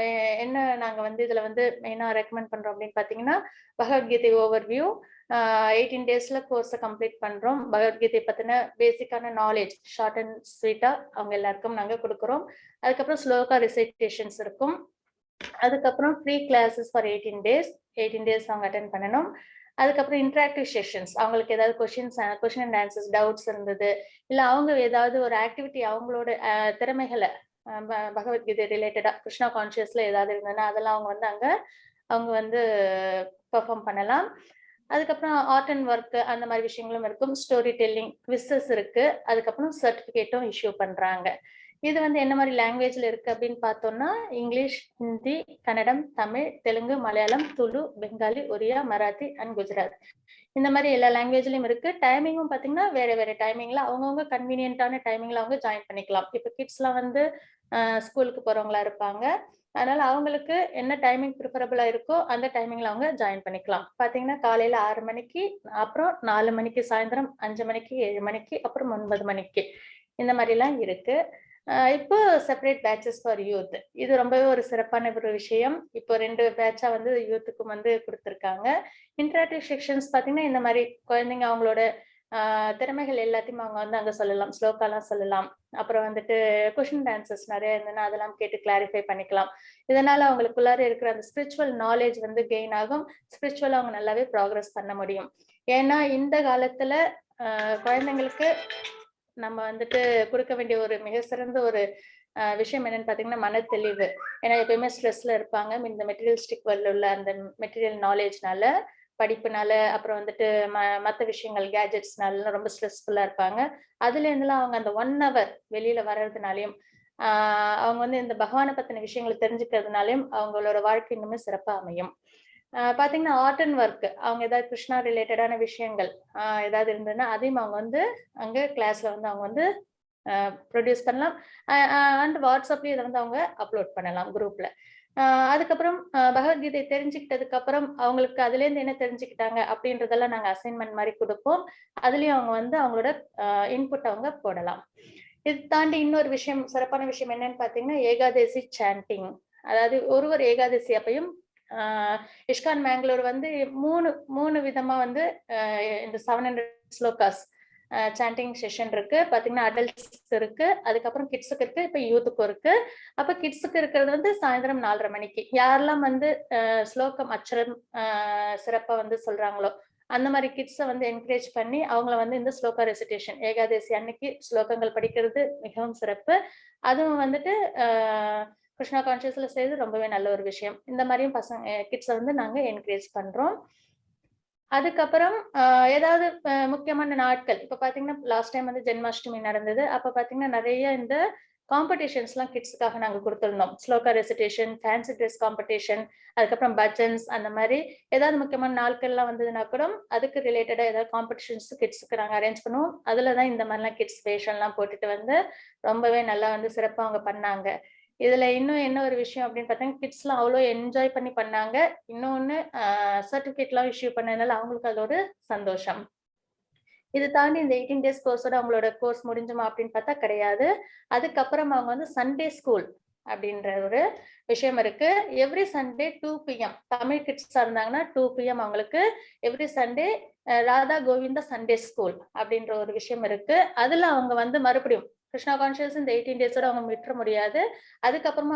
என்ன நாங்க வந்து இதுல வந்து மெயினா ரெக்கமெண்ட் பண்றோம் அப்படின்னு பாத்தீங்கன்னா, பகவத்கீதை ஓவர்வியூ 18 daysல கோர்ஸை கம்ப்ளீட் பண்றோம். பகவத்கீதை பத்தின பேசிக்கான நாலேஜ் ஷார்ட் அண்ட் ஸ்வீட்டா அவங்க எல்லாருக்கும் நாங்க கொடுக்குறோம். அதுக்கப்புறம் ஸ்லோகா ரிசைட்டேஷன்ஸ் இருக்கும். அதுக்கப்புறம் ஃப்ரீ கிளாஸஸ் ஃபார் 18 days அவங்க அட்டென்ட் பண்ணணும். அதுக்கப்புறம் இன்டராக்டிவ் செஷன்ஸ், அவங்களுக்கு ஏதாவது கொஸ்டின் அண்ட் ஆன்சர்ஸ் டவுட்ஸ் இருந்தது, இல்லை அவங்க ஏதாவது ஒரு ஆக்டிவிட்டி அவங்களோட திறமைகளை பகவத்கீதை ரிலேட்டடா கிருஷ்ணா கான்சியஸ்ல ஏதாவது இருந்ததுன்னா அதெல்லாம் அவங்க வந்து பெர்ஃபார்ம் பண்ணலாம். அதுக்கப்புறம் ஆர்ட் அண்ட் ஒர்க் அந்த மாதிரி விஷயங்களும் இருக்கும். ஸ்டோரி டெல்லிங், குவிசஸ் இருக்கு. அதுக்கப்புறம் சர்டிஃபிகேட்டும் இஷ்யூ பண்றாங்க. இது வந்து என்ன மாதிரி லாங்குவேஜ்ல இருக்கு அப்படின்னு பார்த்தோம்னா, இங்கிலீஷ், ஹிந்தி, கன்னடம், தமிழ், தெலுங்கு, மலையாளம், துளு, பெங்காலி, ஒரியா, மராத்தி அண்ட் குஜராத். இந்த மாதிரி எல்லா லாங்குவேஜ்லயும் இருக்கு. டைமிங்கும் பாத்தீங்கன்னா வேற வேற டைமிங்ல அவங்கவுங்க கன்வீனியன்டான டைமிங்ல அவங்க ஜாயின் பண்ணிக்கலாம். இப்போ கிட்ஸ்லாம் வந்து ஸ்கூலுக்கு போறவங்களா இருப்பாங்க. அதனால அவங்களுக்கு என்ன டைமிங் ப்ரிஃபரபிளா இருக்கோ அந்த டைமிங்ல அவங்க ஜாயின் பண்ணிக்கலாம். பாத்தீங்கன்னா காலையில 6 மணிக்கு, அப்புறம் 4 மணிக்கு, சாயந்தரம் 5 மணிக்கு, 7 மணிக்கு, அப்புறம் 9 மணிக்கு, இந்த மாதிரி எல்லாம் இருக்கு. இப்போ செப்பரேட் பேட்சஸ் ஃபார் யூத், இது ரொம்பவே ஒரு சிறப்பான ஒரு விஷயம். இப்போ 2 பேட்சா வந்து யூத்துக்கும் வந்து கொடுத்துருக்காங்க. இன்டராக்டிவ் செக்ஷன்ஸ் பாத்தீங்கன்னா இந்த மாதிரி குழந்தைங்க அவங்களோட திறமைகள் எல்லாத்தையும் அவங்க வந்து அங்க சொல்லலாம், ஸ்லோகாலாம் சொல்லலாம். அப்புறம் வந்துட்டு கொஸ்டின் ஆன்சர்ஸ் நிறைய இருந்ததுன்னா அதெல்லாம் கேட்டு கிளாரிஃபை பண்ணிக்கலாம். இதனால அவங்களுக்குள்ளார இருக்கிற அந்த ஸ்பிரிச்சுவல் நாலேஜ் வந்து கெயின் ஆகும். ஸ்பிரிச்சுவலா அவங்க நல்லாவே ப்ராக்ரஸ் பண்ண முடியும். ஏன்னா இந்த காலத்துல குழந்தைங்களுக்கு நம்ம வந்துட்டு கொடுக்க வேண்டிய ஒரு மிக சிறந்த ஒரு விஷயம் என்னன்னு பாத்தீங்கன்னா மன தெளிவு. ஏன்னா எப்பயுமே ஸ்ட்ரெஸ்ல இருப்பாங்க. இந்த மெட்டீரியலிஸ்டிக் வேர்ல்ட்ல உள்ள அந்த மெட்டீரியல் நாலேஜ்னால, படிப்புனால, அப்புறம் வந்துட்டு மற்ற விஷயங்கள் கேஜெட்ஸ்னால ரொம்ப ஸ்ட்ரெஸ்ஃபுல்லா இருப்பாங்க. அதுல இருந்துலாம் அவங்க அந்த 1 hour வெளியில வர்றதுனாலையும் அவங்க வந்து இந்த பகவானை பத்தின விஷயங்களை தெரிஞ்சுக்கிறதுனாலையும் அவங்களோட வாழ்க்கை இன்னுமே சிறப்பா அமையும். பாத்தீங்கன்னா ஆர்ட் அண்ட் ஒர்க், அவங்க ஏதாவது கிருஷ்ணா ரிலேட்டடான விஷயங்கள் ஏதாவது இருந்ததுன்னா அதையும் அவங்க வந்து அங்க கிளாஸ்ல வந்து அவங்க வந்து ப்ரொடியூஸ் பண்ணலாம். அண்ட் வாட்ஸ்அப்லயும் இதை வந்து அவங்க அப்லோட் பண்ணலாம் குரூப்ல. அதுக்கப்புறம் பகவத்கீதை தெரிஞ்சுக்கிட்டதுக்கு அப்புறம் அவங்களுக்கு அதுல இருந்து என்ன தெரிஞ்சுக்கிட்டாங்க அப்படின்றதெல்லாம் நாங்க அசைன்மெண்ட் மாதிரி கொடுப்போம். அதுலயும் அவங்க வந்து அவங்களோட இன்புட் அவங்க போடலாம். இது தாண்டி இன்னொரு விஷயம், சிறப்பான விஷயம் என்னன்னு பாத்தீங்கன்னா ஏகாதசி சாண்டிங். அதாவது ஒரு ஏகாதசி அப்பையும் இஸ்கான் மேங்களூர் வந்து மூணு விதமா வந்து இந்த 700 ஸ்லோகாஸ் சாண்டிங் செஷன் இருக்கு. பாத்தீங்கன்னா அடல்ட்ஸ்க்கு இருக்கு, அதுக்கப்புறம் கிட்ஸுக்கு இருக்கு, இப்ப யூத்துக்கும் இருக்கு. அப்ப கிட்ஸுக்கு இருக்கிறது வந்து சாயந்தரம் 4:30 மணிக்கு. யாரெல்லாம் வந்து ஸ்லோகம் அச்சரம் சிறப்பா வந்து சொல்றாங்களோ அந்த மாதிரி கிட்ஸை வந்து என்கரேஜ் பண்ணி அவங்கள வந்து இந்த ஸ்லோகா ரெசிடேஷன் ஏகாதசி அன்னைக்கு ஸ்லோகங்கள் படிக்கிறது மிகவும் சிறப்பு. அதுவும் வந்துட்டு கிருஷ்ணா கான்சியஸ்ல செய்து ரொம்பவே நல்ல ஒரு விஷயம். இந்த மாதிரியும் கிட்ஸை வந்து நாங்க என்கரேஜ் பண்றோம். அதுக்கப்புறம் ஏதாவது முக்கியமான நாட்கள், இப்ப பாத்தீங்கன்னா லாஸ்ட் டைம் வந்து ஜென்மாஷ்டமி நடந்தது. அப்ப பாத்தீங்கன்னா நிறைய இந்த காம்படிஷன்ஸ் எல்லாம் கிட்ஸுக்காக நாங்க கொடுத்திருந்தோம். Shloka recitation, fancy dress competition, அதுக்கப்புறம் பஜன்ஸ், அந்த மாதிரி ஏதாவது முக்கியமான நாட்கள்லாம் வந்ததுன்னா கூட அதுக்கு ரிலேட்டடா ஏதாவது காம்படிஷன்ஸ் கிட்ஸுக்கு நாங்க அரேஞ்ச் பண்ணுவோம். அதுலதான் இந்த மாதிரிலாம் கிட்ஸ் வேஷன்லாம் போட்டுட்டு வந்து ரொம்பவே நல்லா வந்து சிறப்பா அவங்க பண்ணாங்க. இதுல இன்னும் என்ன ஒரு விஷயம் அப்படின்னு பார்த்தீங்கன்னா கிட்ஸ் எல்லாம் அவ்வளோ என்ஜாய் பண்ணி பண்ணாங்க. இன்னொன்னு சர்டிபிகேட் எல்லாம் இஷ்யூ பண்ணதுனால அவங்களுக்கு அது ஒரு சந்தோஷம். இது தாண்டி இந்த 18 days கோர்ஸோட அவங்களோட கோர்ஸ் முடிஞ்சுமா அப்படின்னு பார்த்தா கிடையாது. அதுக்கப்புறம் அவங்க வந்து சண்டே ஸ்கூல் அப்படின்ற ஒரு விஷயம் இருக்கு. எவ்ரி சண்டே 2 PM தமிழ் கிட்ஸா இருந்தாங்கன்னா 2 PM அவங்களுக்கு every Sunday Radha Govinda Sunday school அப்படின்ற ஒரு விஷயம் இருக்கு. அதுல அவங்க வந்து மறுபடியும் கிருஷ்ணா கான்சியஸ் இந்த 18 days அவங்க விட்டுற முடியாது. அதுக்கப்புறமா